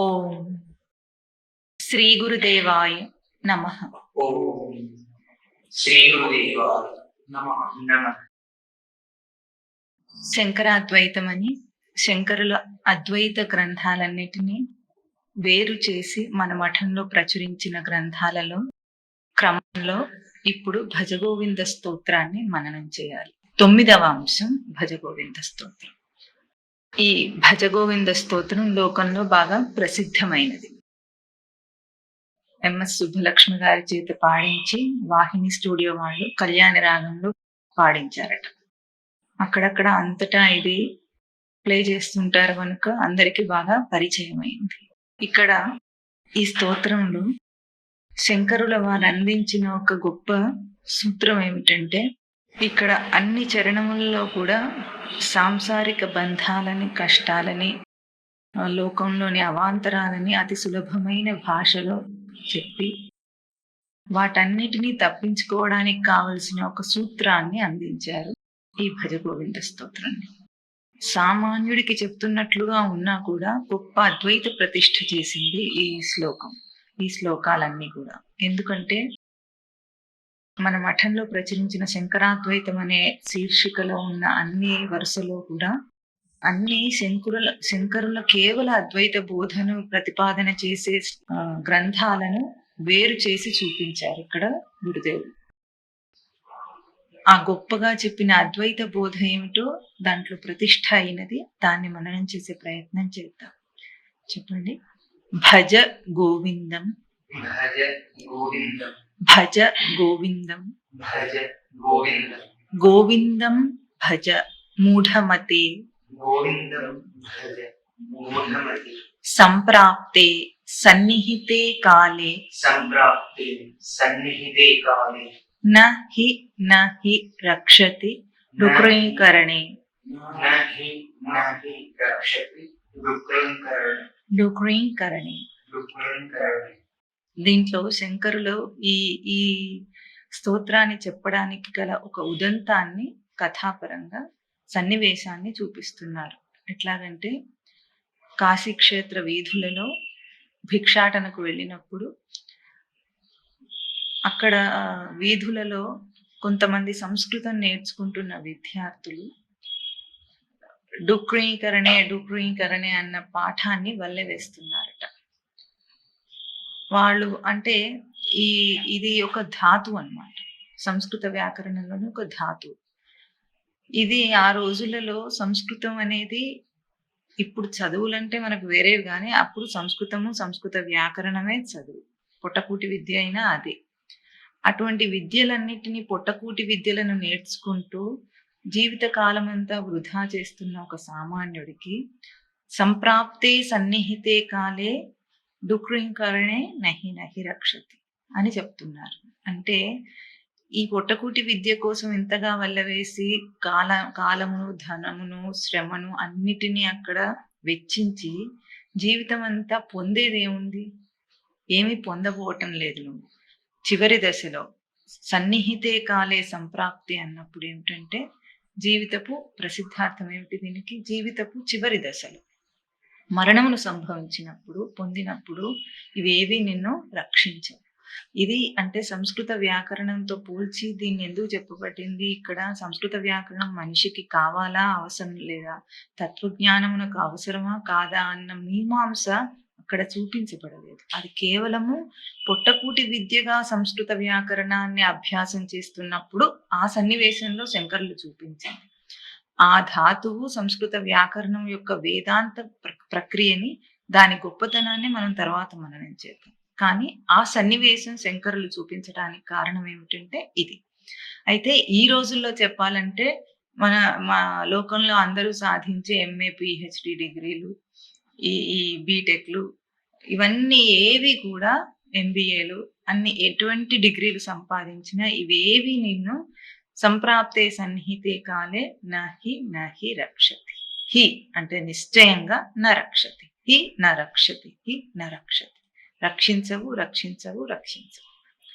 ఓం శ్రీ గురుదేవాయ నమః. ఓం శ్రీ గురుదేవాయ నమః. శంకరాద్వైతమని శంకరుల అద్వైత గ్రంథాలన్నిటినీ వేరు చేసి మన మఠంలో ప్రచురించిన గ్రంథాలలో క్రమంలో ఇప్పుడు భజగోవింద స్తోత్రాన్ని మననం చేయాలి. 9వ అంశం భజగోవింద స్తోత్రం. ఈ భజగోవింద స్తోత్రం లోకంలో బాగా ప్రసిద్ధమైనది. ఎంఎస్ సుబ్బలక్ష్మి గారి చేత పాడించి వాహిని స్టూడియో వాళ్ళు కళ్యాణి రాగంలో పాడించారట. అక్కడక్కడ అంతటా ఇది ప్లే చేస్తుంటారు కనుక అందరికీ బాగా పరిచయం అయింది. ఇక్కడ ఈ స్తోత్రంలో శంకరుల వారు అందించిన ఒక గొప్ప సూత్రం ఏమిటంటే, ఇక్కడ అన్ని చరణములలో కూడా సాంసారిక బంధాలని, కష్టాలని, లోకంలోని అవాంతరాలని అతి సులభమైన భాషలో చెప్పి వాటన్నిటినీ తప్పించుకోవడానికి కావలసిన ఒక సూత్రాన్ని అందించారు ఈ భజగోవింద స్తోత్రాన్ని. సామాన్యుడికి చెప్తున్నట్లుగా ఉన్నా కూడా గొప్ప అద్వైత ప్రతిష్ఠ చేసింది ఈ శ్లోకాలన్నీ కూడా. ఎందుకంటే మన మఠంలో ప్రచురించిన శంకరాద్వైతం అనే శీర్షికలో ఉన్న అన్ని వరుసలో కూడా అన్ని శంకరుల కేవల అద్వైత బోధను ప్రతిపాదన చేసే గ్రంథాలను వేరు చేసి చూపించారు ఇక్కడ గురుదేవుడు. ఆ గొప్పగా చెప్పిన అద్వైత బోధ ఏమిటో దాంట్లో ప్రతిష్ఠ అయినది, దాన్ని మననం చేసే ప్రయత్నం చేద్దాం. చెప్పండి. భజ గోవిందం, భజ గోవిందం, భజ గోవిందం, భజ గోవిందం, గోవిందం భజ మూఢమతే, గోవిందం భజ మూఢమతి, సంప్రాప్తే సన్నిహితే కాలే, సంప్రాప్తే సన్నిహితే కాలే, నహి నహి రక్షతి డుక్రీకరణే, నహి నహి రక్షతి డుక్రీకరణే, డుక్రీకరణే. డుక్రీకరణే. దీంట్లో శంకరులు ఈ ఈ స్తోత్రాన్ని చెప్పడానికి గల ఒక ఉదంతాన్ని, కథాపరంగా సన్నివేశాన్ని చూపిస్తున్నారు. ఎట్లాగంటే, కాశీక్షేత్ర వీధులలో భిక్షాటనకు వెళ్ళినప్పుడు అక్కడ వీధులలో కొంతమంది సంస్కృతం నేర్చుకుంటున్న విద్యార్థులు డుక్రీకరణే అన్న పాఠాన్ని వల్లెవేస్తున్నారట. వాళ్ళు అంటే ఇది ఒక ధాతు అన్నమాట. సంస్కృత వ్యాకరణంలోని ఒక ధాతు. ఇది ఆ రోజులలో సంస్కృతం అనేది, ఇప్పుడు చదువులంటే మనకు వేరేవి కానీ అప్పుడు సంస్కృత వ్యాకరణమే చదువు. పొట్టకూటి విద్య అయినా అదే. అటువంటి విద్యలన్నిటినీ, పొట్టకూటి విద్యలను నేర్చుకుంటూ జీవిత కాలం అంతా వృధా చేస్తున్న ఒక సామాన్యుడికి సంప్రాప్తే సన్నిహితే కాలే డుక్రీకరణే నహి నహి రక్షతి అని చెప్తున్నారు. అంటే ఈ పొట్టకూటి విద్య కోసం ఇంతగా వల్లవేసి కాలమును, ధనమును, శ్రమను అన్నిటినీ అక్కడ వెచ్చించి జీవితం అంతా పొందేదేముంది? ఏమీ పొందబోవటం లేదు. నువ్వు చివరి దశలో సన్నిహితే కాలే సంప్రాప్తి అన్నప్పుడు ఏమిటంటే, జీవితపు ప్రసిద్ధార్థం ఏమిటి దీనికి? జీవితపు చివరి దశలో మరణమును సంభవించినప్పుడు, పొందినప్పుడు ఇవేవి నిన్ను రక్షించవు. ఇది అంటే సంస్కృత వ్యాకరణంతో పోల్చి దీన్ని ఎందుకు చెప్పబడింది? ఇక్కడ సంస్కృత వ్యాకరణం మనిషికి కావాలా, అవసరం లేదా, తత్వజ్ఞానమునకు అవసరమా కాదా అన్న మీమాంస అక్కడ చూపించబడలేదు. అది కేవలము పొట్టకూటి విద్యగా సంస్కృత వ్యాకరణాన్ని అభ్యాసం చేస్తున్నప్పుడు ఆ సన్నివేశంలో శంకరులు చూపించింది. ఆ ధాతువు సంస్కృత వ్యాకరణం యొక్క వేదాంత ప్రక్రియని, దాని గొప్పతనాన్ని మనం తర్వాత మననం చేద్దాం. కానీ ఆ సన్నివేశం శంకరులు చూపించడానికి కారణం ఏమిటంటే ఇది. అయితే ఈ రోజుల్లో చెప్పాలంటే మా లోకంలో అందరూ సాధించే ఎంఏ పిహెచ్డి డిగ్రీలు, ఈ బీటెక్లు, ఇవన్నీ ఏవి కూడా, ఎంబీఏలు, అన్ని ఎటువంటి డిగ్రీలు సంపాదించినా ఇవేవి నిన్ను సంప్రాప్తే సన్నిహితే కాలే నహి నహి రక్షతి. హి అంటే నిశ్చయంగా నరక్షతి, హి నరక్షతి, హి నరక్షతి. రక్షించవు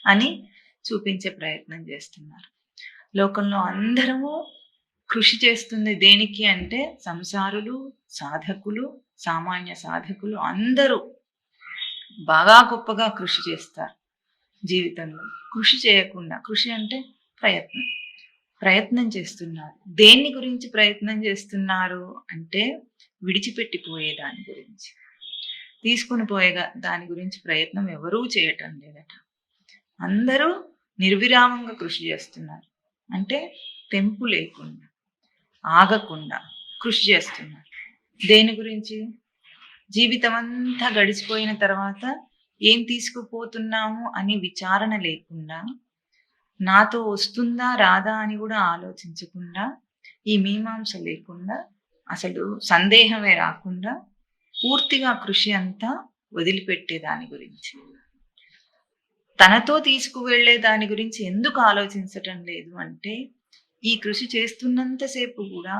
అని చూపించే ప్రయత్నం చేస్తున్నారు. లోకంలో అందరము కృషి చేస్తుంది దేనికి అంటే, సంసారులు, సాధకులు, సామాన్య సాధకులు అందరూ బాగా గొప్పగా కృషి చేస్తారు జీవితంలో. కృషి చేయకుండా, కృషి అంటే ప్రయత్నం. ప్రయత్నం చేస్తున్నారు. దేన్ని గురించి ప్రయత్నం చేస్తున్నారు అంటే విడిచిపెట్టిపోయే దాని గురించి. తీసుకొని పోయే దాని గురించి ప్రయత్నం ఎవరూ చేయటం లేదట. అందరూ నిర్విరామంగా కృషి చేస్తున్నారు. అంటే తెంపు లేకుండా, ఆగకుండా కృషి చేస్తున్నారు. దేని గురించి? జీవితం అంతా గడిచిపోయిన తర్వాత ఏం తీసుకుపోతున్నాము అని విచారణ లేకుండా, నాతో వస్తుందా రాదా అని కూడా ఆలోచించకుండా, ఈ మీమాంస లేకుండా, అసలు సందేహమే రాకుండా పూర్తిగా కృషి అంతా వదిలిపెట్టే దాని గురించి. తనతో తీసుకువెళ్ళే దాని గురించి ఎందుకు ఆలోచించటం లేదు అంటే, ఈ కృషి చేస్తున్నంతసేపు కూడా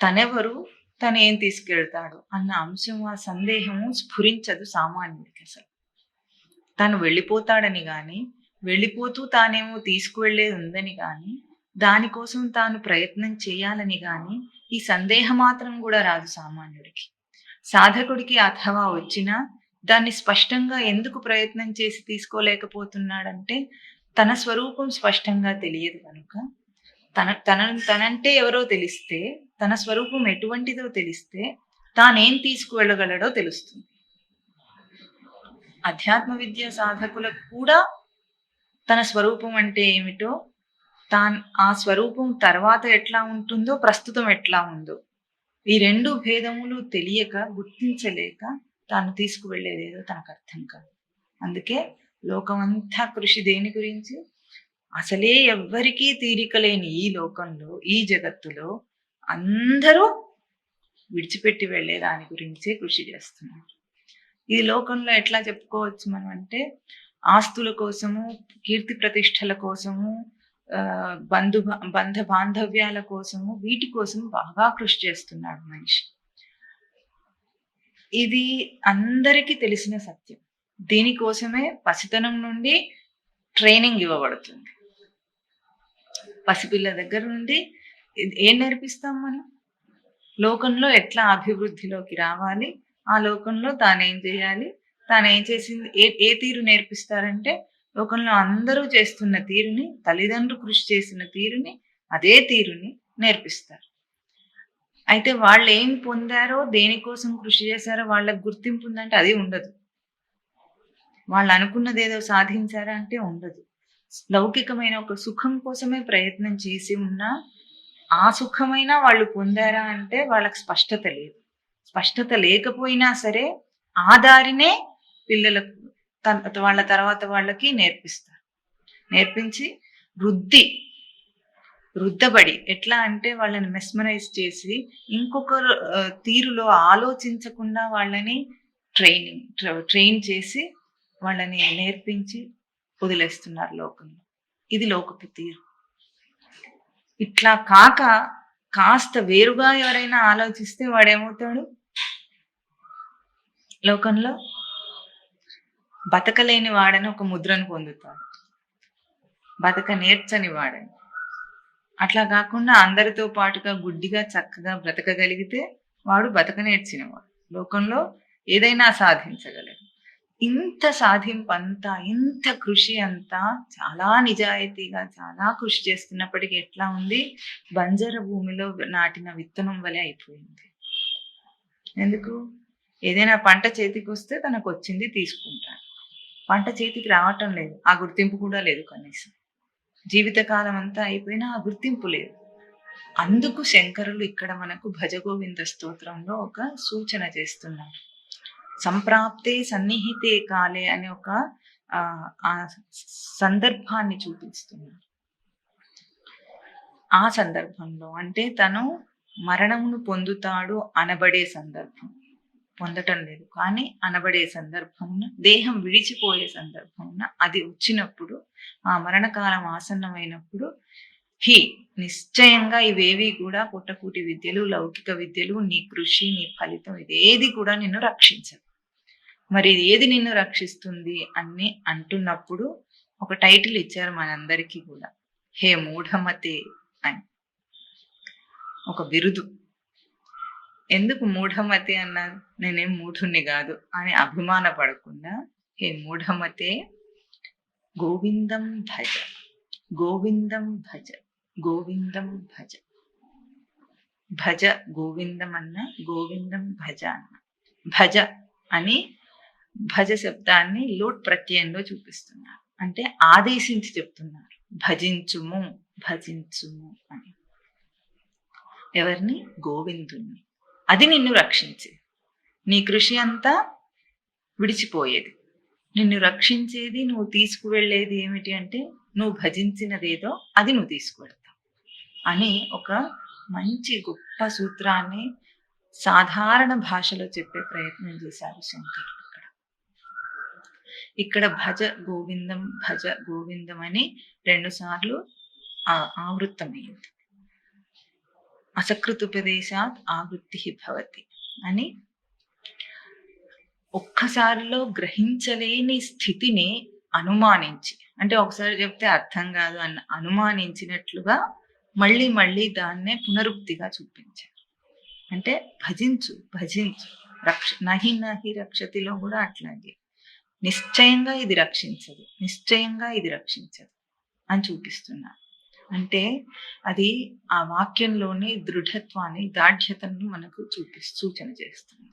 తనెవరు, తనేం తీసుకెళ్తాడు అన్న అంశం, ఆ సందేహము స్ఫురించదు సామాన్యుడికి అసలు. తను వెళ్ళిపోతాడని కానీ, వెళ్ళిపోతూ తానేమో తీసుకువెళ్ళేది ఉందని కానీ, దానికోసం తాను ప్రయత్నం చేయాలని కానీ ఈ సందేహం మాత్రం కూడా రాదు సామాన్యుడికి. సాధకుడికి అథవా వచ్చినా దాన్ని స్పష్టంగా ఎందుకు ప్రయత్నం చేసి తీసుకోలేకపోతున్నాడంటే, తన స్వరూపం స్పష్టంగా తెలియదు కనుక. తనంటే ఎవరో తెలిస్తే, తన స్వరూపం ఎటువంటిదో తెలిస్తే తానేం తీసుకువెళ్ళగలడో తెలుస్తుంది. అధ్యాత్మ విద్య సాధకులకు కూడా తన స్వరూపం అంటే ఏమిటో, ఆ స్వరూపం తర్వాత ఎట్లా ఉంటుందో, ప్రస్తుతం ఎట్లా ఉందో, ఈ రెండు భేదములు తెలియక, గుర్తించలేక తాను తీసుకువెళ్ళేదేదో తనకు అర్థం కాదు. అందుకే లోకమంతా కృషి దేని గురించి? అసలే ఎవ్వరికీ తీరిక లేని ఈ లోకంలో, ఈ జగత్తులో అందరూ విడిచిపెట్టి వెళ్ళే దాని గురించే కృషి చేస్తున్నారు. ఈ లోకంలో ఎట్లా చెప్పుకోవచ్చు మనం అంటే, ఆస్తుల కోసము, కీర్తి ప్రతిష్టల కోసము, బంధ బాంధవ్యాల కోసము, వీటి కోసం బాగా కృషి చేస్తున్నాడు మనిషి. ఇది అందరికీ తెలిసిన సత్యం. దీనికోసమే పసితనం నుండి ట్రైనింగ్ ఇవ్వబడుతుంది. పసిపిల్ల దగ్గర నుండి ఏం నేర్పిస్తాం మనం? లోకంలో ఎట్లా అభివృద్ధిలోకి రావాలి, ఆ లోకంలో తానేం చేయాలి, తానేం చేసింది, ఏ తీరు నేర్పిస్తారంటే, లోకంలో అందరూ చేస్తున్న తీరుని, తల్లిదండ్రులు కృషి చేసిన తీరుని, అదే తీరుని నేర్పిస్తారు. అయితే వాళ్ళు ఏం పొందారో, దేనికోసం కృషి చేశారో వాళ్ళకి గుర్తింపు ఉందంటే అది ఉండదు. వాళ్ళు అనుకున్నది ఏదో సాధించారా అంటే ఉండదు. లౌకికమైన ఒక సుఖం కోసమే ప్రయత్నం చేసి ఉన్నా, ఆ సుఖమైనా వాళ్ళు పొందారా అంటే వాళ్ళకి స్పష్టత లేదు. స్పష్టత లేకపోయినా సరే ఆ దారినే పిల్లలకు, వాళ్ళ తర్వాత వాళ్ళకి నేర్పిస్తారు. నేర్పించి రుద్దబడి, ఎట్లా అంటే వాళ్ళని మెస్మరైజ్ చేసి ఇంకొకరు తీరులో ఆలోచించకుండా వాళ్ళని ట్రైన్ చేసి వాళ్ళని నేర్పించి వదిలేస్తున్నారు లోకంలో. ఇది లోకపు తీరు. ఇట్లా కాక కాస్త వేరుగా ఎవరైనా ఆలోచిస్తే వాడేమవుతాడు? లోకంలో బతకలేని వాడని ఒక ముద్రను పొందుతాడు. బతక నేర్చని వాడని. అట్లా కాకుండా అందరితో పాటుగా గుడ్డిగా చక్కగా బ్రతకగలిగితే వాడు బతక నేర్చినవాడు. లోకంలో ఏదైనా సాధించగలడు. ఇంత సాధింపు అంతా, ఇంత కృషి అంతా చాలా నిజాయితీగా, చాలా కృషి చేస్తున్నప్పటికీ ఎట్లా ఉంది? బంజర భూమిలో నాటిన విత్తనం వలె అయిపోయింది. ఎందుకు? ఏదైనా పంట చేతికి వస్తే తనకు వచ్చింది తీసుకుంటాడు. పంట చేతికి రావటం లేదు, ఆ గుర్తింపు కూడా లేదు. కనీసం జీవితకాలం అంతా అయిపోయినా ఆ గుర్తింపు లేదు. అందుకు శంకరులు ఇక్కడ మనకు భజగోవింద స్తోత్రంలో ఒక సూచన చేస్తున్నారు. సంప్రాప్తే సన్నిహితే కాలే అనే ఒక ఆ సందర్భాన్ని చూపిస్తున్నారు. ఆ సందర్భంలో అంటే తను మరణమును పొందుతాడు అనబడే సందర్భం, పొందటం లేదు కానీ అనబడే సందర్భంన, దేహం విడిచిపోయే సందర్భంన అది వచ్చినప్పుడు, ఆ మరణకాలం ఆసన్నమైనప్పుడు నిశ్చయంగా ఇవేవి కూడా పుట్టకూటి విద్యలు, లౌకిక విద్యలు, నీ కృషి, నీ ఫలితం, ఇదేది కూడా నిన్ను రక్షించదు. మరి ఏది నిన్ను రక్షిస్తుంది అని అంటున్నప్పుడు ఒక టైటిల్ ఇచ్చారు మనందరికీ కూడా, హే మూఢమతే అని ఒక బిరుదు. ఎందుకు మూఢమతి అన్నారు? నేనేం మూఢుణ్ణి గాదు అని అభిమాన పడకుండా, హే మూఢమతే గోవిందం భజ, గోవిందం భజ, గోవిందం భజ. భజ గోవిందం అన్న, గోవిందం భజ అన్న. భజ అని భజ శబ్దాన్ని లోట్ ప్రత్యయంలో చూపిస్తున్నారు. అంటే ఆదేశించి చెప్తున్నారు. భజించుము, భజించుము అని. ఎవరిని? గోవిందుణ్ణి. అది నిన్ను రక్షించేది. నీ కృషి అంతా విడిచిపోయేది. నిన్ను రక్షించేది, నువ్వు తీసుకువెళ్ళేది ఏమిటి అంటే, నువ్వు భజించినదేదో అది నువ్వు తీసుకువెళ్తావు అని ఒక మంచి గొప్ప సూత్రాన్ని సాధారణ భాషలో చెప్పే ప్రయత్నం చేశారు శంకరులు. ఇక్కడ భజ గోవిందం, భజ గోవిందం అని 2 సార్లు ఆవృత్తమైంది. అసకృతుపదేశాత్ ఆవృత్తి భవతి అని ఒక్కసారిలో గ్రహించలేని స్థితిని అనుమానించి, అంటే ఒకసారి చెప్తే అర్థం కాదు అన్న అనుమానించినట్లుగా మళ్ళీ మళ్ళీ దాన్నే పునరుక్తిగా చూపించారు. అంటే భజించు, భజించు. నహి నహి రక్షతిలో కూడా అట్లాగే నిశ్చయంగా ఇది రక్షించదు, నిశ్చయంగా ఇది రక్షించదు అని చూపిస్తున్నారు. అంటే అది ఆ వాక్యంలోని దృఢత్వాన్ని, దాఢ్యతను మనకు సూచన చేస్తుంది.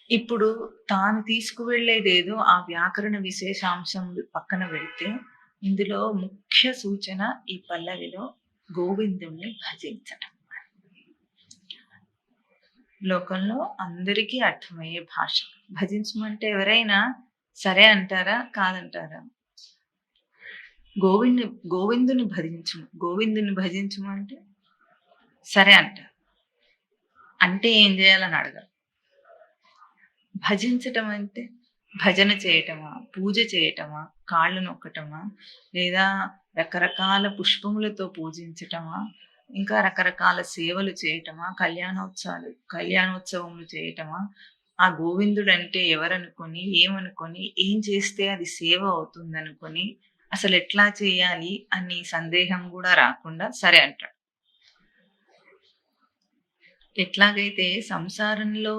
ఇప్పుడు తాను తీసుకువెళ్ళేదేదో ఆ వ్యాకరణ విశేషాంశం పక్కన పెడితే, ఇందులో ముఖ్య సూచన ఈ పల్లవిలో గోవిందుణ్ణి భజించటం. లోకంలో అందరికీ అర్థమయ్యే భాష. భజించమంటే ఎవరైనా సరే అంటారా, కాదంటారా? గోవిందుని భజించుము, గోవిందుని భజించుము అంటే సరే అంటారు. అంటే ఏం చేయాలని అడగరు. భజించటం అంటే భజన చేయటమా, పూజ చేయటమా, కాళ్ళు నొక్కటమా, లేదా రకరకాల పుష్పములతో పూజించటమా, ఇంకా రకరకాల సేవలు చేయటమా, కళ్యాణోత్సవములు చేయటమా, ఆ గోవిందుడు అంటే ఎవరనుకొని, ఏమనుకొని, ఏం చేస్తే అది సేవ అవుతుందనుకొని, అసలు ఎట్లా చేయాలి అని సందేహం కూడా రాకుండా సరే అంటాడు. ఎట్లాగైతే సంసారంలో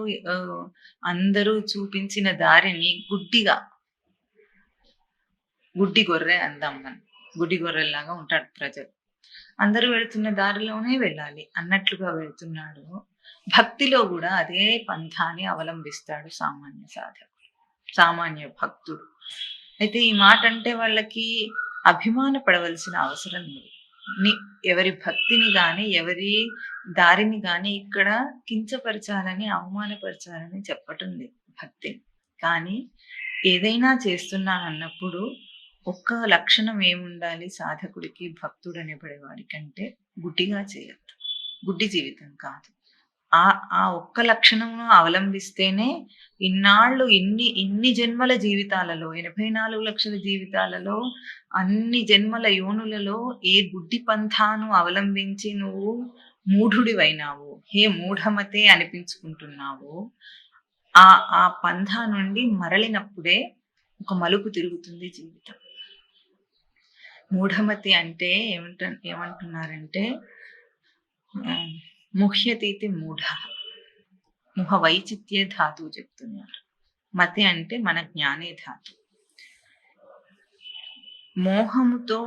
అందరూ చూపించిన దారిని గుడ్డి గొర్రె అందాం మనం. గుడ్డి గొర్రెలాగా ఉంటాడు ప్రజలు. అందరూ వెళుతున్న దారిలోనే వెళ్ళాలి అన్నట్లుగా వెళ్తున్నాడు. భక్తిలో కూడా అదే పంథాని అవలంబిస్తాడు సామాన్య సాధకుడు, సామాన్య భక్తుడు. అయితే ఈ మాట అంటే వాళ్ళకి అభిమాన పడవలసిన అవసరం లేదు. ఎవరి భక్తిని గాని, ఎవరి దారిని గాని ఇక్కడ కించపరచాలని, అవమానపరచాలని చెప్పటం లేదు భక్తిని. కానీ ఏదైనా చేస్తున్నానన్నప్పుడు ఒక్క లక్షణం ఏముండాలి సాధకుడికి, భక్తుడు అనేబడేవాడికంటే గుడ్డిగా చేయొద్దు. గుడ్డి జీవితం కాదు. ఆ ఒక్క లక్షణమును అవలంబిస్తేనే ఇన్నాళ్ళు ఇన్ని జన్మల జీవితాలలో, 84 లక్షల జీవితాలలో, అన్ని జన్మల యోనులలో ఏ గుడ్డి పంథాను అవలంబించి నువ్వు మూఢుడివైనావు, హే మూఢమతే అనిపించుకుంటున్నావు, ఆ పంథా నుండి మరలినప్పుడే ఒక మలుపు తిరుగుతుంది జీవితం. మూఢమతి అంటే ఏమంటున్నారంటే ముహ్యతీతి మూఢ, ముహ వైచిత్య ధాతువు చెప్తున్నారు. మతి అంటే మన జ్ఞానే ధాతు. మోహముతో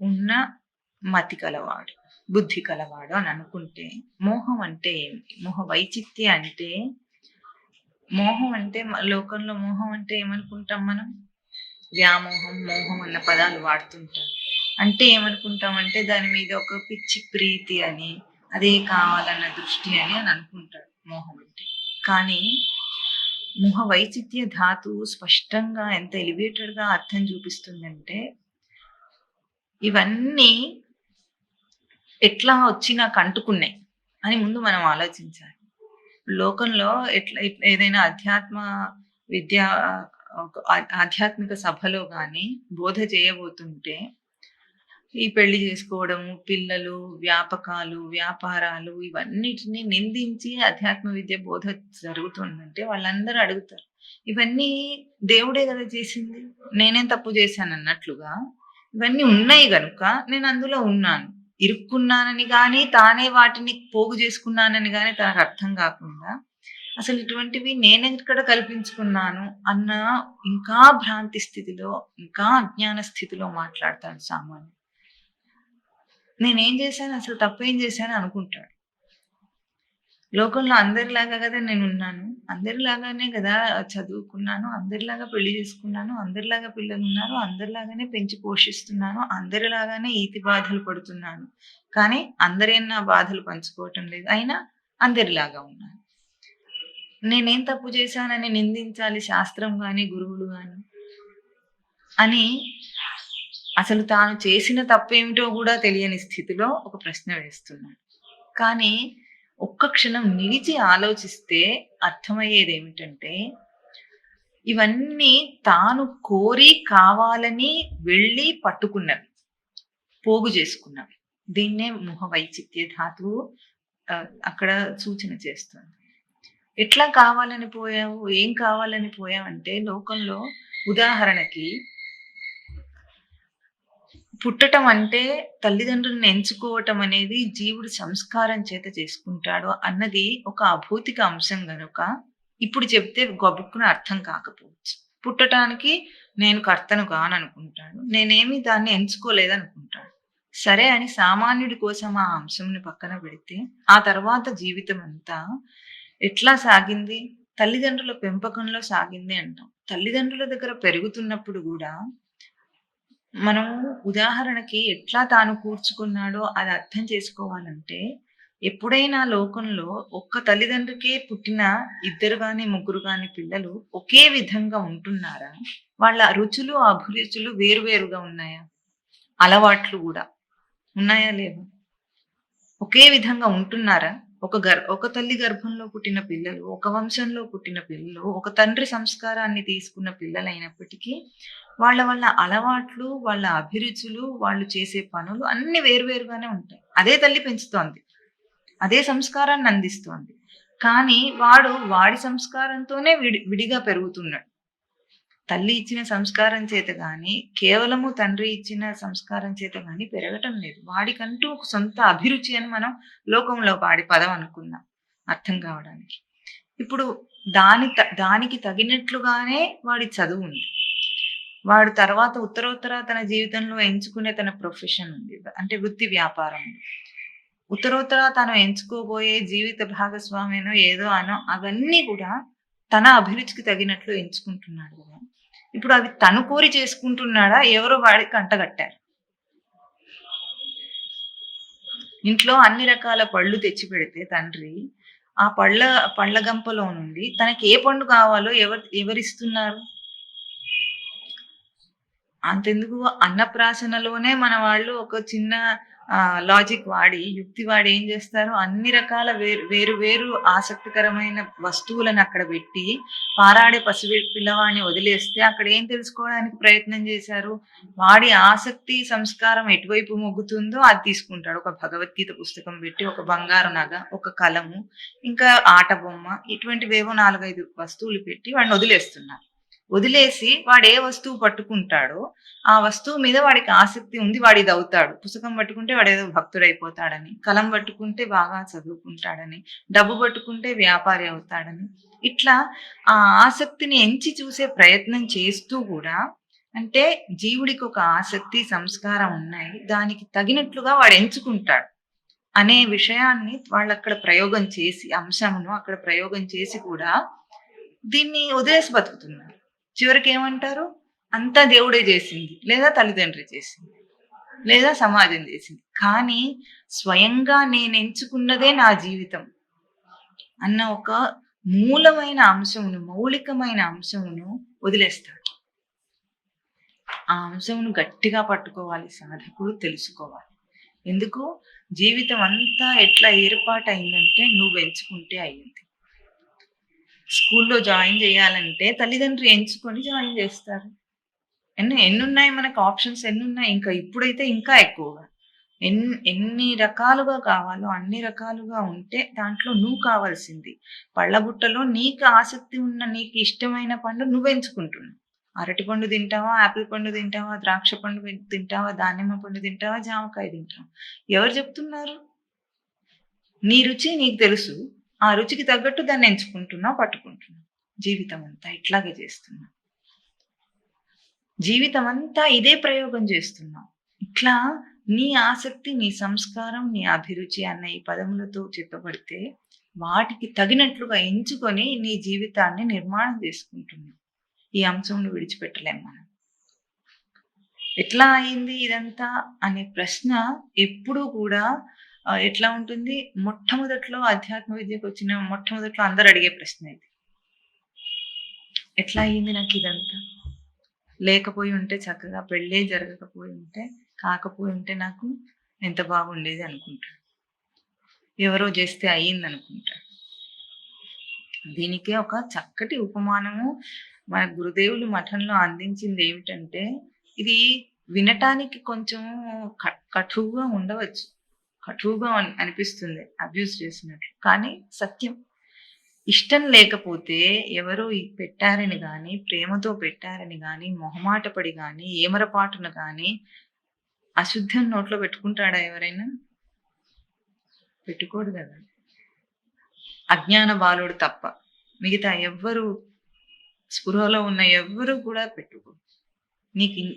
ఉన్న మతి కలవాడు, బుద్ధి కలవాడు అని అనుకుంటే, మోహం అంటే ఏమిటి? మోహ వైచిత్య అంటే, మోహం అంటే లోకంలో మోహం అంటే ఏమనుకుంటాం మనం? వ్యామోహం, మోహం అన్న పదాలు వాడుతుంటాం. అంటే ఏమనుకుంటామంటే దాని మీద ఒక పిచ్చి ప్రీతి అని, అదే కావాలన్న దృష్టి అని అనుకుంటాడు మోహం అంటే. కానీ మోహ వైచిత్య ధాతువు స్పష్టంగా ఎంత ఎలివేటెడ్ గా అర్థం చూపిస్తుందంటే, ఇవన్నీ ఎట్లా వచ్చి నాకు అంటుకున్నాయి అని ముందు మనం ఆలోచించాలి. లోకంలో ఎట్లా ఏదైనా ఆధ్యాత్మిక సభలో కానీ బోధ చేయబోతుంటే, ఈ పెళ్లి చేసుకోవడము, పిల్లలు, వ్యాపకాలు, వ్యాపారాలు, ఇవన్నిటిని నిందించి అధ్యాత్మ విద్య బోధ జరుగుతుందంటే వాళ్ళందరూ అడుగుతారు, ఇవన్నీ దేవుడే కదా చేసింది, నేనేం తప్పు చేశాను అన్నట్లుగా. ఇవన్నీ ఉన్నాయి గనుక నేను అందులో ఉన్నాను. ఇరుక్కున్నానని గాని, తానే వాటిని పోగు చేసుకున్నానని గాని తనకు అర్థం కాకుండా, అసలు ఇటువంటివి నేనెక్కడ కల్పించుకున్నాను అన్న ఇంకా భ్రాంతి స్థితిలో, ఇంకా అజ్ఞాన స్థితిలో మాట్లాడతాడు సామాన్యుడు. నేనేం చేశాను? అసలు తప్పేం చేశాను అనుకుంటాడు. లోకంలో అందరిలాగా గదా నేనున్నాను. అందరిలాగానే గదా చదువుకున్నాను. అందరిలాగా పెళ్లి చేసుకున్నాను. అందరిలాగా పిల్లలున్నారు. అందరిలాగానే పెంచి పోషిస్తున్నాను. అందరిలాగానే ఈతి బాధలు పడుతున్నాను. కానీ అందరేం నా బాధలు పంచుకోవటం లేదు. అయినా అందరిలాగా ఉన్నాను. నేనేం తప్పు చేశానని నిందించాలి శాస్త్రం గాని, గురువులు గాని అని అసలు తాను చేసిన తప్పేమిటో గూడా తెలియని స్థితిలో ఒక ప్రశ్న వేస్తున్నాడు. కానీ ఒక్క క్షణం నిలిచి ఆలోచిస్తే అర్థమయ్యేదేమిటంటే, ఇవన్నీ తాను కోరి, కావాలని వెళ్ళి పట్టుకున్నవి. పోగు చేసుకున్నవి. దీన్నే మొహ వైచిత్య ధాతువు అక్కడ సూచన చేస్తుంది. ఎట్లా కావాలని పోయావు? ఏం కావాలని పోయావంటే, లోకంలో ఉదాహరణకి పుట్టటం అంటే తల్లిదండ్రులను ఎంచుకోవటం అనేది జీవుడు సంస్కారం చేత చేసుకుంటాడు అన్నది ఒక అభౌతిక అంశం గనుక ఇప్పుడు చెప్తే గబుక్కున అర్థం కాకపోవచ్చు. పుట్టటానికి నేను కర్తను కాననుకుంటాడు. నేనేమి దాన్ని ఎంచుకోలేదనుకుంటాడు. సరే అని సామాన్యుడి కోసం ఆ అంశంని పక్కన పెడితే, ఆ తర్వాత జీవితం అంతా ఎట్లా సాగింది? తల్లిదండ్రుల పెంపకంలో సాగింది అంటాం. తల్లిదండ్రుల దగ్గర పెరుగుతున్నప్పుడు గూడా మనం ఉదాహరణకి ఎట్లా తాను కూర్చుకున్నాడో అది అర్థం చేసుకోవాలంటే, ఎప్పుడైనా లోకంలో ఒక్క తల్లిదండ్రికే పుట్టిన ఇద్దరు గాని, ముగ్గురు గాని పిల్లలు ఒకే విధంగా ఉంటున్నారా? వాళ్ళ రుచులు, అభిరుచులు వేరువేరుగా ఉన్నాయా? అలవాట్లు గూడా ఉన్నాయా? లేవా? ఒకే విధంగా ఉంటున్నారా? ఒక తల్లి గర్భంలో పుట్టిన పిల్లలు, ఒక వంశంలో పుట్టిన పిల్లలు, ఒక తండ్రి సంస్కారాన్ని తీసుకున్న పిల్లలైనప్పటికీ వాళ్ళ వాళ్ళ అలవాట్లు, వాళ్ళ అభిరుచులు, వాళ్ళు చేసే పనులు అన్నీ వేరువేరుగానే ఉంటాయి. అదే తల్లి పెంచుతోంది. అదే సంస్కారాన్ని అందిస్తోంది. కానీ వాడి సంస్కారంతోనే విడిగా పెరుగుతున్నాడు. తల్లి ఇచ్చిన సంస్కారం చేత గాని, కేవలము తండ్రి ఇచ్చిన సంస్కారం చేత గాని పెరగటం లేదు. వాడికంటూ ఒక సొంత అభిరుచి అని మనం లోకంలో వాడి పదం అనుకుందాం అర్థం కావడానికి. ఇప్పుడు దానికి తగినట్లుగానే వాడి చదువు ఉంది. వాడు తర్వాత ఉత్తరోత్తర తన జీవితంలో ఎంచుకునే తన ప్రొఫెషన్ ఉంది. అంటే వృత్తి వ్యాపారం ఉంది. ఉత్తరోత్తర తను ఎంచుకోబోయే జీవిత భాగస్వామ్యనో ఏదో అనో అవన్నీ కూడా తన అభిరుచికి తగినట్లు ఎంచుకుంటున్నాడు కదా. ఇప్పుడు అవి తను కోరి చేసుకుంటున్నాడా? ఎవరో వాడికి అంటగట్టారు. ఇంట్లో అన్ని రకాల పళ్ళు తెచ్చి పెడితే తండ్రి ఆ పళ్ళ గంపలో నుండి తనకి ఏ పండు కావాలో ఎవరిస్తున్నారు? అంతెందుకు అన్నప్రాసనలోనే మన వాళ్ళు ఒక చిన్న లాజిక్ వాడి, యుక్తి వాడి ఏం చేస్తారు? అన్ని రకాల వేరు ఆసక్తికరమైన వస్తువులను అక్కడ పెట్టి, పారాడే పిల్లవాడిని వదిలేస్తే అక్కడ ఏం తెలుసుకోవడానికి ప్రయత్నం చేశారు? వాడి ఆసక్తి, సంస్కారం ఎటువైపు మొగ్గుతుందో అది తీసుకుంటాడు. ఒక భగవద్గీత పుస్తకం పెట్టి, ఒక బంగారు నగ, ఒక కలము, ఇంకా ఆట బొమ్మ, ఇటువంటివేవో 4, 5 వస్తువులు పెట్టి వాడిని వదిలేస్తున్నారు. వదిలేసి వాడు ఏ వస్తువు పట్టుకుంటాడో ఆ వస్తువు మీద వాడికి ఆసక్తి ఉంది. వాడిది అవుతాడు. పుస్తకం పట్టుకుంటే వాడేదో భక్తుడైపోతాడని, కలం పట్టుకుంటే బాగా చదువుకుంటాడని, డబ్బు పట్టుకుంటే వ్యాపారి అవుతాడని, ఇట్లా ఆ ఆసక్తిని ఎంచి చూసే ప్రయత్నం చేస్తూ కూడా, అంటే జీవుడికి ఒక ఆసక్తి, సంస్కారం ఉన్నాయి. దానికి తగినట్లుగా వాడు ఎంచుకుంటాడు అనే విషయాన్ని వాళ్ళక్కడ ప్రయోగం చేసి, అంశమును అక్కడ ప్రయోగం చేసి కూడా దీన్ని వదిలేసి బతుకుతున్నారు. చివరికి ఏమంటారు? అంతా దేవుడే చేసింది, లేదా తల్లిదండ్రి చేసింది, లేదా సమాజం చేసింది. కానీ స్వయంగా నేను ఎంచుకున్నదే నా జీవితం అన్న ఒక మూలమైన అంశమును, మౌలికమైన అంశమును వదిలేస్తాడు. ఆ అంశమును గట్టిగా పట్టుకోవాలి సాధకుడు, తెలుసుకోవాలి. ఎందుకు? జీవితం అంతా ఎట్లా ఏర్పాటైందంటే నువ్వు ఎంచుకుంటే అయ్యింది. స్కూల్లో జాయిన్ చేయాలంటే తల్లిదండ్రులు ఎంచుకొని జాయిన్ చేస్తారు. ఎన్నున్నాయి మనకు ఆప్షన్స్ ఎన్నున్నాయి. ఇంకా ఇప్పుడైతే ఇంకా ఎక్కువగా. ఎన్ని రకాలుగా కావాలో అన్ని రకాలుగా ఉంటే దాంట్లో నువ్వు కావాల్సింది. పళ్ళబుట్టలో నీకు ఆసక్తి ఉన్న, నీకు ఇష్టమైన పండు నువ్వెంచుకుంటున్నావు. అరటిపండు తింటావా, యాపిల్ పండు తింటావా, ద్రాక్ష పండు తింటావా, దానిమ్మ పండు తింటావా, జామకాయ తింటావా? ఎవరు చెప్తున్నారు? నీ రుచి నీకు తెలుసు. ఆ రుచికి తగ్గట్టు దాన్ని ఎంచుకుంటున్నావు, పట్టుకుంటున్నావు. జీవితం అంతా ఇట్లాగే చేస్తున్నావు. జీవితం అంతా ఇదే ప్రయోగం చేస్తున్నావు. ఇట్లా నీ ఆసక్తి, నీ సంస్కారం, నీ అభిరుచి అన్న ఈ పదములతో చెప్పబడితే వాటికి తగినట్లుగా ఎంచుకొని నీ జీవితాన్ని నిర్మాణం చేసుకుంటున్నావు. ఈ అంశంను విడిచిపెట్టలేం మనం. ఎట్లా అయింది ఇదంతా అనే ప్రశ్న ఎప్పుడూ కూడా ఎట్లా ఉంటుంది? మొట్టమొదట్లో అధ్యాత్మ విద్యకు వచ్చిన మొట్టమొదట్లో అందరూ అడిగే ప్రశ్న ఇది. ఎట్లా అయింది నాకు ఇదంతా? లేకపోయి ఉంటే చక్కగా పెళ్ళే జరగకపోయి ఉంటే, కాకపోయి ఉంటే నాకు ఎంత బాగుండేది అనుకుంటాడు. ఎవరో చేస్తే అయ్యింది అనుకుంటాడు. దీనికే ఒక చక్కటి ఉపమానము మన గురుదేవులు మఠంలో అందించింది ఏమిటంటే, ఇది వినటానికి కొంచెం కటువుగా ఉండవచ్చు, కటువుగా అనిపిస్తుంది అబ్యూస్ చేసినట్లు, కానీ సత్యం. ఇష్టం లేకపోతే ఎవరో పెట్టారని కానీ, ప్రేమతో పెట్టారని కానీ, మొహమాటపడి కానీ, ఏమరపాటున కానీ అశుద్ధం నోట్లో పెట్టుకుంటాడా ఎవరైనా? పెట్టుకోడు కదా. అజ్ఞాన బాలుడు తప్ప మిగతా ఎవ్వరు, స్పృహలో ఉన్న ఎవ్వరు కూడా పెట్టుకోరు.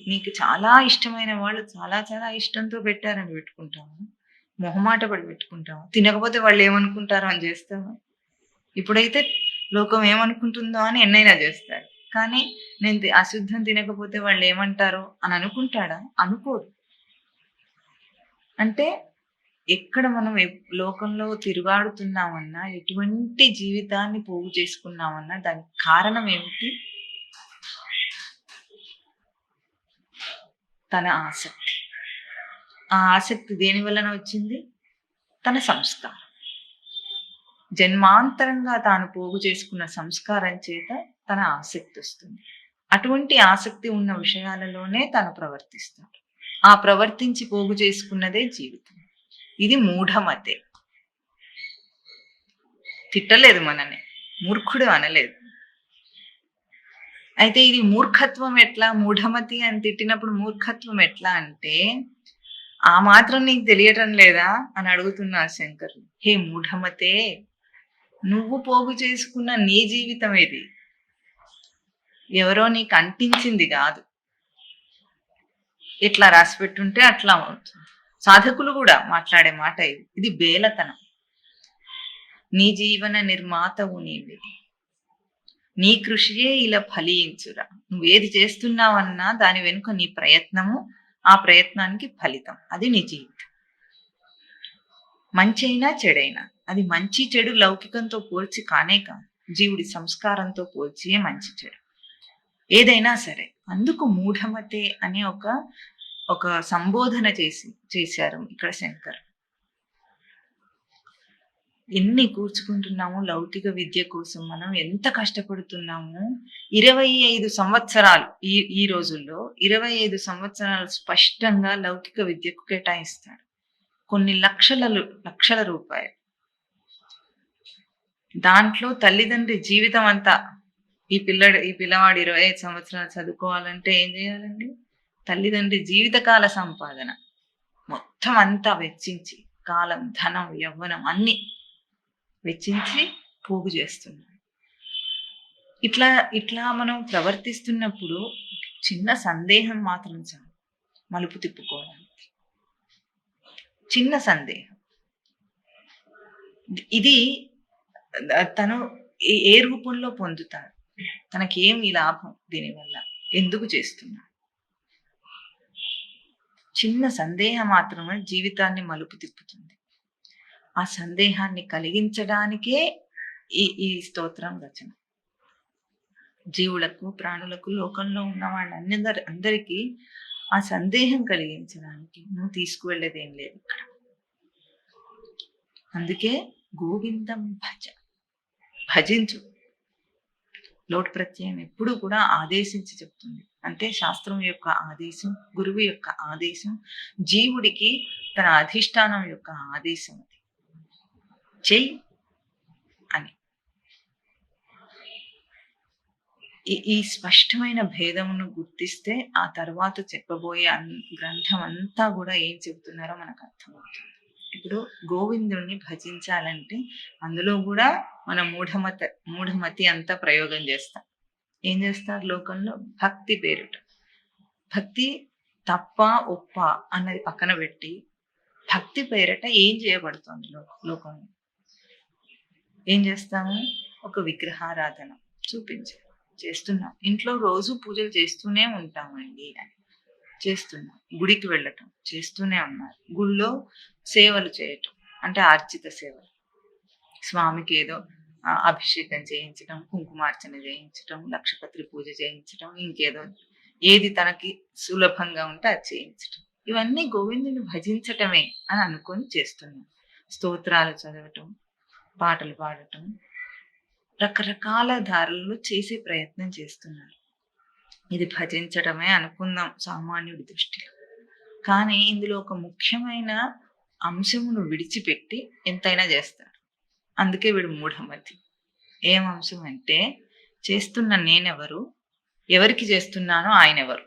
నీకు చాలా ఇష్టమైన వాళ్ళు చాలా చాలా ఇష్టంతో పెట్టారని పెట్టుకుంటావా? మొహమాట పడి పెట్టుకుంటావా? తినకపోతే వాళ్ళు ఏమనుకుంటారో అని చేస్తావా? ఇప్పుడైతే లోకం ఏమనుకుంటుందో అని ఎన్నైనా చేస్తాడు. కానీ నేను అశుద్ధం తినకపోతే వాళ్ళు ఏమంటారో అని అనుకుంటాడా? అనుకోడు. అంటే ఎక్కడ మనం లోకంలో తిరుగాడుతున్నామన్నా, ఎటువంటి జీవితాన్ని పోగు చేసుకున్నామన్నా దానికి కారణం ఏమిటి? తన ఆసక్తి. ఆ ఆసక్తి దేని వలన వచ్చింది? తన సంస్కారం. జన్మాంతరంగా తాను పోగు చేసుకున్న సంస్కారం చేత తన ఆసక్తి వస్తుంది. అటువంటి ఆసక్తి ఉన్న విషయాలలోనే తను ప్రవర్తిస్తాడు. ఆ ప్రవర్తించి పోగు చేసుకున్నదే జీవితం. ఇది మూఢమతే. తిట్టలేదు మనని, మూర్ఖుడు అనలేదు. అయితే ఇది మూర్ఖత్వం ఎట్లా? మూఢమతి అని తిట్టినప్పుడు మూర్ఖత్వం ఎట్లా అంటే, ఆ మాత్రం నీకు తెలియటం లేదా అని అడుగుతున్నారు శంకరులు. హే మూఢమతే, నువ్వు పోగు చేసుకున్న నీ జీవితం ఇది, ఎవరో నీకు అంటించింది కాదు. ఇట్లా రాసి పెట్టుంటే అట్లా అవుతుంది. సాధకులు కూడా మాట్లాడే మాట ఇది. ఇది బేలతనం. నీ జీవన నిర్మాతవు నీవే, నీ కృషియే ఇలా ఫలించురా. నువ్వేది చేస్తున్నావన్నా దాని వెనుక నీ ప్రయత్నము, ఆ ప్రయత్నానికి ఫలితం. అది నీ జీవితం. మంచి అయినా చెడైనా, అది మంచి చెడు లౌకికంతో పోల్చి కానే కాదు, జీవుడి సంస్కారంతో పోల్చియే మంచి చెడు ఏదైనా సరే. అందుకు మూఢమతే అనే ఒక సంబోధన చేశారు ఇక్కడ శంకర్. ఎన్ని కూర్చుకుంటున్నాము లౌకిక విద్య కోసం, మనం ఎంత కష్టపడుతున్నాము. 25 సంవత్సరాలు ఈ రోజుల్లో 25 సంవత్సరాలు స్పష్టంగా లౌకిక విద్యకు కేటాయిస్తాడు. కొన్ని లక్షల రూపాయలు. దాంట్లో తల్లిదండ్రి జీవితం అంతా, ఈ పిల్లవాడు 25 సంవత్సరాలు చదువుకోవాలంటే ఏం చేయాలండి? తల్లిదండ్రి జీవితకాల సంపాదన మొత్తం అంతా వెచ్చించి, కాలం, ధనం, యవ్వనం అన్ని వెచ్చించి పోగు చేస్తున్నాం. ఇట్లా మనం ప్రవర్తిస్తున్నప్పుడు చిన్న సందేహం మాత్రం చాలు మలుపు తిప్పుకోవడానికి. చిన్న సందేహం. ఇది తను ఏ రూపంలో పొందుతాడు, తనకేమి లాభం దీనివల్ల, ఎందుకు చేస్తున్నా? చిన్న సందేహం మాత్రమే జీవితాన్ని మలుపు తిప్పుతుంది. ఆ సందేహాన్ని కలిగించడానికే ఈ స్తోత్రం రచన. జీవులకు, ప్రాణులకు, లోకంలో ఉన్న వాళ్ళందరికీ ఆ సందేహం కలిగించడానికి నువ్వు తీసుకువెళ్ళేది ఏం లేదు ఇక్కడ. అందుకే గోవిందం భజించు. లోటు ప్రత్యయం ఎప్పుడు కూడా ఆదేశించి చెప్తుంది. అంటే శాస్త్రం యొక్క ఆదేశం, గురువు యొక్క ఆదేశం, జీవుడికి తన అధిష్టానం యొక్క ఆదేశం. అది చెయ్యి అని. ఈ స్పష్టమైన భేదమును గుర్తిస్తే ఆ తర్వాత చెప్పబోయే గ్రంథం అంతా కూడా ఏం చెబుతున్నారో మనకు అర్థమవుతుంది. ఇప్పుడు గోవిందుడిని భజించాలంటే అందులో కూడా మన మూఢమతి అంతా ప్రయోగం చేస్తాం. ఏం చేస్తారు లోకంలో? భక్తి పేరిట. భక్తి తప్ప ఒప్ప అన్నది పక్కన పెట్టి భక్తి పేరిట ఏం చేయబడుతుంది లోకంలో? ఏం చేస్తాము? ఒక విగ్రహారాధన చేస్తున్నాం. ఇంట్లో రోజు పూజలు చేస్తూనే ఉంటామండి అని చేస్తున్నాం. గుడికి వెళ్ళటం చేస్తూనే ఉన్నారు. గుళ్ళో సేవలు చేయటం అంటే అర్చిత సేవలు, స్వామికి ఏదో అభిషేకం చేయించడం, కుంకుమార్చన చేయించడం, లక్షపత్రి పూజ చేయించడం, ఇంకేదో ఏది తనకి సులభంగా ఉంటే అది చేయించటం. ఇవన్నీ గోవిందుని భజించటమే అని అనుకొని చేస్తున్నాం. స్తోత్రాలు చదవటం, పాటలు పాడటం, రకరకాల దారులలో చేసే ప్రయత్నం చేస్తున్నారు. ఇది భజించడమే అనుకుందాం సామాన్యుడి దృష్టిలో. కానీ ఇందులో ఒక ముఖ్యమైన అంశమును విడిచిపెట్టి ఎంతైనా చేస్తాడు. అందుకే వీడు మూఢమతి. ఏం అంశం అంటే, చేస్తున్న నేనెవరు, ఎవరికి చేస్తున్నానో ఆయన ఎవరు?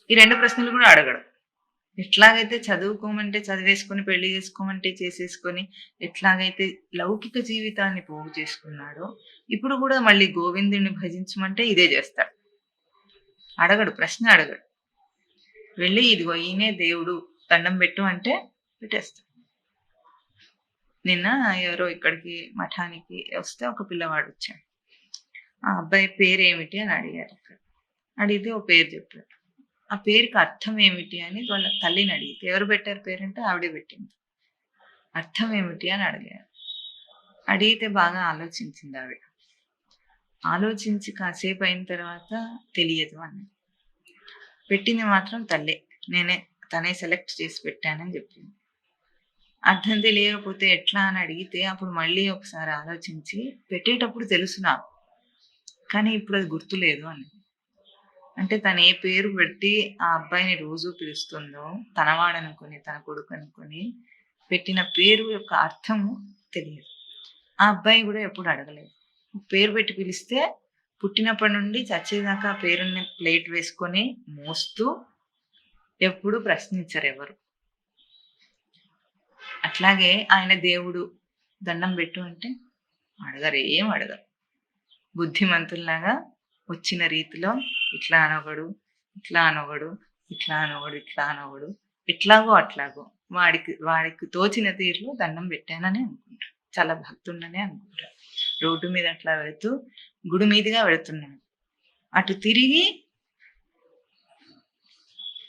ఈ 2 ప్రశ్నలు కూడా అడగడు. ఎట్లాగైతే చదువుకోమంటే చదివేసుకొని, పెళ్లి చేసుకోమంటే చేసేసుకొని, ఎట్లాగైతే లౌకిక జీవితాన్ని పోగు చేసుకున్నాడో ఇప్పుడు కూడా మళ్ళీ గోవిందుడిని భజించమంటే ఇదే చేస్తాడు. అడగడు, ప్రశ్న అడగడు. వెళ్ళి ఇదిగో ఈయనే దేవుడు, దండం పెట్టు అంటే పెట్టేస్తాడు. నిన్న ఎవరో ఇక్కడికి మఠానికి వస్తే ఒక పిల్లవాడు వచ్చాడు. ఆ అబ్బాయి పేరేమిటి అని అడిగారు. అడిగితే ఓ పేరు చెప్పాడు. ఆ పేరుకి అర్థం ఏమిటి అని వాళ్ళ తల్లిని అడిగితే, ఎవరు పెట్టారు పేరంటే ఆవిడే పెట్టింది. అర్థం ఏమిటి అని అడిగారు. అడిగితే బాగా ఆలోచించింది ఆవిడ. ఆలోచించి కాసేపు అయిన తర్వాత తెలియదు అని పెట్టింది మాత్రం తల్లే, తనే సెలెక్ట్ చేసి పెట్టానని చెప్పింది. అర్థం తెలియకపోతే ఎట్లా అని అడిగితే అప్పుడు మళ్ళీ ఒకసారి ఆలోచించి, పెట్టేటప్పుడు తెలుసు నాకు, కానీ ఇప్పుడు అది గుర్తులేదు అని. అంటే తను ఏ పేరు పెట్టి ఆ అబ్బాయిని రోజు పిలుస్తుందో, తనవాడనుకొని, తన కొడుకు అనుకొని పెట్టిన పేరు యొక్క అర్థము తెలియదు. ఆ అబ్బాయి కూడా ఎప్పుడు అడగలేదు. పేరు పెట్టి పిలిస్తే పుట్టినప్పటి నుండి చచ్చేదాకా ఆ పేరుని ప్లేట్ వేసుకొని మోస్తూ ఎప్పుడు ప్రశ్నించరు ఎవరు. అట్లాగే ఆయన దేవుడు, దండం పెట్టు అంటే అడగరు, ఏం అడగరు. బుద్ధిమంతుల్లాగా వచ్చిన రీతిలో ఇట్లా అనొకడు, ఇట్లా అనొకడు, ఇట్లా అనొకడు, ఇట్లా అనొకడు, ఇట్లాగో అట్లాగో వాడికి తోచిన తీరులో దండం పెట్టానని అనుకుంటాడు. చాలా భక్తుండనే అనుకుంటాడు. రోడ్డు మీద అట్లా వెళుతూ గుడి మీదుగా వెళుతున్నాడు, అటు తిరిగి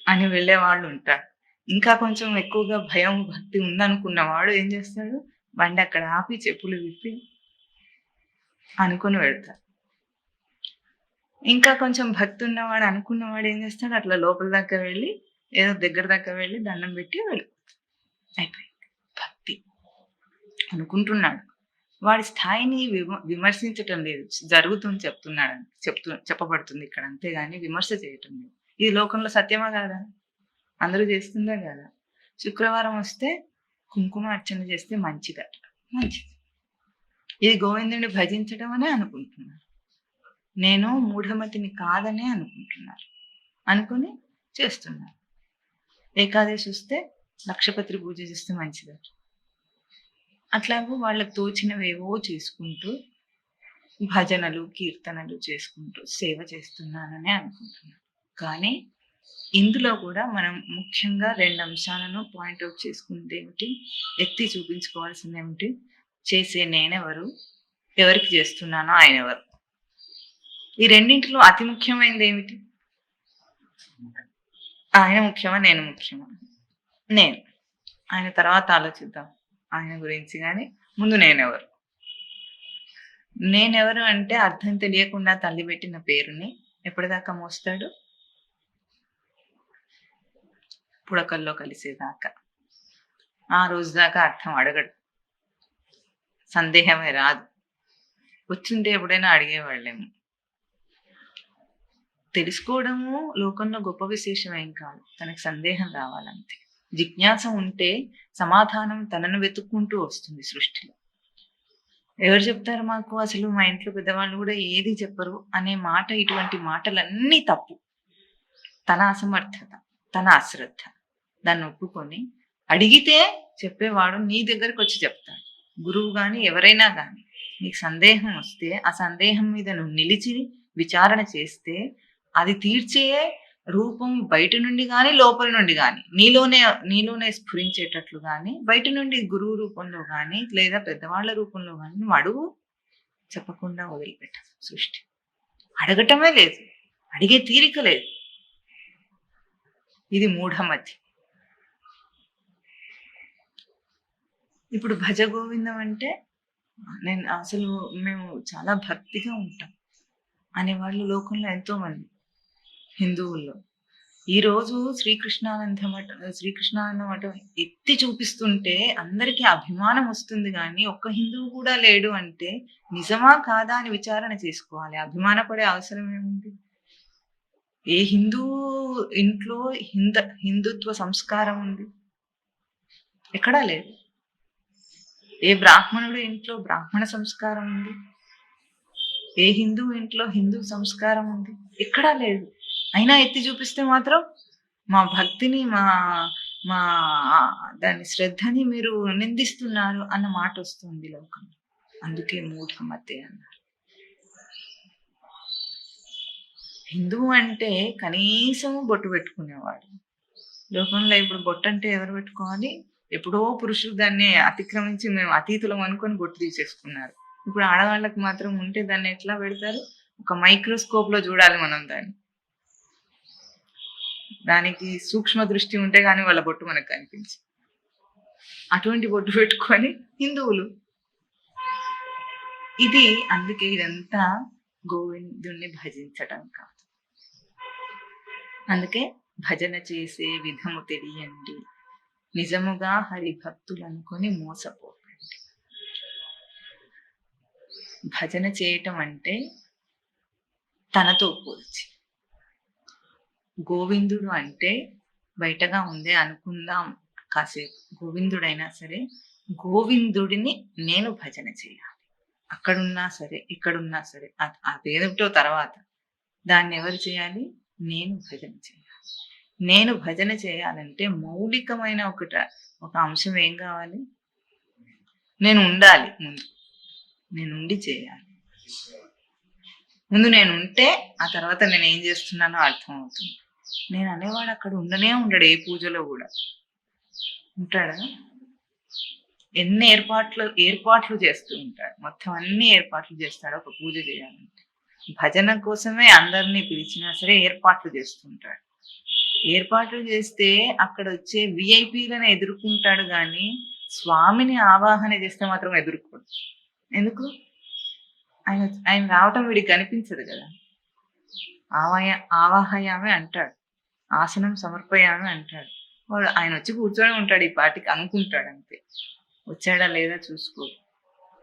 అని వెళ్ళే వాళ్ళు ఉంటారు. ఇంకా కొంచెం ఎక్కువగా భయం భక్తి ఉందనుకున్నవాడు ఏం చేస్తాడు? బండి అక్కడ ఆపి చెప్పులు విప్పి అనుకుని వెళ్తాడు. ఇంకా కొంచెం భక్తి ఉన్నవాడు అనుకున్నవాడు ఏం చేస్తాడు? అట్లా లోపల దాకా వెళ్ళి ఏదో దగ్గర దాకా వెళ్ళి దండం పెట్టి వెళ్ళిపోతాడు. అయిపోయింది. భక్తి అనుకుంటున్నాడు. వాడి స్థాయిని విమర్శించటం లేదు, జరుగుతుంది చెప్పబడుతుంది ఇక్కడ, అంతేగాని విమర్శ చేయటం లేదు. ఇది లోకంలో సత్యమా కాదా? అందరూ చేస్తుందా కదా? శుక్రవారం వస్తే కుంకుమ అర్చన చేస్తే మంచిదట, మంచిది. ఇది గోవిందుని భజించడం అనే అనుకుంటున్నారు. నేను మూఢమతిని కాదనే అనుకుంటున్నారు, అనుకుని చేస్తున్నారు. ఏకాదశి వస్తే లక్షపత్రి పూజ చేస్తే మంచిదట. అట్లాగూ వాళ్ళకు తోచినవేవో చేసుకుంటూ భజనలు కీర్తనలు చేసుకుంటూ సేవ చేస్తున్నాననే అనుకుంటున్నాను. కానీ ఇందులో కూడా మనం ముఖ్యంగా 2 అంశాలను పాయింట్అవుట్ చేసుకుంటే ఏమిటి, ఎత్తి చూపించుకోవాల్సింది ఏమిటి? చేసే నేనెవరు, ఎవరికి చేస్తున్నానో ఆయన ఎవరు. ఈ రెండింటిలో అతి ముఖ్యమైనది ఏమిటి? ఆయన ముఖ్యమా నేను ముఖ్యమా? నేను. ఆయన తర్వాత ఆలోచిద్దాం ఆయన గురించి, కానీ ముందు నేనెవరు అంటే అర్థం తెలియకుండా తల్లి పెట్టిన పేరుని ఎప్పటిదాకా మోస్తాడు? పుడకల్లో కలిసేదాకా. ఆ రోజు దాకా అర్థం అడగడు, సందేహమే రాదు. వచ్చింటే ఎప్పుడైనా అడిగేవాళ్ళేమో. తెలుసుకోవడము లోకంలో గొప్ప విశేషం ఏం కాదు, తనకు సందేహం రావాలంతే. జిజ్ఞాస ఉంటే సమాధానం తనను వెతుక్కుంటూ వస్తుంది సృష్టిలో. ఎవరు చెప్తారు మాకు? అసలు మా ఇంట్లో పెద్దవాళ్ళు గూడా ఏది చెప్పరు అనే మాట, ఇటువంటి మాటలన్నీ తప్పు. తన అసమర్థత, తన అశ్రద్ధ. దాన్ని ఒప్పుకొని అడిగితే చెప్పేవాడు నీ దగ్గరకొచ్చి చెప్తాడు. గురువు గాని, ఎవరైనా గాని. నీకు సందేహం వస్తే, ఆ సందేహం మీద నువ్వు నిలిచి విచారణ చేస్తే, అది తీర్చే రూపం బయట నుండి గాని, లోపల నుండి గాని, నీలోనే స్ఫురించేటట్లు గాని, బయట నుండి గురువు రూపంలో గాని, లేదా పెద్దవాళ్ళ రూపంలో గాని నువ్వు అడుగు. చెప్పకుండా వదిలిపెట్టదు సృష్టి. అడగటమే లేదు. అడిగే తీరిక లేదు. ఇది మూఢమతి. ఇప్పుడు భజ గోవిందం అంటే నేను అసలు మేము చాలా భక్తిగా ఉంటాం అనేవాళ్ళు లోకంలో ఎంతో మంది హిందువుల్లో. ఈరోజు శ్రీకృష్ణానంద మఠం ఎత్తి చూపిస్తుంటే అందరికీ అభిమానం వస్తుంది కానీ ఒక్క హిందువు కూడా లేడు అంటే నిజమా కాదా అని విచారణ చేసుకోవాలి. అభిమానపడే అవసరం ఏముంది? ఏ హిందువు ఇంట్లో హిందుత్వ సంస్కారం ఉంది? ఎక్కడా లేదు. ఏ బ్రాహ్మణుడు ఇంట్లో బ్రాహ్మణ సంస్కారం ఉంది? ఏ హిందువు ఇంట్లో హిందూ సంస్కారం ఉంది? ఎక్కడా లేదు. అయినా ఎత్తి చూపిస్తే మాత్రం మా భక్తిని, మా దాని శ్రద్ధని మీరు నిందిస్తున్నారు అన్న మాట వస్తుంది లోకంలో. అందుకే మూఢమతే అన్నారు. హిందువు అంటే కనీసం బొట్టు పెట్టుకునేవాడు. లోకంలో ఇప్పుడు బొట్టు అంటే ఎవరు పెట్టుకోవాలి? ఎప్పుడో పురుషులు దాన్ని అతిక్రమించి మేము అతీతులం అనుకొని బొట్టు తీసేసుకున్నారు. ఇప్పుడు ఆడవాళ్ళకి మాత్రం ఉంటే దాన్ని ఎట్లా పెడతారు? ఒక మైక్రోస్కోప్ లో చూడాలి మనం దాన్ని. దానికి సూక్ష్మ దృష్టి ఉంటే గానీ వాళ్ళ బొట్టు మనకు కనిపించి, అటువంటి బొట్టు పెట్టుకొని హిందువులు. ఇది అందుకే ఇదంతా గోవిందుణ్ణి భజించటం కాదు. అందుకే భజన చేసే విధము తెలియండి, నిజముగా హరిభక్తులనుకొని మోసపోకండి. భజన చేయటం అంటే తనతో పోల్చి. గోవిందుడు అంటే బయటగా ఉందే అనుకుందాం కాసేపు. గోవిందుడైనా సరే గోవిందుడిని నేను భజన చేయాలి. అక్కడున్నా సరే ఇక్కడున్నా సరే అదేమిటో తర్వాత. దాన్ని ఎవరు చేయాలి? నేను భజన చేయాలి. నేను భజన చేయాలంటే మౌలికమైన ఒక అంశం ఏం కావాలి? నేను ఉండాలి. నేను ఉండి చేయాలి. ముందు నేను ఉంటే ఆ తర్వాత నేను ఏం చేస్తున్నానో అర్థం అవుతుంది. నేను అనేవాడు అక్కడ ఉండనే ఉండడు. ఏ పూజలో కూడా ఉంటాడా? ఎన్ని ఏర్పాట్లు చేస్తూ ఉంటాడు. మొత్తం అన్ని ఏర్పాట్లు చేస్తాడు ఒక పూజ చేయాలంటే. భజన కోసమే అందరినీ పిలిచినా సరే ఏర్పాట్లు చేస్తుంటాడు. ఏర్పాట్లు చేస్తే అక్కడ వచ్చే విఐపీలను ఎదుర్కొంటాడు కానీ స్వామిని ఆవాహన చేస్తే మాత్రం ఎదుర్కోడు. ఎందుకు? ఆయన రావటం వీడికి కనిపించదు కదా. ఆవాహయామే అంటాడు, ఆసనం సమర్పయామే అంటాడు. వాడు ఆయన వచ్చి కూర్చొని ఉంటాడు, ఈ పాటికి అనుకుంటాడు అంతే. వచ్చాడా లేదా చూసుకోడు.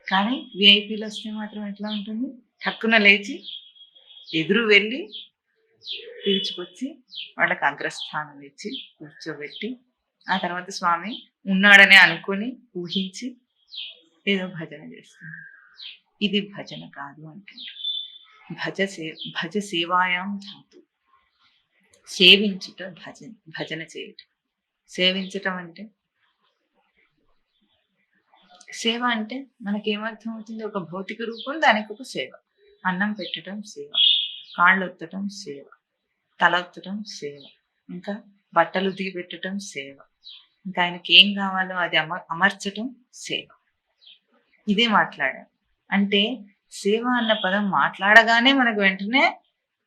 కానీ విఐపీలు వస్తే మాత్రం ఎట్లా ఉంటుంది? హక్కున లేచి ఎదురు వెళ్ళి పిలుచుకొచ్చి వాళ్ళకి అగ్రస్థానం ఇచ్చి కూర్చోబెట్టి ఆ తర్వాత స్వామి ఉన్నాడనే అనుకొని ఊహించి ఏదో భజన చేస్తున్నాడు. ఇది భజన కాదు అంటున్నారు. భజ సేవాయాం ధాతు. సేవించుట భజన చేయటం. సేవించటం అంటే, సేవ అంటే మనకేమర్థం అవుతుంది? ఒక భౌతిక రూపం, దానికి ఒక సేవ. అన్నం పెట్టడం సేవ, కాళ్ళు ఒత్తటం సేవ, తల ఒత్తటం సేవ, ఇంకా బట్టలు ఉతికి పెట్టడం సేవ, ఇంకా ఆయనకి ఏం కావాలో అది అమర్చటం సేవ. ఇదే మాట్లాడారు. అంటే సేవ అన్న పదం మాట్లాడగానే మనకు వెంటనే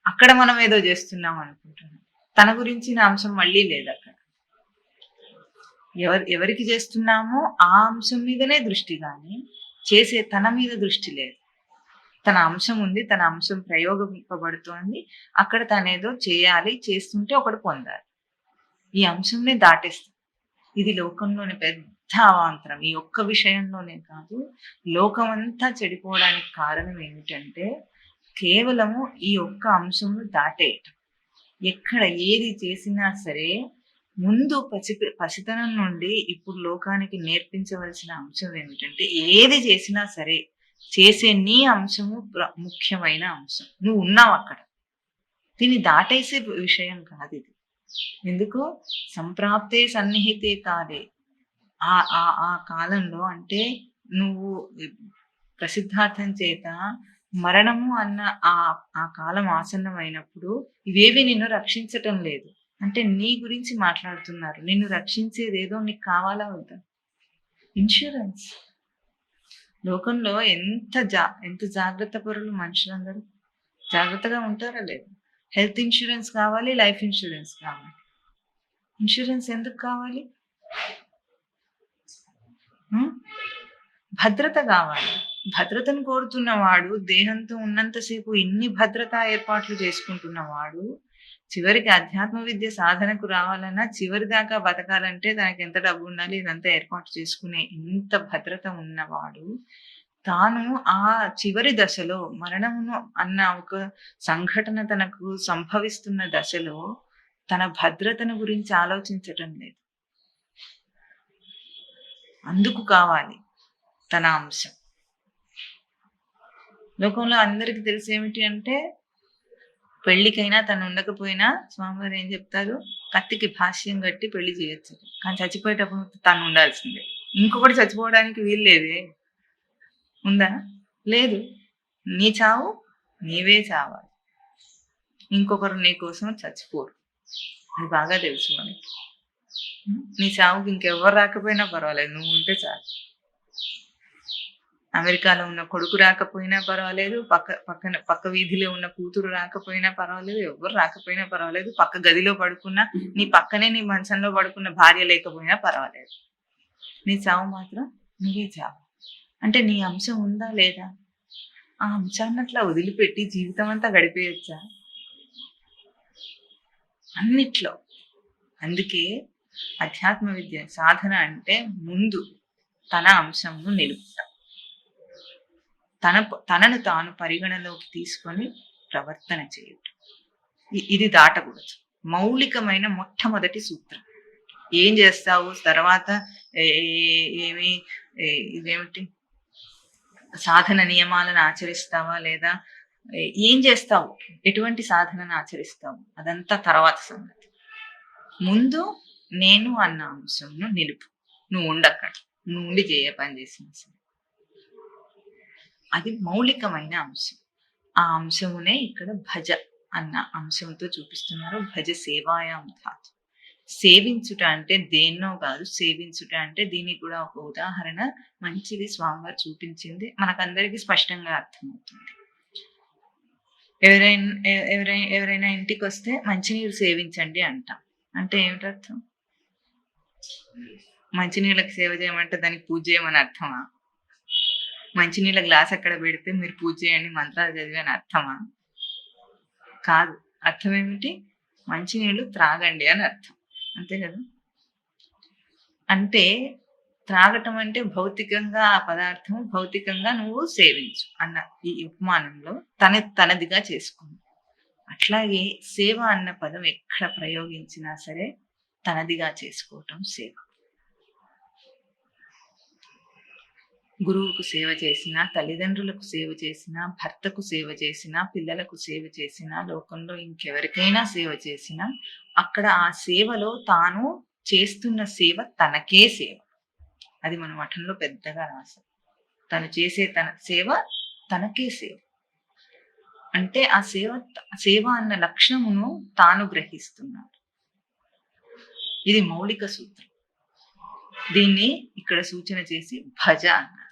అక్కడ మనం ఏదో చేస్తున్నాం అనుకుంటున్నాం. తన గురించిన అంశం మళ్ళీ లేదు అక్కడ. ఎవరికి చేస్తున్నామో ఆ అంశం మీదనే దృష్టి, కానీ చేసే తన మీద దృష్టి లేదు. తన అంశం ఉంది, తన అంశం ప్రయోగింపబడుతోంది, అక్కడ తనేదో చేయాలి, చేస్తుంటే ఒకటి పొందాలి. ఈ అంశంని దాటేస్తుంది. ఇది లోకంలోని పెద్ద అవాంతరం. ఈ ఒక్క విషయంలోనే కాదు, లోకమంతా చెడిపోవడానికి కారణం ఏమిటంటే కేవలము ఈ ఒక్క అంశంను దాటేయటం. ఎక్కడ ఏది చేసినా సరే ముందు పసితనం నుండి ఇప్పుడు లోకానికి నేర్పించవలసిన అంశం ఏమిటంటే ఏది చేసినా సరే చేసే నీ అంశము ముఖ్యమైన అంశం. నువ్వు ఉన్నావు అక్కడ. దీన్ని దాటేసే విషయం కాదు ఇది. ఎందుకు సంప్రాప్తే సన్నిహితే కాదే. ఆ ఆ ఆ కాలంలో అంటే నువ్వు ప్రసిద్ధార్థం చేత మరణము అన్న ఆ ఆ కాలం ఆసన్నమైనప్పుడు ఇవేవి నిన్ను రక్షించటం లేదు. అంటే నీ గురించి మాట్లాడుతున్నారు. నిన్ను రక్షించేదేదో నీకు కావాలా వద్దా? ఇన్స్యూరెన్స్. లోకంలో ఎంత జాగ్రత్త పరులు మనుషులందరూ. జాగ్రత్తగా ఉంటారా లేదా? హెల్త్ ఇన్స్యూరెన్స్ కావాలి, లైఫ్ ఇన్స్యూరెన్స్ కావాలి. ఇన్స్యూరెన్స్ ఎందుకు కావాలి? భద్రత కావాలి. భద్రతను కోరుతున్నవాడు దేహంతో ఉన్నంతసేపు ఇన్ని భద్రతా ఏర్పాట్లు చేసుకుంటున్నవాడు చివరికి అధ్యాత్మ విద్య సాధనకు రావాలన్నా చివరి దాకా బతకాలంటే తనకి ఎంత డబ్బు ఉండాలి ఇదంతా ఏర్పాటు చేసుకునే ఇంత భద్రత ఉన్నవాడు తాను ఆ చివరి దశలో మరణమును అన్న ఒక సంఘటన తనకు సంభవిస్తున్న దశలో తన భద్రతను గురించి ఆలోచించటం లేదు. అందుకు కావాలి తన అంశం. లోకంలో అందరికి తెలిసి ఏమిటి అంటే పెళ్లికైనా తను ఉండకపోయినా స్వామివారు ఏం చెప్తారు, కత్తికి భాష్యం కట్టి పెళ్లి చేయొచ్చు, కానీ చచ్చిపోయేటప్పుడు తను ఉండాల్సిందే. ఇంకొకటి చచ్చిపోవడానికి వీలు లేదే. ఉందా? లేదు. నీ చావు నీవే చావాలి. ఇంకొకరు నీ కోసం చచ్చిపోరు. అది బాగా తెలుసు మనకి. నీ చావుకి ఇంకెవరు రాకపోయినా పర్వాలేదు, నువ్వు ఉంటే చాలు. అమెరికాలో ఉన్న కొడుకు రాకపోయినా పర్వాలేదు, పక్క వీధిలో ఉన్న కూతురు రాకపోయినా పర్వాలేదు, ఎవరు రాకపోయినా పర్వాలేదు, పక్క గదిలో పడుకున్నా నీ పక్కనే నీ మంచంలో పడుకున్న భార్య లేకపోయినా పర్వాలేదు. నీ చావు మాత్రం నువ్వే చావు. అంటే నీ అంశం ఉందా లేదా? ఆ అంశాన్ని అట్లా వదిలిపెట్టి జీవితం అంతా గడిపేయచ్చా? అన్నిట్లో. అందుకే అధ్యాత్మ విద్య సాధన అంటే ముందు తన అంశంను నిలుపుతాం, తనను తాను పరిగణలోకి తీసుకొని ప్రవర్తన చేయటం. ఇది దాటకూడదు. మౌలికమైన మొట్టమొదటి సూత్రం. ఏం చేస్తావు తర్వాత ఇదేమిటి సాధన నియమాలను ఆచరిస్తావా లేదా ఏం చేస్తావు, ఎటువంటి సాధనను ఆచరిస్తావు అదంతా తర్వాత సంగతి. ముందు నేను అన్న అంశంను నిలుపు. నువ్వు ఉండక్కడ, నువ్వు ఉండి చేయ పని చేసిన అది మౌలికమైన అంశం. ఆ అంశమునే ఇక్కడ భజ అన్న అంశంతో చూపిస్తున్నారు. భజ సేవాయాం ధాతు. సేవించుట అంటే దేన్నో కాదు, సేవించుట అంటే దీనికి కూడా ఒక ఉదాహరణ మంచిది స్వామివారు చూపించింది, మనకందరికీ స్పష్టంగా అర్థమవుతుంది. ఎవరైనా ఇంటికి వస్తే మంచినీరు సేవించండి అంటాం. అంటే ఏమిటర్థం? మంచినీళ్ళకి సేవ చేయమంటే దానికి పూజ చేయమని అర్థమా? మంచినీళ్ళ గ్లాస్ ఎక్కడ పెడితే మీరు పూజ చేయండి మంత్రాలు చదివి అని అర్థమా? కాదు. అర్థం ఏమిటి? మంచినీళ్ళు త్రాగండి అని అర్థం. అంతే కదా. అంటే త్రాగటం అంటే భౌతికంగా ఆ పదార్థం భౌతికంగా నువ్వు సేవించు అన్న ఈ ఉపమానంలో తనదిగా చేసుకుంది. అట్లాగే సేవ అన్న పదం ఎక్కడ ప్రయోగించినా సరే తనదిగా చేసుకోవటం సేవ. గురువుకు సేవ చేసినా, తల్లిదండ్రులకు సేవ చేసినా, భర్తకు సేవ చేసినా, పిల్లలకు సేవ చేసినా, లోకంలో ఇంకెవరికైనా సేవ చేసినా అక్కడ ఆ సేవలో తాను చేస్తున్న సేవ తనకే సేవ. అది మన మఠంలో పెద్దగా రాశాం. తను చేసే తన సేవ తనకే సేవ. అంటే ఆ సేవ అన్న లక్ష్యమును తాను గ్రహిస్తున్నాడు. ఇది మౌలిక సూత్రం. దీన్ని ఇక్కడ సూచన చేసి భజ అన్నారు.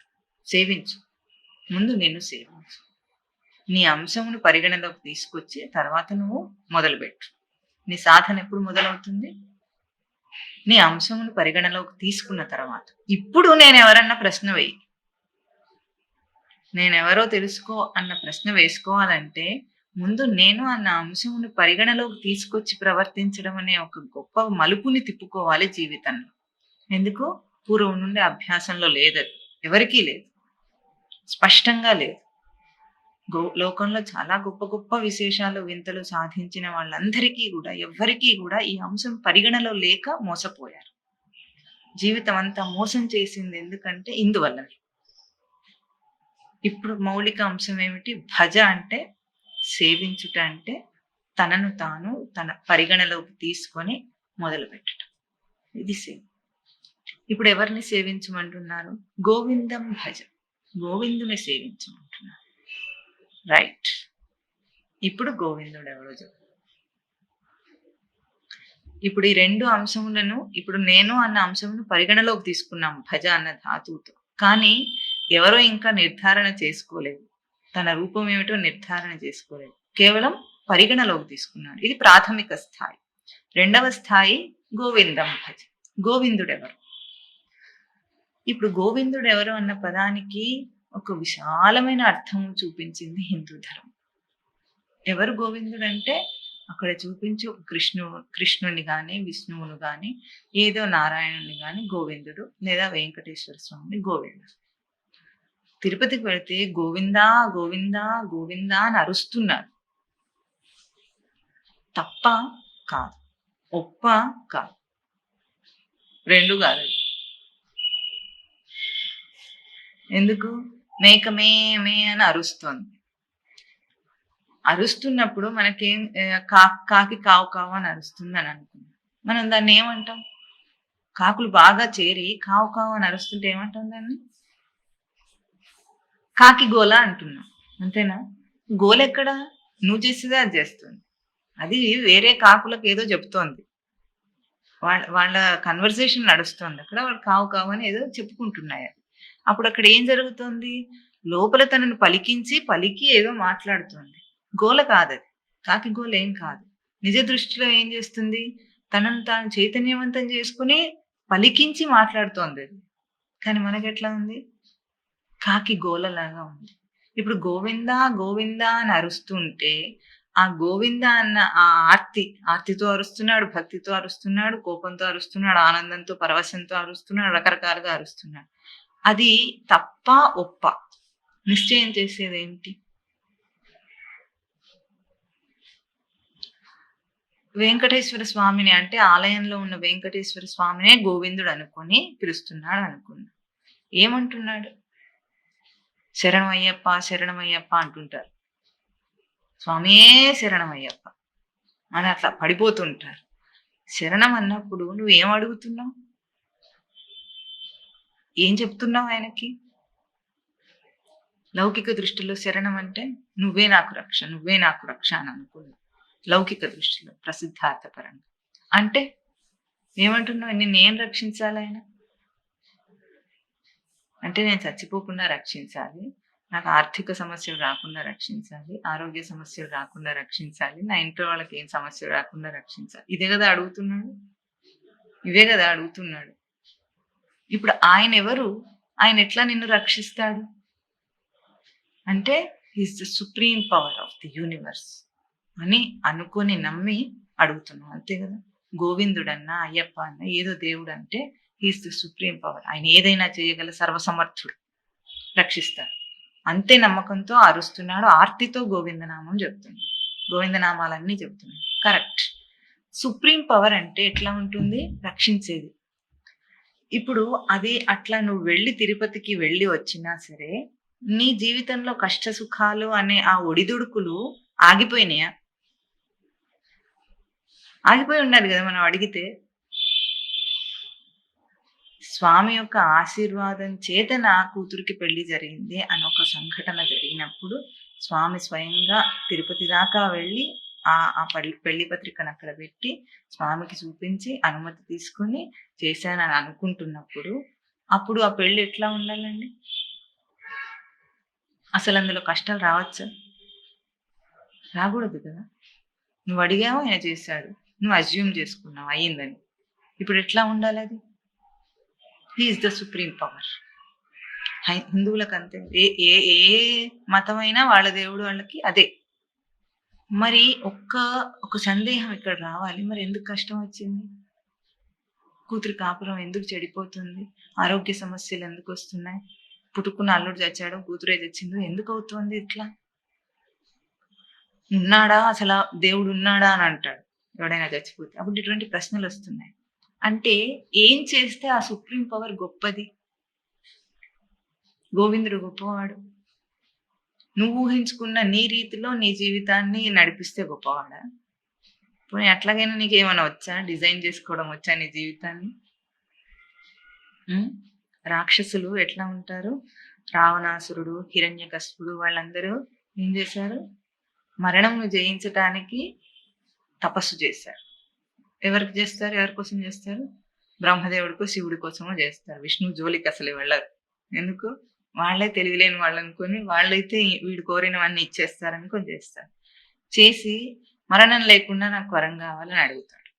సేవించు. ముందు నిన్ను సేవించు. నీ అంశమును పరిగణలోకి తీసుకొచ్చి తర్వాత నువ్వు మొదలుపెట్టు. నీ సాధన ఎప్పుడు మొదలవుతుంది? నీ అంశమును పరిగణలోకి తీసుకున్న తర్వాత. ఇప్పుడు నేనెవరన్న ప్రశ్న వేయి. నేనెవరో తెలుసుకో అన్న ప్రశ్న వేసుకోవాలంటే ముందు నేను అన్న అంశమును పరిగణలోకి తీసుకొచ్చి ప్రవర్తించడం అనే ఒక గొప్ప మలుపుని తిప్పుకోవాలి జీవితంలో. ఎందుకు? పూర్వం నుండి అభ్యాసంలో లేదది, ఎవరికీ లేదు, స్పష్టంగా లేదు. లోకంలో చాలా గొప్ప గొప్ప విశేషాలు వింతలు సాధించిన వాళ్ళందరికీ కూడా ఎవ్వరికీ కూడా ఈ అంశం పరిగణలో లేక మోసపోయారు. జీవితం అంతా మోసం చేసింది ఎందుకంటే ఇందువల్ల. ఇప్పుడు మౌలిక అంశం ఏమిటి? భజ అంటే సేవించుట అంటే తనను తాను తన పరిగణలోకి తీసుకొని మొదలుపెట్టడం. ఇది సేవ. ఇప్పుడు ఎవరిని సేవించమంటున్నారు? గోవిందం భజ. గోవిందుని సేవించమంటున్నారు. రైట్. ఇప్పుడు గోవిందుడు ఎవరో చెప్పు. ఇప్పుడు ఈ 2 అంశములను ఇప్పుడు నేను అన్న అంశమును పరిగణలోకి తీసుకున్నాం భజ అన్న ధాతువుతో. కానీ ఎవరో ఇంకా నిర్ధారణ చేసుకోలేదు. తన రూపం ఏమిటో నిర్ధారణ చేసుకోలేదు. కేవలం పరిగణలోకి తీసుకున్నాడు. ఇది ప్రాథమిక స్థాయి. 2వ స్థాయి గోవిందం భజ. గోవిందుడెవరు? ఇప్పుడు గోవిందుడెవరు అన్న పదానికి ఒక విశాలమైన అర్థం చూపించింది హిందూ ధర్మం. ఎవరు గోవిందుడంటే అక్కడ చూపించి ఒక కృష్ణుని గాని విష్ణువును గాని ఏదో నారాయణుని గాని గోవిందుడు లేదా వెంకటేశ్వర స్వామిని గోవిందుడు. తిరుపతికి వెళితే గోవిందా గోవిందా గోవిందా అని అరుస్తున్నారు. తప్ప కాదు, ఒప్ప కాదు, 2 కాదు. ఎందుకు? మేక మే మే అని అరుస్తోంది. అరుస్తున్నప్పుడు మనకేం కాకి కావు కావు అని అరుస్తుంది అని అనుకున్నాం. మనం దాన్ని ఏమంటాం? కాకులు బాగా చేరి కావు కావు అని అరుస్తుంటే ఏమంటాం దాన్ని? కాకి గోల అంటున్నాం. అంతేనా? గోల ఎక్కడ? నువ్వు చేసేదే అది చేస్తుంది. అది వేరే కాకులకు ఏదో చెప్తోంది. వాళ్ళ కన్వర్సేషన్ నడుస్తుంది అక్కడ. వాళ్ళు కావు కావు అని ఏదో చెప్పుకుంటున్నాయి. అప్పుడు అక్కడ ఏం జరుగుతుంది? లోపల తనను పలికి ఏదో మాట్లాడుతుంది. గోల కాదది. కాకి గోల ఏం కాదు. నిజ దృష్టిలో ఏం చేస్తుంది? తనను తాను చైతన్యవంతం చేసుకుని పలికించి మాట్లాడుతోంది అది. కానీ మనకెట్లా ఉంది? కాకి గోలలాగా ఉంది. ఇప్పుడు గోవిందా గోవిందా అని అరుస్తుంటే ఆ గోవింద అన్న ఆ ఆర్తితో అరుస్తున్నాడు, భక్తితో అరుస్తున్నాడు, కోపంతో అరుస్తున్నాడు, ఆనందంతో పరవశంతో అరుస్తున్నాడు, రకరకాలుగా అరుస్తున్నాడు. అది తప్ప ఒప్ప నిశ్చయం చేసేది ఏమిటి? వెంకటేశ్వర స్వామిని అంటే ఆలయంలో ఉన్న వెంకటేశ్వర స్వామినే గోవిందుడు అనుకొని పిలుస్తున్నాడు అనుకున్నా. ఏమంటున్నాడు? శరణమయ్యప్ప శరణమయ్యప్ప అంటుంటారు. స్వామియే శరణమయ్యప్ప అని అట్లా పడిపోతుంటారు. శరణం అన్నప్పుడు నువ్వేం అడుగుతున్నావు? ఏం చెప్తున్నావు ఆయనకి? లౌకిక దృష్టిలో శరణం అంటే నువ్వే నాకు రక్ష, నువ్వే నాకు రక్ష అని అనుకున్నావు. లౌకిక దృష్టిలో ప్రసిద్ధార్థపరంగా అంటే ఏమంటున్నావు? నేనేం రక్షించాలి ఆయన అంటే? నేను చచ్చిపోకుండా రక్షించాలి, నాకు ఆర్థిక సమస్యలు రాకుండా రక్షించాలి, ఆరోగ్య సమస్యలు రాకుండా రక్షించాలి, నా ఇంట్లో వాళ్ళకి ఏం సమస్యలు రాకుండా రక్షించాలి. ఇదే కదా అడుగుతున్నాడు. ఇవే కదా అడుగుతున్నాడు. ఇప్పుడు ఆయన ఎవరు? ఆయన ఎట్లా నిన్ను రక్షిస్తాడు అంటే is the supreme power of the universe అని అనుకొని నమ్మి అడుగుతున్నాం. అంతే కదా. గోవిందుడన్నా అయ్యప్ప అన్న ఏదో దేవుడు అంటే హీస్ ద సుప్రీం పవర్. ఆయన ఏదైనా చేయగల సర్వసమర్థుడు, రక్షిస్తాడు. అంతే నమ్మకంతో అరుస్తున్నాడు. ఆర్తితో గోవిందనామం చెప్తున్నాడు. గోవిందనామాలన్నీ చెప్తున్నాడు. కరెక్ట్. సుప్రీం పవర్ అంటే ఎట్లా ఉంటుంది? రక్షించేది. ఇప్పుడు అది అట్లా నువ్వు వెళ్ళి తిరుపతికి వెళ్ళి వచ్చినా సరే నీ జీవితంలో కష్ట సుఖాలు అనే ఆ ఒడిదుడుకులు ఆగిపోయినాయా? ఆగిపోయి ఉండాలి కదా మనం అడిగితే. స్వామి యొక్క ఆశీర్వాదం చేత నా కూతురికి పెళ్లి జరిగింది అని ఒక సంఘటన జరిగినప్పుడు స్వామి స్వయంగా తిరుపతి దాకా వెళ్ళి ఆ పెళ్లి పత్రికను అక్కడ పెట్టి స్వామికి చూపించి అనుమతి తీసుకుని చేశానని అనుకుంటున్నప్పుడు అప్పుడు ఆ పెళ్లి ఎట్లా ఉండాలండి? అసలు అందులో కష్టాలు రావచ్చా? రాకూడదు కదా. నువ్వు అడిగావు, ఆయన చేశాడు, నువ్వు అజ్యూమ్ చేసుకున్నావు అయ్యిందని. ఇప్పుడు ఎట్లా ఉండాలి అది? He is the supreme power. హిందువులకు అంతే. ఏ ఏ ఏ మతమైనా వాళ్ళ దేవుడు వాళ్ళకి అదే. మరి ఒక సందేహం ఇక్కడ రావాలి. మరి ఎందుకు కష్టం వచ్చింది? కూతురు కాపురం ఎందుకు చెడిపోతుంది? ఆరోగ్య సమస్యలు ఎందుకు వస్తున్నాయి? పుట్టుకున్న అల్లుడు చచ్చాడు, కూతురే చచ్చిందో ఎందుకు అవుతుంది ఇట్లా? ఉన్నాడా అసలు దేవుడు ఉన్నాడా అని అంటాడు ఎవడైనా చచ్చిపోతే. అప్పుడు ఇటువంటి ప్రశ్నలు వస్తున్నాయి. అంటే ఏం చేస్తే ఆ సుప్రీం పవర్ గొప్పది? గోవిందుడు గొప్పవాడు. నువ్వు ఊహించుకున్న నీ రీతిలో నీ జీవితాన్ని నడిపిస్తే గొప్పవాడా? పోనీ అట్లాగైనా నీకేమైనా వచ్చా? డిజైన్ చేసుకోవడం వచ్చా నీ జీవితాన్ని? హ్మ్. రాక్షసులు ఎట్లా ఉంటారు? రావణాసురుడు, హిరణ్యకశిపుడు వాళ్ళందరూ ఏం చేశారు? మరణంను జయించటానికి తపస్సు చేశారు. ఎవరికి చేస్తారు? ఎవరి కోసం చేస్తారు? బ్రహ్మదేవుడికో, శివుడి కోసమో చేస్తారు. విష్ణువు జోలికి అసలు వెళ్ళరు. ఎందుకు? వాళ్ళే తెలివిలేని వాళ్ళనుకొని వాళ్ళైతే వీడు కోరినవన్నీ ఇచ్చేస్తారనుకొని చేస్తారు. చేసి మరణం లేకుండా నాకు వరం కావాలని అడుగుతాడు.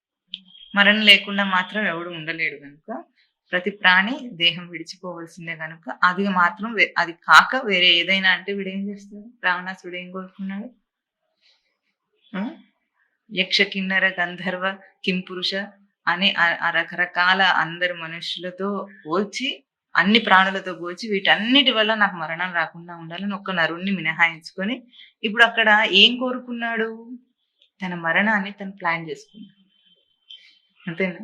మరణం లేకుండా మాత్రం ఎవడు ఉండలేడు గనుక ప్రతి ప్రాణి దేహం విడిచిపోవలసిందే గనుక అది మాత్రం అది కాక వేరే ఏదైనా అంటే వీడేం చేస్తాడు? రావణాసుడు ఏం కోరుకున్నాడు? ఆ? యక్ష కిన్నర గంధర్వ కింపురుష అని ఆ రకరకాల అందరు మనుషులతో పోల్చి అన్ని ప్రాణులతో పోల్చి వీటన్నిటి వల్ల నాకు మరణం రాకుండా ఉండాలని ఒక్క నరుణ్ణి మినహాయించుకొని ఇప్పుడు అక్కడ ఏం కోరుకున్నాడు? తన మరణాన్ని తను ప్లాన్ చేసుకున్నాడు. అంతేనా?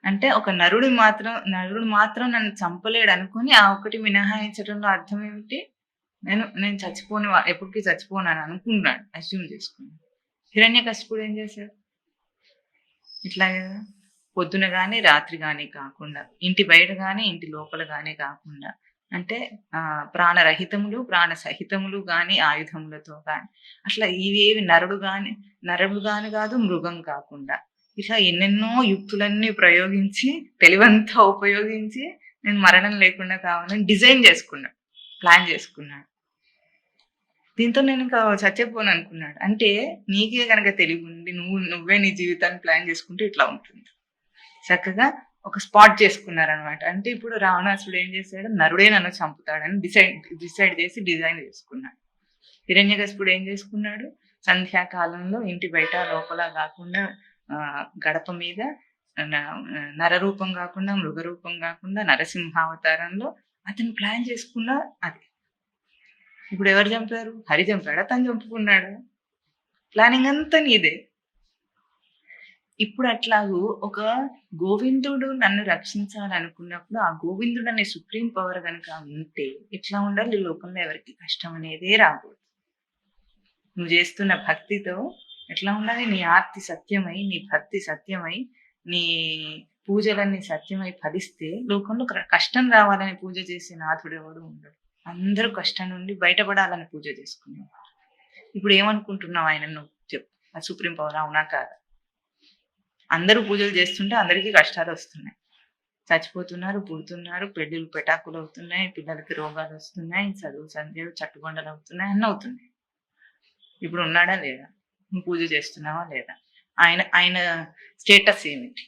అంటే ఒక నరుడు మాత్రం నన్ను చంపలేడు అనుకుని ఆ ఒక్కటి మినహాయించడంలో అర్థం ఏమిటి? నేను చచ్చిపోను, ఎప్పటికీ చచ్చిపోను అని అనుకున్నాడు, అస్యూమ్ చేసుకున్నాడు. హిరణ్యకశిపుడు ఏం చేశాడు? ఇట్లా కదా, పొద్దున గాని రాత్రి గాని కాకుండా, ఇంటి బయట గాని ఇంటి లోపల గాని కాకుండా, అంటే ప్రాణరహితములు ప్రాణ సహితములు గాని ఆయుధములతో గాని అట్లా ఇవేవి నరుడు గాని కాదు, మృగం కాకుండా ఇట్లా ఎన్నెన్నో యుక్తులన్నీ ప్రయోగించి తెలివంతా ఉపయోగించి నేను మరణం లేకుండా కావాలని డిజైన్ చేసుకున్నాడు, ప్లాన్ చేసుకున్నాడు. దీంతో నేను ఇంకా చచ్చిపోను అనుకున్నాడు. అంటే నీకే కనుక తెలివి ఉండి నువ్వే నీ జీవితాన్ని ప్లాన్ చేసుకుంటే ఇట్లా ఉంటుంది. చక్కగా ఒక స్పాట్ చేసుకున్నారనమాట. అంటే ఇప్పుడు రావణాసుడు ఏం చేశాడు? నరుడే నన్ను చంపుతాడని డిసైడ్ చేసి డిజైన్ చేసుకున్నాడు. హిరణ్యకశిపుడు ఏం చేసుకున్నాడు? సంధ్యాకాలంలో ఇంటి బయట లోపల కాకుండా గడప మీద నరరూపం కాకుండా, మృగరూపం కాకుండా, నరసింహావతారంలో అతను ప్లాన్ చేసుకున్న అది. ఇప్పుడు ఎవరు చంపారు? హరి చంపాడా? తను చంపుకున్నాడు. ప్లానింగ్ అంతా నీదే. ఇప్పుడు అట్లాగూ ఒక గోవిందుడు నన్ను రక్షించాలనుకున్నప్పుడు ఆ గోవిందుడు అనే సుప్రీం పవర్ కనుక ఉంటే ఎట్లా ఉండాలి? ఈ లోకంలో ఎవరికి కష్టం అనేదే రాకూడదు. నువ్వు చేస్తున్న భక్తితో ఎట్లా ఉండాలి? నీ ఆర్తి సత్యమై, నీ భక్తి సత్యమై, నీ పూజలన్నీ సత్యమై ఫలిస్తే లోకంలో కష్టం రావాలని పూజ చేసే నాథుడు ఎవడు ఉండడు. అందరూ కష్టం నుండి బయటపడాలని పూజ చేసుకున్నావు. ఇప్పుడు ఏమనుకుంటున్నావు? ఆయన నువ్వు చెప్పు, ఆ సుప్రీం పవర్ అవునా కాదా? అందరూ పూజలు చేస్తుంటే అందరికీ కష్టాలు వస్తున్నాయి, చచ్చిపోతున్నారు, పుడుతున్నారు, పెళ్ళిళ్ళు పెటాకులు అవుతున్నాయి, పిల్లలకి రోగాలు వస్తున్నాయి, చదువు సంధ్యలు చట్టుబండలు అవుతున్నాయి, అన్నీ అవుతున్నాయి. ఇప్పుడు ఉన్నాడా లేదా? నువ్వు పూజ చేస్తున్నావా లేదా? ఆయన స్టేటస్ ఏమిటి?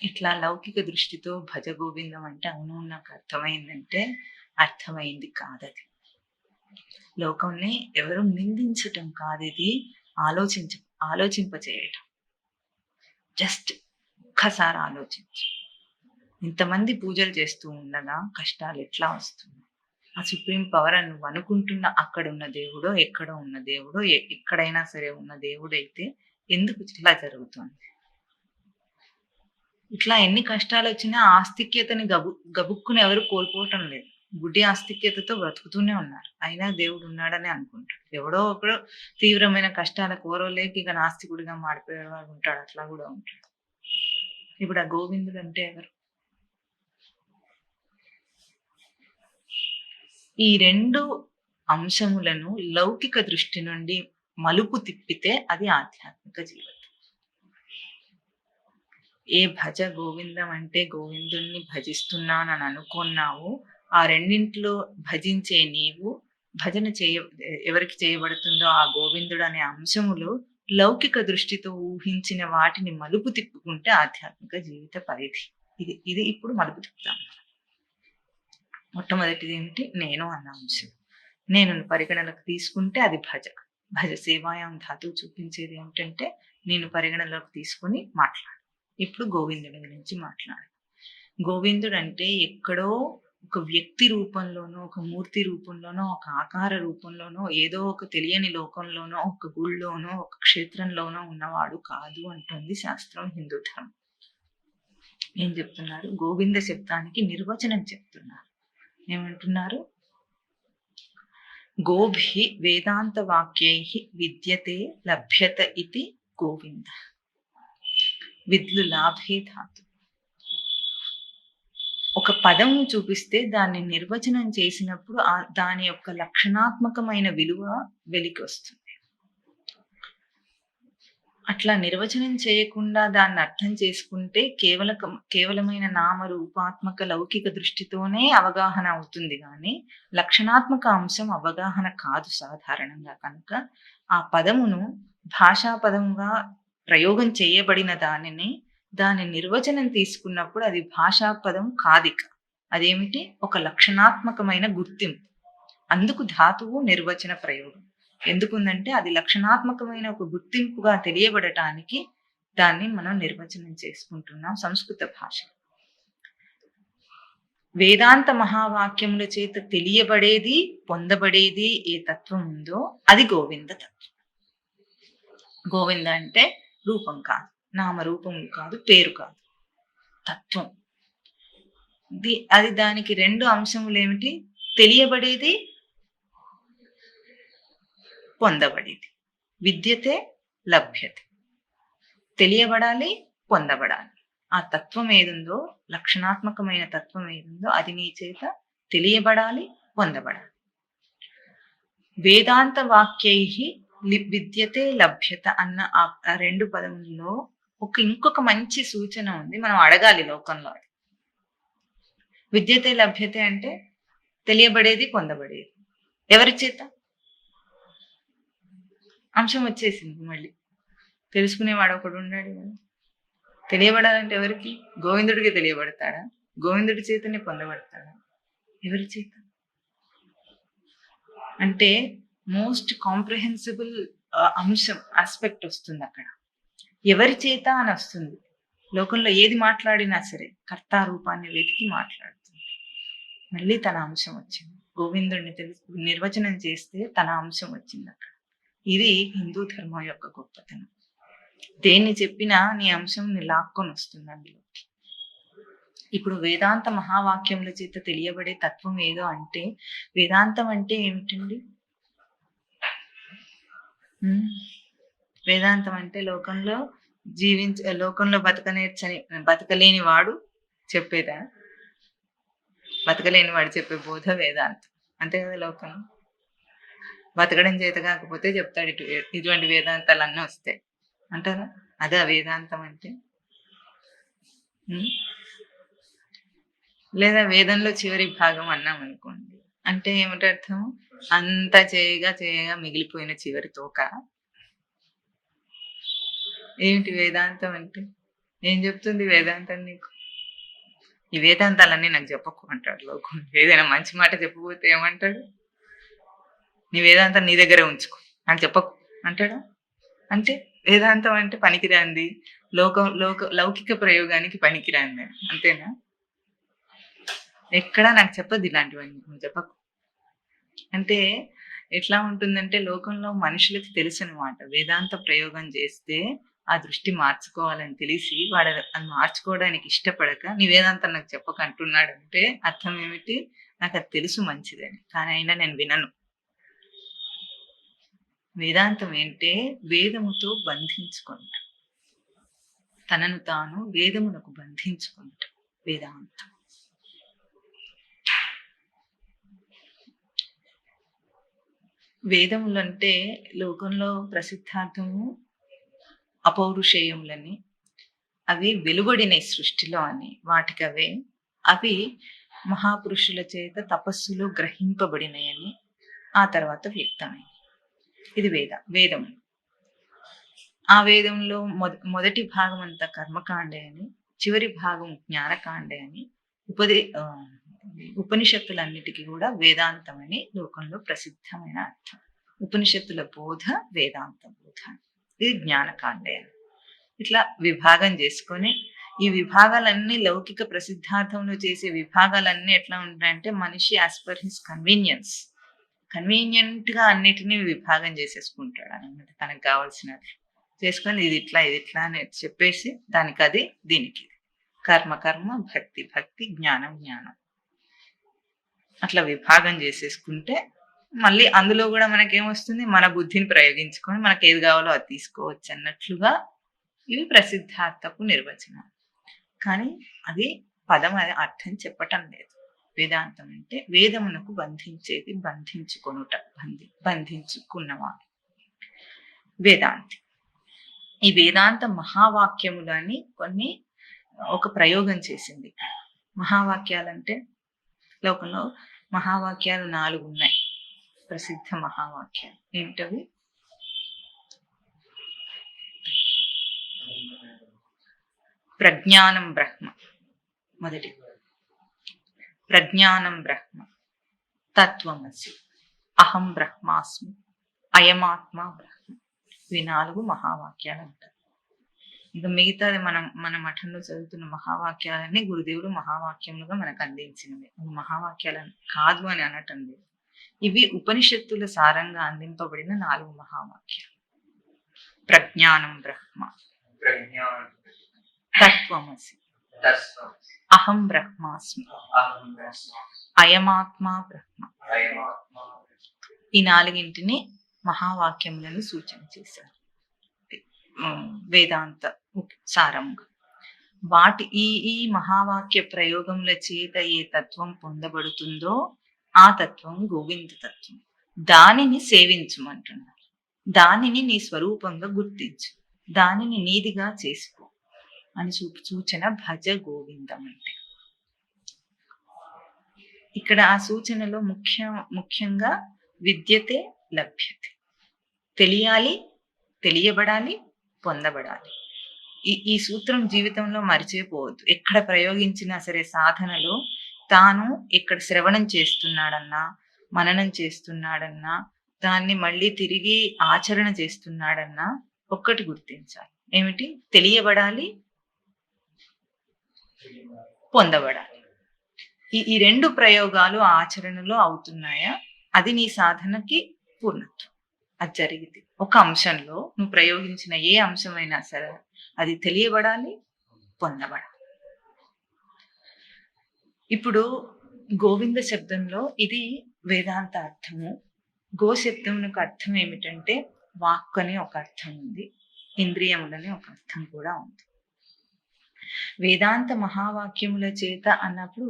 ఇట్లా లౌకిక దృష్టితో భజ గోవిందం అంటే అవును నాకు అర్థమైందంటే అర్థమైంది కాదది. లోకంని ఎవరు నిందించటం కాదు, ఇది ఆలోచింపచేయటం. జస్ట్ ఒక్కసారి ఆలోచించు. ఇంతమంది పూజలు చేస్తూ ఉండగా కష్టాలు ఎట్లా వస్తుంది? ఆ సుప్రీం పవర్ అని నువ్వు అనుకుంటున్న అక్కడున్న దేవుడో, ఎక్కడో ఉన్న దేవుడో, ఎక్కడైనా సరే ఉన్న దేవుడైతే ఎందుకు ఇట్లా జరుగుతుంది? ఇట్లా ఎన్ని కష్టాలు వచ్చినా ఆస్తిక్యతని గబుక్కుని ఎవరు కోల్పోవటం లేదు. గుడ్డి ఆస్తిక్యతతో బ్రతుకుతూనే ఉన్నారు. అయినా దేవుడు ఉన్నాడని అనుకుంటాడు. ఎవడో ఒకడు తీవ్రమైన కష్టాల కోరలేక ఇక నాస్తికుడిగా మాడిపోయేవాడు ఉంటాడు, అట్లా కూడా ఉంటాడు. ఇప్పుడు ఆ గోవిందుడు అంటే ఎవరు? ఈ రెండు అంశములను లౌకిక దృష్టి నుండి మలుపు తిప్పితే అది ఆధ్యాత్మిక జీవితం. ఏ భజ గోవిందం అంటే గోవిందుణ్ణి భజిస్తున్నానని అనుకున్నావు, ఆ రెండింటిలో భజించే నీవు భజన ఎవరికి చేయబడుతుందో ఆ గోవిందుడు అనే అంశములు లౌకిక దృష్టితో ఊహించిన వాటిని మలుపు తిప్పుకుంటే ఆధ్యాత్మిక జీవిత పరిధి. ఇది ఇప్పుడు మలుపు తిప్పుతాం. మొట్టమొదటిది ఏమిటి? నేను అన్న అంశం. నేను పరిగణలోకి తీసుకుంటే అది భజ సేవాయాం ధాతువు చూపించేది ఏమిటంటే నేను పరిగణలోకి తీసుకుని మాట్లాడు. ఇప్పుడు గోవిందుడి గురించి మాట్లాడు. గోవిందుడు అంటే ఎక్కడో ఒక వ్యక్తి రూపంలోనో, ఒక మూర్తి రూపంలోనో, ఒక ఆకార రూపంలోనో, ఏదో ఒక తెలియని లోకంలోనో, ఒక గుళ్ళోనో, ఒక క్షేత్రంలోనో ఉన్నవాడు కాదు అంటుంది శాస్త్రం, హిందూ ధర్మం. ఏం చెప్తున్నారు? గోవింద శబ్దానికి నిర్వచనం చెప్తున్నారు. ఏమంటున్నారు? గోభి వేదాంత వాక్యై విద్యతే లభ్యత ఇది గోవింద. విద్లు లాభే ధాతు. ఒక పదము చూపిస్తే దాన్ని నిర్వచనం చేసినప్పుడు దాని యొక్క లక్షణాత్మకమైన విలువ వెలికి వస్తుంది. అట్లా నిర్వచనం చేయకుండా దాన్ని అర్థం చేసుకుంటే కేవలమైన నామరూపాత్మక లౌకిక దృష్టితోనే అవగాహన అవుతుంది, కానీ లక్షణాత్మక అంశం అవగాహన కాదు సాధారణంగా. కనుక ఆ పదమును భాషా పదముగా ప్రయోగం చేయబడిన దాని నిర్వచనం తీసుకున్నప్పుడు అది భాషా పదం కాదిక. అదేమిటి? ఒక లక్షణాత్మకమైన గుర్తింపు. అందుకు ధాతువు నిర్వచన ప్రయోగం. ఎందుకుందంటే అది లక్షణాత్మకమైన ఒక గుర్తింపుగా తెలియబడటానికి దాన్ని మనం నిర్వచనం చేసుకుంటున్నాం సంస్కృత భాష. వేదాంత మహావాక్యముల చేత తెలియబడేది, పొందబడేది ఏ తత్వం ఉందో అది గోవింద తత్వం. గోవింద అంటే రూపం కాదు, నామరూపములు కాదు, పేరు కాదు, తత్వం. అది దానికి రెండు అంశములు ఏమిటి? తెలియబడేది, పొందబడేది. విద్యతే లభ్యతే. తెలియబడాలి, పొందబడాలి. ఆ తత్వం ఏదుందో, లక్షణాత్మకమైన తత్వం ఏదుందో అది నీ చేత తెలియబడాలి, పొందబడాలి. వేదాంత వాక్యై విద్యతే లభ్యత అన్న ఆ రెండు పదముల్లో ఇంకొక మంచి సూచన ఉంది, మనం అడగాలి లోకంలో. విద్యతే లభ్యతే అంటే తెలియబడేది, పొందబడేది. ఎవరి చేత? అంశం వచ్చేసింది. మళ్ళీ తెలుసుకునేవాడు ఒకడు ఉన్నాడు కదా. తెలియబడాలంటే ఎవరికి? గోవిందుడికి తెలియబడతాడా? గోవిందుడి చేతనే పొందబడతాడా? ఎవరి చేత? అంటే మోస్ట్ కాంప్రహెన్సిబుల్ అంశం, ఆస్పెక్ట్ వస్తుంది అక్కడ. ఎవరి చేత అని వస్తుంది. లోకంలో ఏది మాట్లాడినా సరే కర్తారూపాన్ని వెతికి మాట్లాడుతుంది. మళ్ళీ తన అంశం వచ్చింది. గోవిందుడిని నిర్వచనం చేస్తే తన అంశం వచ్చింది అక్కడ. ఇది హిందూ ధర్మం యొక్క గొప్పతనం. దేన్ని చెప్పినా నీ అంశం ని లాక్కొని వస్తుంది అందులోకి. ఇప్పుడు వేదాంత మహావాక్యముల చేత తెలియబడే తత్వం ఏదో అంటే, వేదాంతం అంటే ఏమిటండి? వేదాంతం అంటే లోకంలో లోకంలో బతకలేని వాడు చెప్పేదా? బతకలేని వాడు చెప్పే బోధ వేదాంతం అంతే కదా. లోకంలో బతకడం చేత కాకపోతే చెప్తాడు ఇటువంటి వేదాంతాలన్నీ వస్తాయి అంటారా? అదే వేదాంతం అంటే. లేదా వేదంలో చివరి భాగం అన్నాం అనుకోండి, అంటే ఏమిటి అర్థం? అంతా చేయగా మిగిలిపోయిన చివరి తోక. ఏమిటి వేదాంతం అంటే? ఏం చెప్తుంది వేదాంతం నీకు? ఈ వేదాంతాలన్నీ నాకు చెప్పకు అంటాడు లోకం. ఏదైనా మంచి మాట చెప్పకపోతే ఏమంటాడు? నీ వేదాంతం నీ దగ్గరే ఉంచుకో అని చెప్పకు అంటాడా? అంటే వేదాంతం అంటే పనికిరాంది, లౌకిక ప్రయోగానికి పనికిరాంది అంతేనా? ఎక్కడా నాకు చెప్పదు ఇలాంటివన్నీ, నువ్వు చెప్పకు అంటే. ఎట్లా ఉంటుందంటే లోకంలో మనుషులకి తెలుసు అనమాట, వేదాంత ప్రయోగం చేస్తే ఆ దృష్టి మార్చుకోవాలని తెలిసి వాడు అది మార్చుకోవడానికి ఇష్టపడక నీ వేదాంతం నాకు చెప్పక అంటున్నాడు అంటే అర్థం ఏమిటి? నాకు అది తెలుసు మంచిదని, కానీ అయినా నేను వినను. వేదాంతం ఏంటే వేదముతో బంధించుకుంటా, తనను తాను వేదమునకు బంధించుకుంటా వేదాంతం. వేదములంటే లోకంలో ప్రసిద్ధార్థము అపౌరుషేయములని, అవి వెలువడిన సృష్టిలో అని వాటికవే, అవి మహాపురుషుల చేత తపస్సులో గ్రహింపబడినాయని ఆ తర్వాత వ్యక్తమై. ఇది వేదము. ఆ వేదంలో మొదటి భాగం అంతా కర్మకాండే అని, చివరి భాగం జ్ఞానకాండే అని. ఉపనిషత్తులన్నిటికీ కూడా వేదాంతం అని లోకంలో ప్రసిద్ధమైన అర్థం. ఉపనిషత్తుల బోధ వేదాంత బోధ, ఇది జ్ఞానకాండే అని. ఇట్లా విభాగం చేసుకొని, ఈ విభాగాలన్నీ లౌకిక ప్రసిద్ధార్థంలో చేసే విభాగాలన్నీ ఎట్లా ఉంటాయంటే మనిషి యాజ్ పర్ హిస్ కన్వీనియంట్ గా అన్నిటినీ విభాగం చేసేసుకుంటాడు అన్నమాట. తనకు కావాల్సినది చేసుకొని ఇది ఇట్లా అని చెప్పేసి దానికి అది దీనికి ఇది. కర్మ కర్మ, భక్తి భక్తి, జ్ఞానం జ్ఞానం. అట్లా విభాగం చేసేసుకుంటే మళ్ళీ అందులో కూడా మనకేమొస్తుంది, మన బుద్ధిని ప్రయోగించుకొని మనకి ఏది కావాలో అది తీసుకోవచ్చు అన్నట్లుగా ఇవి ప్రసిద్ధార్థపు నిర్వచనం. కానీ అది పదం అది అర్థం చెప్పటం లేదు. వేదాంతం అంటే వేదమునకు బంధించేది, బంధించుకొనుట, బంధించుకున్నవాడు వేదాంతి. ఈ వేదాంత మహావాక్యములని కొన్ని ఒక ప్రయోగం చేసింది. మహావాక్యాలంటే లోకంలో మహావాక్యాలు 4 ఉన్నాయి. ప్రసిద్ధ మహావాక్యాలు ఏమిటవి? ప్రజ్ఞానం బ్రహ్మ మొదటి, ప్రజ్ఞానం బ్రహ్మ, తత్వమసి, అహం బ్రహ్మాస్మి, అయమాత్మ బ్రహ్మ. ఇవి 4 మహావాక్యాలు అంటారు. ఇక మిగతాది మన మఠంలో చదువుతున్న మహావాక్యాలన్నీ గురుదేవుడు మహావాక్యములుగా మనకు అందించినవి. మహావాక్యాలను కాదు అని అనటం లేదు. ఇవి ఉపనిషత్తుల సారంగా అందింపబడిన 4 మహావాక్యాలు. ప్రజ్ఞానం బ్రహ్మ, తత్వమసి, అహం బ్రహ్మాస్మి, అయమాత్మ బ్రహ్మ. ఈ 4 మహావాక్యములను సూచన చేశారు వేదాంత సారంగా. వాటి ఈ మహావాక్య ప్రయోగముల చేత ఏ తత్వం పొందబడుతుందో ఆ తత్వం గోవింద తత్వం. దానిని సేవించమంటున్నారు. దానిని నీ స్వరూపంగా గుర్తించు, దానిని నీదిగా చేసుకో అని సూచన భజ గోవిందం అంటే. ఇక్కడ ఆ సూచనలో ముఖ్యంగా విద్యతే లభ్యతే, తెలియాలి, తెలియబడాలి, పొందబడాలి. ఈ సూత్రం జీవితంలో మరిచిపోవద్దు. ఎక్కడ ప్రయోగించినా సరే సాధనలో తాను ఇక్కడ శ్రవణం చేస్తున్నాడన్నా, మననం చేస్తున్నాడన్నా, దాన్ని మళ్ళీ తిరిగి ఆచరణ చేస్తున్నాడన్నా ఒక్కటి గుర్తించాలి. ఏమిటి? తెలియబడాలి, పొందబడాలి. ఈ 2 ప్రయోగాలు ఆచరణలో అవుతున్నాయా, అది నీ సాధనకి పూర్ణత్వం. అది జరిగింది. ఒక అంశంలో నువ్వు ప్రయోగించిన ఏ అంశమైనా సరే అది తెలియబడాలి, పొందబడాలి. ఇప్పుడు గోవింద శబ్దంలో ఇది వేదాంత అర్థము. గో శబ్దమునకు అర్థం ఏమిటంటే వాక్కు అని ఒక అర్థం ఉంది, ఇంద్రియములని ఒక అర్థం కూడా ఉంది. వేదాంత మహావాక్యముల చేత అన్నప్పుడు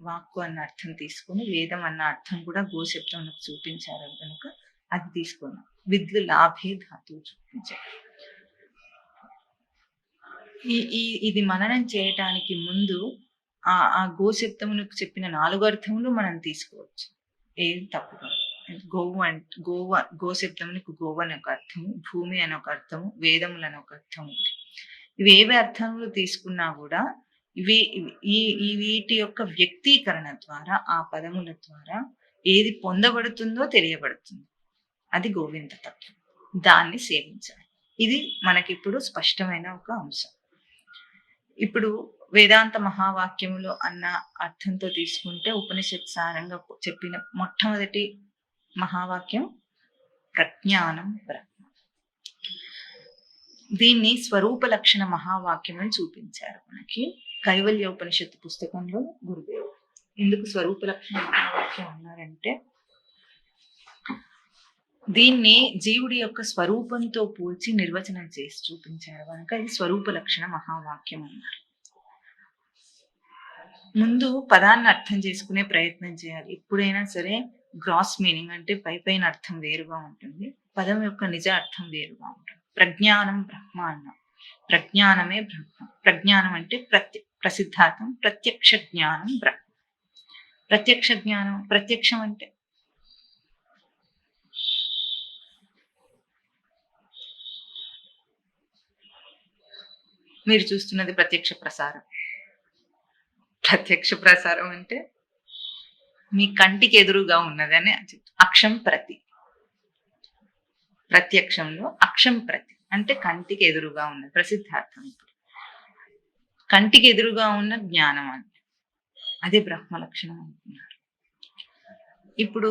వాక్కు అన్న అర్థం తీసుకొని వేదం అన్న అర్థం కూడా గో శబ్దమునకు చూపించారు కనుక అది తీసుకున్నాం. విద్లు లాభే ధాతువు చూపించారు. ఇది మననం చేయటానికి ముందు ఆ గో శబ్దమునకు చెప్పిన 4 అర్థములు మనం తీసుకోవచ్చు. ఏది తప్పు కాదు. గో శబ్దమునకు గోవు అని ఒక అర్థము, భూమి అని ఒక అర్థము, వేదములు అని ఒక అర్థం ఉంది. ఇవి ఏవి అర్థములు తీసుకున్నా కూడా వీటి యొక్క వ్యక్తీకరణ ద్వారా, ఆ పదముల ద్వారా ఏది పొందబడుతుందో తెలియబడుతుంది. అది గోవింద తత్వం. దాన్ని సేవించాలి. ఇది మనకిప్పుడు స్పష్టమైన ఒక అంశం. ఇప్పుడు వేదాంత మహావాక్యములు అన్న అర్థంతో తీసుకుంటే ఉపనిషత్ సారంగా చెప్పిన మొట్టమొదటి మహావాక్యం ప్రజ్ఞానం బ్రహ్మ. దీన్ని స్వరూప లక్షణ మహావాక్యం అని చూపించారు మనకి కైవల్య ఉపనిషత్తు పుస్తకంలో గురుదేవుడు. ఎందుకు స్వరూప లక్షణ మహావాక్యం అన్నారంటే దీన్ని జీవుడి యొక్క స్వరూపంతో పోల్చి నిర్వచనం చేసి చూపించారు కనుక ఇది స్వరూప లక్షణ మహావాక్యం అన్నారు. ముందు పదాన్ని అర్థం చేసుకునే ప్రయత్నం చేయాలి. ఎప్పుడైనా సరే గ్రాస్ మీనింగ్ అంటే పైన అర్థం వేరుగా ఉంటుంది, పదం యొక్క నిజ అర్థం వేరుగా ఉంటుంది. ప్రజ్ఞానం బ్రహ్మ అన్నాం. ప్రజ్ఞానమే బ్రహ్మ. ప్రజ్ఞానం అంటే ప్రసిద్ధార్థం ప్రత్యక్ష జ్ఞానం బ్రహ్మ. ప్రత్యక్ష జ్ఞానం, ప్రత్యక్షం అంటే మీరు చూస్తున్నది ప్రత్యక్ష ప్రసారం. ప్రత్యక్ష ప్రసారం అంటే మీ కంటికి ఎదురుగా ఉన్నదని అక్షం ప్రతి. ప్రత్యక్షంలో అక్షం ప్రతి అంటే కంటికి ఎదురుగా ఉన్నది ప్రసిద్ధార్థం. కంటికి ఎదురుగా ఉన్న జ్ఞానం అంటే అదే బ్రహ్మ లక్షణం అంటున్నారు. ఇప్పుడు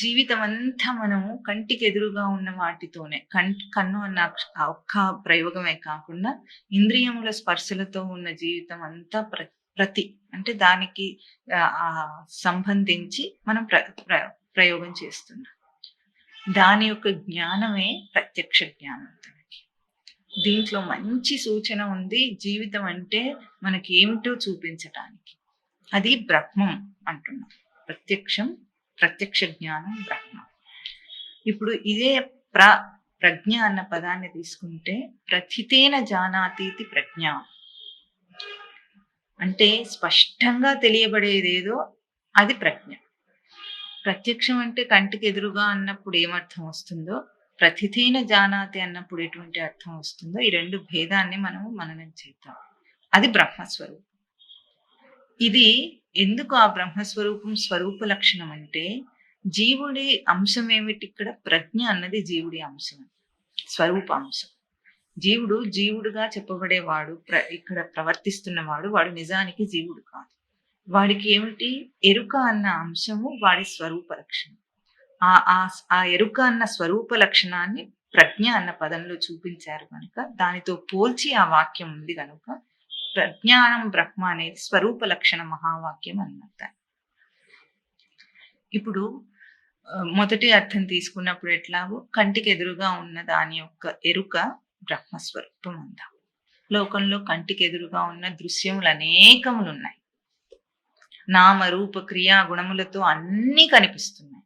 జీవితం అంతా మనము కంటికి ఎదురుగా ఉన్న వాటితోనే కన్ను అన్న ఆ ఒక్క ప్రయోగమే కాకుండా ఇంద్రియముల స్పర్శలతో ఉన్న జీవితం అంతా ప్రతి అంటే దానికి సంబంధించి మనం ప్రయోగం చేస్తున్నాం. దాని యొక్క జ్ఞానమే ప్రత్యక్ష జ్ఞానం. దీంట్లో మంచి సూచన ఉంది. జీవితం అంటే మనకి ఏమిటో చూపించటానికి. అది బ్రహ్మం అంటున్నాం. ప్రత్యక్ష జ్ఞానం బ్రహ్మం. ఇప్పుడు ఇదే ప్రజ్ఞ అన్న పదాన్ని తీసుకుంటే ప్రథితేన జానాతీతి ప్రజ్ఞ అంటే స్పష్టంగా తెలియబడేదేదో అది ప్రజ్ఞ. ప్రత్యక్షం అంటే కంటికి ఎదురుగా అన్నప్పుడు ఏమర్థం వస్తుందో, ప్రథితేన జానాతి అన్నప్పుడు ఎటువంటి అర్థం వస్తుందో, ఈ రెండు భేదాన్ని మనము మననం చేద్దాం. అది బ్రహ్మస్వరూపం. ఇది ఎందుకు ఆ బ్రహ్మస్వరూపం స్వరూప లక్షణం అంటే, జీవుడి అంశం ఏమిటి ఇక్కడ? ప్రజ్ఞ అన్నది జీవుడి అంశం, స్వరూప అంశం. జీవుడుగా చెప్పబడేవాడు, ఇక్కడ ప్రవర్తిస్తున్నవాడు, వాడు నిజానికి జీవుడు కాదు. వాడికి ఏమిటి? ఎరుక అన్న అంశము వాడి స్వరూప లక్షణం. ఆ ఎరుక అన్న స్వరూప లక్షణాన్ని ప్రజ్ఞ అన్న పదంలో చూపించారు కనుక, దానితో పోల్చి ఆ వాక్యం ఉంది కనుక ప్రజ్ఞానం బ్రహ్మ అనేది స్వరూప లక్షణ మహావాక్యం అన్నమాట. ఇప్పుడు మొదటి అర్థం తీసుకున్నప్పుడు ఎట్లాగో కంటికి ఎదురుగా ఉన్న దాని యొక్క ఎరుక బ్రహ్మస్వరూపం ఉందా. లోకంలో కంటికి ఎదురుగా ఉన్న దృశ్యములు అనేకములు ఉన్నాయి. నామ రూప క్రియా గుణములతో అన్నీ కనిపిస్తున్నాయి.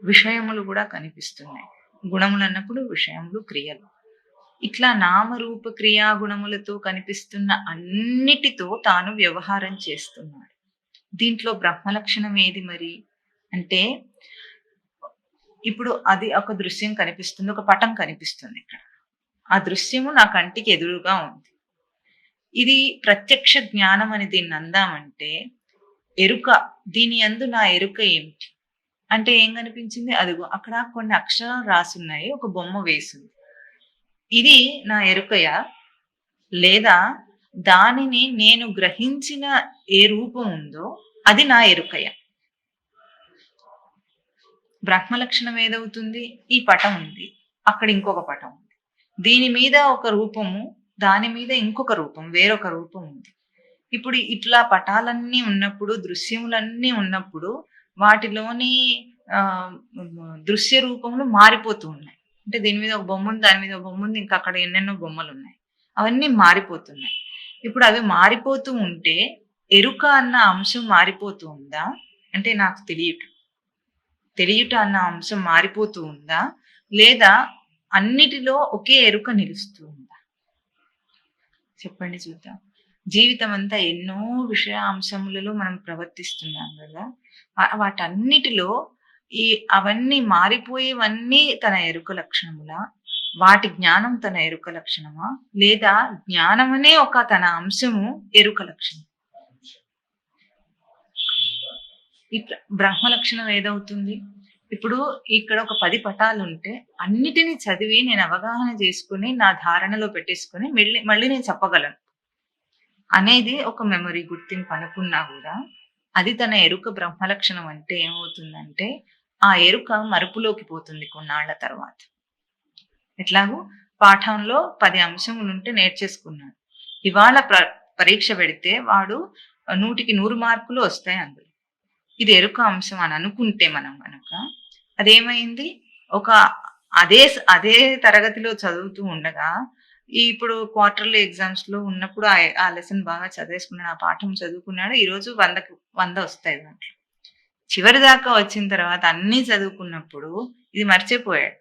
విషయములు కూడా కనిపిస్తున్నాయి. గుణములు అన్నప్పుడు విషయములు, క్రియలు. ఇట్లా నామరూప క్రియా గుణములతో కనిపిస్తున్న అన్నిటితో తాను వ్యవహారం చేస్తున్నాడు. దీంట్లో బ్రహ్మలక్షణం ఏది మరి అంటే, ఇప్పుడు అది ఒక దృశ్యం కనిపిస్తుంది, ఒక పటం కనిపిస్తుంది. ఇక్కడ ఆ దృశ్యము నా కంటికి ఎదురుగా ఉంది. ఇది ప్రత్యక్ష జ్ఞానం అని దీన్ని అందామంటే, ఎరుక, దీని యందు నా ఎరుక ఏమిటి అంటే ఏం కనిపించింది? అదిగో అక్కడ కొన్ని అక్షరాలు రాసున్నాయి, ఒక బొమ్మ వేసింది. ఇది నా ఎరుకయా, లేదా దానిని నేను గ్రహించిన ఏ రూపం ఉందో అది నా ఎరుకయా? బ్రహ్మలక్షణం ఏదవుతుంది? ఈ పటం ఉంది, అక్కడ ఇంకొక పటం ఉంది, దీని మీద ఒక రూపము, దాని మీద ఇంకొక రూపం, వేరొక రూపం ఉంది. ఇప్పుడు ఇట్లా పటాలన్నీ ఉన్నప్పుడు, దృశ్యములన్నీ ఉన్నప్పుడు వాటిలోని దృశ్య రూపములు మారిపోతూ ఉన్నాయి. అంటే దీని మీద ఒక బొమ్మ ఉంది, దాని మీద ఒక బొమ్మ ఉంది, ఇంకా అక్కడ ఎన్నెన్నో బొమ్మలు ఉన్నాయి, అవన్నీ మారిపోతున్నాయి. ఇప్పుడు అవి మారిపోతూ ఉంటే ఎరుక అన్న అంశం మారిపోతూ ఉందా అంటే, నాకు తెలియట అన్న అంశం మారిపోతూ ఉందా, లేదా అన్నిటిలో ఒకే ఎరుక నిలుస్తూ ఉందా? చెప్పండి చూద్దాం. జీవితం అంతా ఎన్నో విషయాంశములలో మనం ప్రవర్తిస్తున్నాం కదా, వాటన్నిటిలో అవన్నీ మారిపోయేవన్నీ తన ఎరుక లక్షణములా, వాటి జ్ఞానం తన ఎరుక లక్షణమా, లేదా జ్ఞానమనే ఒక తన అంశము ఎరుక లక్షణం? ఈ బ్రహ్మ లక్షణం ఏదవుతుంది? ఇప్పుడు ఇక్కడ ఒక 10 పటాలు ఉంటే అన్నిటినీ చదివి నేను అవగాహన చేసుకుని నా ధారణలో పెట్టేసుకుని మళ్ళీ నేను చెప్పగలను అనేది ఒక మెమరీ, గుర్తింపు అనుకున్నా కూడా అది తన ఎరుక బ్రహ్మలక్షణం. అంటే ఏమవుతుందంటే, ఆ ఎరుక మరుపులోకి పోతుంది కొన్నాళ్ల తర్వాత. ఎట్లాగూ పాఠంలో 10 అంశములు ఉంటే నేర్చేసుకున్నాడు, ఇవాళ పరీక్ష పెడితే వాడు 100కి 100 మార్కులు వస్తాయి అందులో. ఇది ఎరుక అంశం అని అనుకుంటే మనం కనుక, అదేమైంది, ఒక అదే తరగతిలో చదువుతూ ఉండగా, ఇప్పుడు క్వార్టర్లీ ఎగ్జామ్స్ లో ఉన్నప్పుడు ఆ లెసన్ బాగా చదివేసుకున్నాడు, ఆ పాఠం చదువుకున్నాడు, ఈరోజు 100 వస్తాయి దాంట్లో. చివరి దాకా వచ్చిన తర్వాత అన్నీ చదువుకున్నప్పుడు ఇది మర్చిపోయాడు,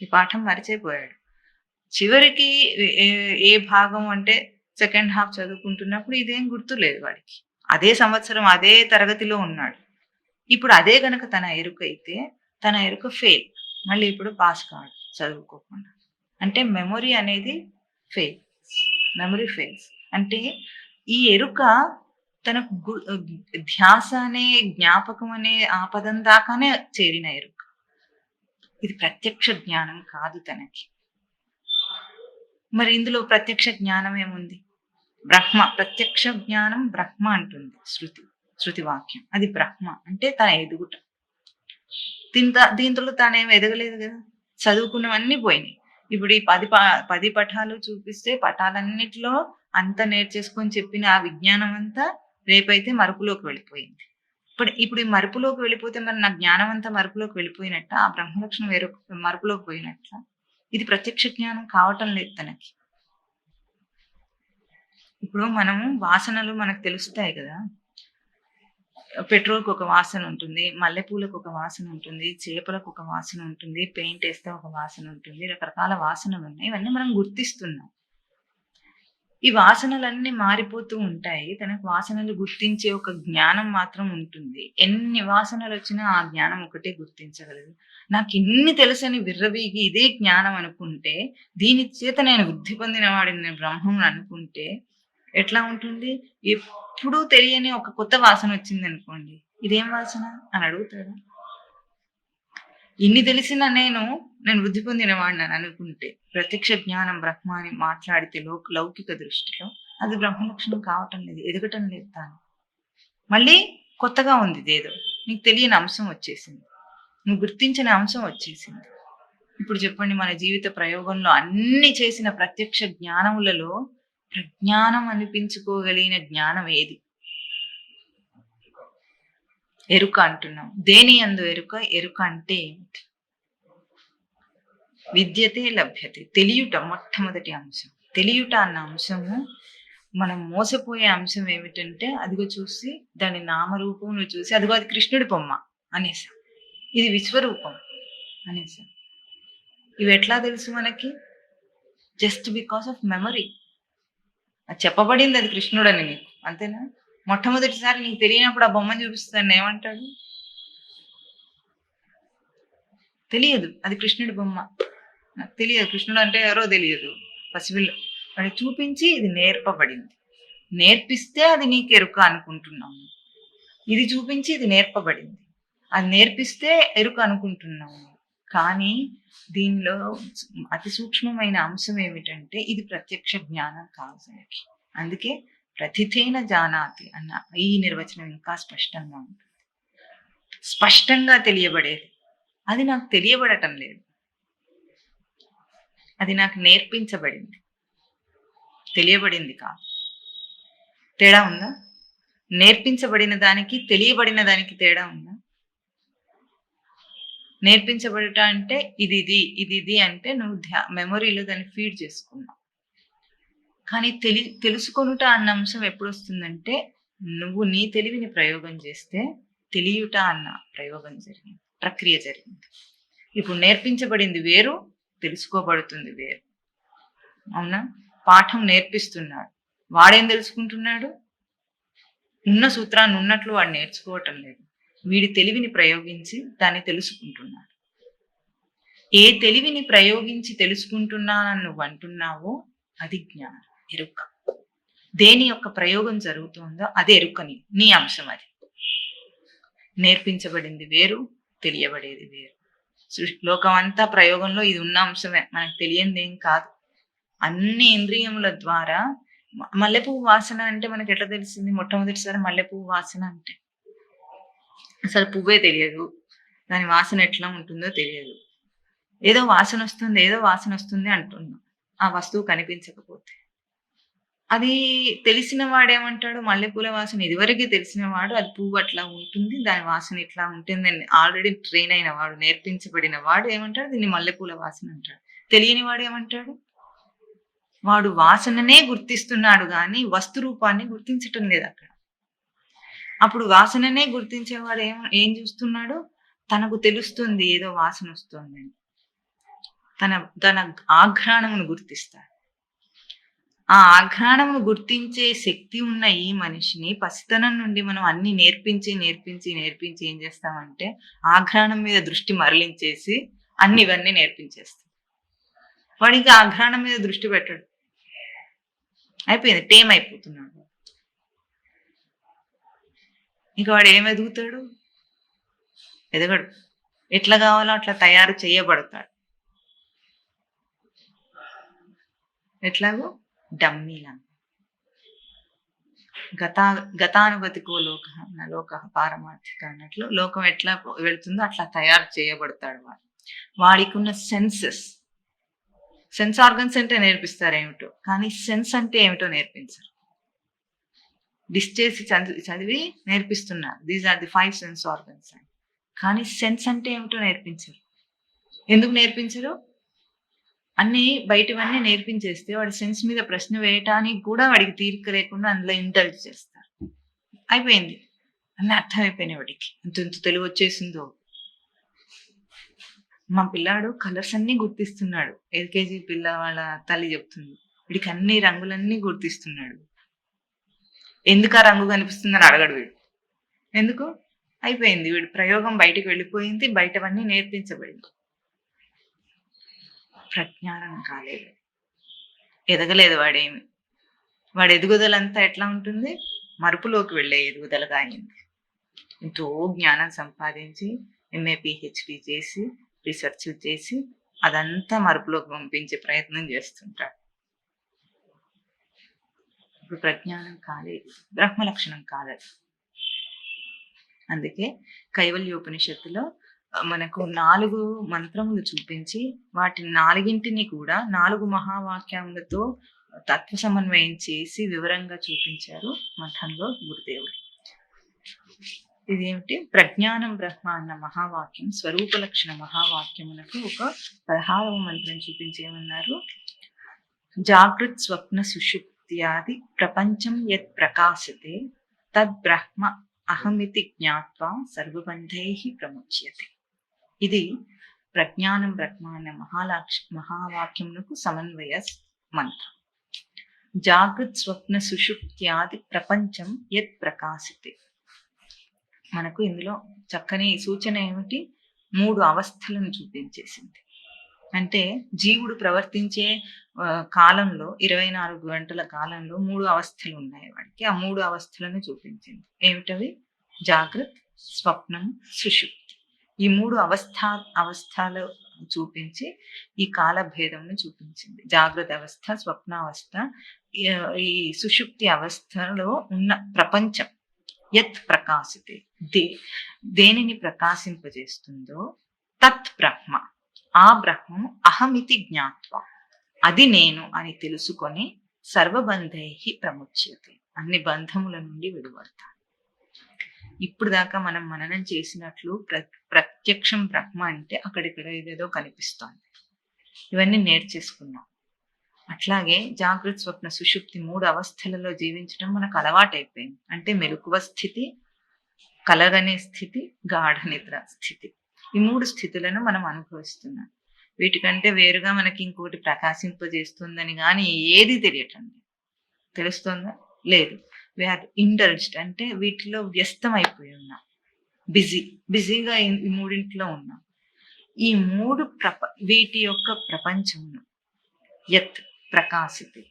ఈ పాఠం మర్చిపోయాడు. చివరికి ఏ భాగం అంటే సెకండ్ హాఫ్ చదువుకుంటున్నప్పుడు ఇదేం గుర్తులేదు వాడికి. అదే సంవత్సరం అదే తరగతిలో ఉన్నాడు. ఇప్పుడు అదే గనక తన ఎరుక అయితే, తన ఎరుక ఫెయిల్, మళ్ళీ ఇప్పుడు పాస్ కాడు చదువుకోకుండా. అంటే మెమొరీ అనేది ఫెయిల్, మెమొరీ ఫెయిల్స్. అంటే ఈ ఎరుక తనకు ధ్యాస అనే, జ్ఞాపకం అనే ఆ పదం దాకానే చేరిన ఎరుక. ఇది ప్రత్యక్ష జ్ఞానం కాదు తనకి. మరి ఇందులో ప్రత్యక్ష జ్ఞానం ఏముంది? ప్రత్యక్ష జ్ఞానం బ్రహ్మ అంటుంది శృతి. శృతి వాక్యం. అది బ్రహ్మ అంటే తన ఎదుగుట. దీంట్లో తానేం ఎదగలేదు కదా. చదువుకున్నవన్నీ పోయినాయి. ఇప్పుడు ఈ 10 పటాలు చూపిస్తే పటాలన్నిటిలో అంతా నేర్చేసుకొని చెప్పిన ఆ విజ్ఞానం అంతా రేపైతే మరుపులోకి వెళ్ళిపోయింది. ఇప్పుడు ఈ మరుపులోకి వెళ్ళిపోతే మరి నా జ్ఞానం అంతా మరుపులోకి వెళ్ళిపోయినట్ట, ఆ బ్రహ్మలక్షణం మరుపులోకి పోయినట్ల. ఇది ప్రత్యక్ష జ్ఞానం కావటం లేదు తనకి. ఇప్పుడు మనము వాసనలు మనకు తెలుస్తాయి కదా. పెట్రోల్‌కి ఒక వాసన ఉంటుంది. మల్లెపూలకు ఒక వాసన ఉంటుంది. చేపలకు ఒక వాసన ఉంటుంది. పెయింట్ ఏస్తే ఒక వాసన ఉంటుంది. రకరకాల వాసనలున్నాయి. ఇవన్నీ మనం గుర్తిస్తున్నాం. ఈ వాసనలన్నీ మారిపోతూ ఉంటాయి. తనకు వాసనలు గుర్తించే ఒక జ్ఞానం మాత్రం ఉంటుంది. ఎన్ని వాసనలొచ్చినా ఆ జ్ఞానం ఒకటే గుర్తించగలదు. నాకిన్ని తెలుసని విర్రవీగి ఇదే జ్ఞానం అనుకుంటే, దీని చేత నేను వృద్ధి పొందిన వాడిని, నేను బ్రహ్మముని అనుకుంటే ఎట్లా ఉంటుంది? ఎప్పుడూ తెలియని ఒక కొత్త వాసనొచ్చిందనుకోండి. ఇదేం వాసన అని అడుగుతాడా? ఇన్ని తెలిసిన నేను వృద్ధి పొందిన వాడినని అనుకుంటే, ప్రత్యక్ష జ్ఞానం బ్రహ్మ అని మాట్లాడితే లౌకిక దృష్టిలో అది బ్రహ్మలక్షణం కావటం లేదు. ఎదగటం లేదు తాను. మళ్ళీ కొత్తగా ఉంది ఇదేదో. నీకు తెలియని అంశం వచ్చేసింది. నువ్వు గుర్తించిన అంశం వచ్చేసింది. ఇప్పుడు చెప్పండి, మన జీవిత ప్రయోగంలో అన్ని చేసిన ప్రత్యక్ష జ్ఞానములలో ప్రజ్ఞానం అనిపించుకోగలిగిన జ్ఞానం ఏది? ఎరుక అంటున్నాం. దేని యందు ఎరుక? ఎరుక అంటే ఏమిటి? విద్యతే లభ్యతే. తెలియుట మొట్టమొదటి అంశం. తెలియుట అన్న అంశము మనం మోసపోయే అంశం ఏమిటంటే, అదిగో చూసి దాని నామరూపమును చూసి అదిగో అది కృష్ణుడి బొమ్మ అనేసాం. ఇది విశ్వరూపం అనేసాం. ఇవి ఎట్లా తెలుసు మనకి? Just because of memory. అది చెప్పబడింది అది కృష్ణుడని నీకు, అంతేనా? మొట్టమొదటిసారి నీకు తెలియనప్పుడు ఆ బొమ్మను చూపిస్తాను ఏమంటాడు? తెలియదు అది కృష్ణుడి బొమ్మ. నాకు తెలియదు కృష్ణుడు అంటే ఎవరో తెలియదు. పసిపిల్ల వాడిని చూపించి ఇది నేర్పబడింది. నేర్పిస్తే అది నీకు ఎరుక అనుకుంటున్నాము. ఇది చూపించి ఇది నేర్పబడింది. అది నేర్పిస్తే ఎరుక అనుకుంటున్నాము. కానీ దీనిలో అతి సూక్ష్మమైన అంశం ఏమిటంటే, ఇది ప్రత్యక్ష జ్ఞానం కాదు మనకి. అందుకే ప్రతిథేన జానాతి అన్న ఈ నిర్వచనం ఇంకా స్పష్టంగా ఉంటుంది. స్పష్టంగా తెలియబడేది. అది నాకు తెలియబడటం లేదు. అది నాకు నేర్పించబడింది, తెలియబడింది కాదు. తేడా ఉందా? నేర్పించబడిన దానికి తెలియబడిన దానికి తేడా ఉందా? నేర్పించబడట అంటే ఇది అంటే నువ్వు మెమొరీలో దాన్ని ఫీడ్ చేసుకున్నావు. కానీ తెలుసుకొనుట అన్న అంశం ఎప్పుడు వస్తుందంటే, నువ్వు నీ తెలివిని ప్రయోగం చేస్తే తెలియుట అన్న ప్రయోగం జరిగింది, ప్రక్రియ జరిగింది. ఇప్పుడు నేర్పించబడింది వేరు, తెలుసుకోబడుతుంది వేరు. అవునా? పాఠం నేర్పిస్తున్నాడు, వాడేం తెలుసుకుంటున్నాడు? ఉన్న సూత్రాన్ని ఉన్నట్లు వాడు నేర్చుకోవటం లేదు. వీడి తెలివిని ప్రయోగించి దాన్ని తెలుసుకుంటున్నాడు. ఏ తెలివిని ప్రయోగించి తెలుసుకుంటున్నానని నువ్వు అంటున్నావో అది జ్ఞానం, ఎరుక. దేని యొక్క ప్రయోగం జరుగుతుందో అది ఎరుకని నీ అంశం. అది నేర్పించబడింది వేరు, తెలియబడేది వేరు. లోకం అంతా ప్రయోగంలో ఇది ఉన్న అంశమే, మనకు తెలియంది ఏం కాదు. అన్ని ఇంద్రియముల ద్వారా మల్లెపువ్వు వాసన అంటే మనకి ఎట్లా తెలిసింది? మొట్టమొదటిసారి మల్లెపువ్వు వాసన అంటే అసలు పువ్వే తెలియదు, దాని వాసన ఎట్లా ఉంటుందో తెలియదు. ఏదో వాసన వస్తుంది అంటున్నాం, ఆ వస్తువు కనిపించకపోతే. అది తెలిసిన వాడేమంటాడు? మల్లెపూల వాసన ఇదివరకే తెలిసిన వాడు అది పువ్వు అట్లా ఉంటుంది, దాని వాసన ఇట్లా ఉంటుంది అని ఆల్రెడీ ట్రైన్ అయిన వాడు, నేర్పించబడిన వాడు ఏమంటాడు? దీన్ని మల్లెపూల వాసన అంటాడు. తెలియని వాడు ఏమంటాడు? వాడు వాసననే గుర్తిస్తున్నాడు కానీ వస్తు రూపాన్ని గుర్తించటం లేదు అక్కడ. అప్పుడు వాసననే గుర్తించేవాడు ఏం చూస్తున్నాడు? తనకు తెలుస్తుంది ఏదో వాసన వస్తుంది, తన ఆఘ్రాణమును గుర్తిస్తాడు. ఆ ఆఘ్రాణమును గుర్తించే శక్తి ఉన్న ఈ మనిషిని పసితనం నుండి మనం అన్ని నేర్పించి ఏం చేస్తామంటే, ఆఘ్రాణం మీద దృష్టి మరలించేసి ఇవన్నీ నేర్పించేస్తాం. వాడికి ఆఘ్రాణం మీద దృష్టి పెట్టడు, అయిపోయింది, టేమ్ అయిపోతున్నాడు. ఇక వాడు ఏం ఎదుగుతాడు? ఎదగడు. ఎట్లా కావాలో అట్లా తయారు చేయబడతాడు. ఎట్లాగో డమ్మీలా. గతానుగతికో లోక లోక పారమార్థిక అన్నట్లు లోకం ఎట్లా వెళుతుందో అట్లా తయారు చేయబడతాడు వాడు. వాడికి ఉన్న సెన్స్ ఆర్గన్స్ అంటే నేర్పిస్తారు ఏమిటో, కానీ సెన్స్ అంటే ఏమిటో నేర్పించరు. లిస్ట్ చేసి చదివి నేర్పిస్తున్నారు, these are the 5 sense organs అని. కానీ సెన్స్ అంటే ఏమిటో నేర్పించరు. ఎందుకు నేర్పించరు? అన్ని బయటవన్నీ నేర్పించేస్తే వాడి సెన్స్ మీద ప్రశ్న వేయటానికి కూడా వాడికి తీరిక లేకుండా అందులో ఇంటల్జ్ చేస్తారు. అయిపోయింది, అన్నీ అర్థమైపోయినాయి వాడికి. ఇంత తెలివి వచ్చేసిందో. మా పిల్లాడు కలర్స్ అన్ని గుర్తిస్తున్నాడు. ఎల్కేజీ పిల్ల వాళ్ళ తల్లి చెప్తుంది, వీడికి అన్ని రంగులన్నీ గుర్తిస్తున్నాడు. ఎందుకు ఆ రంగు కనిపిస్తుందని అడగడు వీడు. ఎందుకు? అయిపోయింది, వీడి ప్రయోగం బయటికి వెళ్ళిపోయింది, బయటవన్నీ నేర్పించబడింది. ప్రజ్ఞానం కాలేదు, ఎదగలేదు వాడేమి. వాడి ఎదుగుదలంతా ఎట్లా ఉంటుంది? మరుపులోకి వెళ్ళే ఎదుగుదలగా అయింది. ఎంతో జ్ఞానం సంపాదించి ఎంఏ పిహెచ్డి చేసి రీసెర్చ్ చేసి అదంతా మరుపులోకి పంపించే ప్రయత్నం చేస్తుంటాడు. ఇప్పుడు ప్రజ్ఞానం కాలేదు, బ్రహ్మ లక్షణం కాలేదు. అందుకే కైవల్యోపనిషత్తులో మనకు 4 మంత్రములు చూపించి వాటి 4ంటిని కూడా 4 మహావాక్యములతో తత్వ సమన్వయం చేసి వివరంగా చూపించారు మఠంలో గురుదేవుడు. ఇదేమిటి? ప్రజ్ఞానం బ్రహ్మ అన్న మహావాక్యం, స్వరూప లక్షణ మహావాక్యమునకు ఒక 16వ మంత్రం చూపించేమన్నారు? జాగృత్ స్వప్న సుషుప్త్యాది ప్రపంచం యత్ ప్రకాశతే తద్ బ్రహ్మ అహమితి జ్ఞాత్వా సర్వబంధైః ప్రముచ్యతే. ఇది ప్రజ్ఞానం బ్రహ్మ అనే మహావాక్యమునకు సమన్వయ మంత్రం. జాగృత్ స్వప్న సుషుప్త్యాది ప్రపంచం యత్ ప్రకాశతే. మనకు ఇందులో చక్కని సూచన ఏమిటి? 3 అవస్థలను చూపించేసింది. అంటే జీవుడు ప్రవర్తించే కాలంలో 24 గంటల కాలంలో 3 అవస్థలు ఉన్నాయి వాడికి. ఆ 3 అవస్థలను చూపించింది. ఏమిటవి? జాగ్రత్త, స్వప్నం, సుషుప్తి. ఈ 3 అవస్థలు చూపించి ఈ కాల భేదంను చూపించింది. జాగ్రత్త అవస్థ, స్వప్నావస్థ, ఈ సుషుప్తి అవస్థలో ఉన్న ప్రపంచం యత్ ప్రకాశితే, దేనిని ప్రకాశింపజేస్తుందో తత్ బ్రహ్మ, ఆ బ్రహ్మము అహమితి జ్ఞాత్వ, అది నేను అని తెలుసుకొని సర్వబంధైః ప్రముచ్యతే, అన్ని బంధముల నుండి విడువడతాను. ఇప్పుడు దాకా మనం మననం చేసినట్లు ప్రత్యక్షం బ్రహ్మ అంటే అక్కడిక్కడ ఏదేదో కనిపిస్తోంది. ఇవన్నీ నేర్చేసుకున్నాం. అట్లాగే జాగృత స్వప్న సుషుప్తి 3 అవస్థలలో జీవించడం మనకు అలవాటైపోయింది. అంటే మెలకువ స్థితి, కలగనే స్థితి, గాఢ నిద్ర స్థితి. ఈ 3 స్థితులను మనం అనుభవిస్తున్నాం. వీటికంటే వేరుగా మనకి ఇంకోటి ప్రకాశింపజేస్తుందని కానీ ఏది తెలియటం లేదు. తెలుస్తుందా? లేదు. వీఆర్ ఇండల్జ్డ్, అంటే వీటిలో వ్యస్తం అయిపోయి ఉన్నాం. బిజీగా ఈ 3 ఉన్నాం. ఈ 3 వీటి యొక్క ప్రపంచమును యత్ ప్రకాశితే.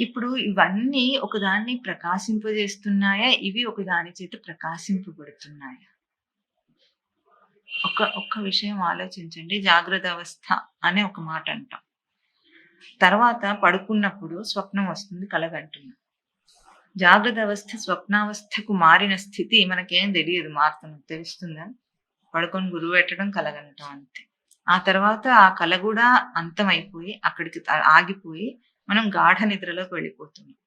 ఇప్పుడు ఇవన్నీ ఒకదాన్ని ప్రకాశింపజేస్తున్నాయా? ఇవి ఒకదాని చేత ప్రకాశింపబడుతున్నాయా? ఒక్క విషయం ఆలోచించండి. జాగ్రత్త అవస్థ అనే ఒక మాట అంటాం. తర్వాత పడుకున్నప్పుడు స్వప్నం వస్తుంది, కలగంటున్నాం. జాగ్రత్త అవస్థ స్వప్నావస్థకు మారిన స్థితి మనకేం తెలియదు, మారుతుంది. తెలుస్తుందా? పడుకొని గురువు పెట్టడం, కలగనటం అంతే. ఆ తర్వాత ఆ కళ కూడా అంతమైపోయి అక్కడికి ఆగిపోయి మనం గాఢ నిద్రలోకి వెళ్ళిపోతున్నాం.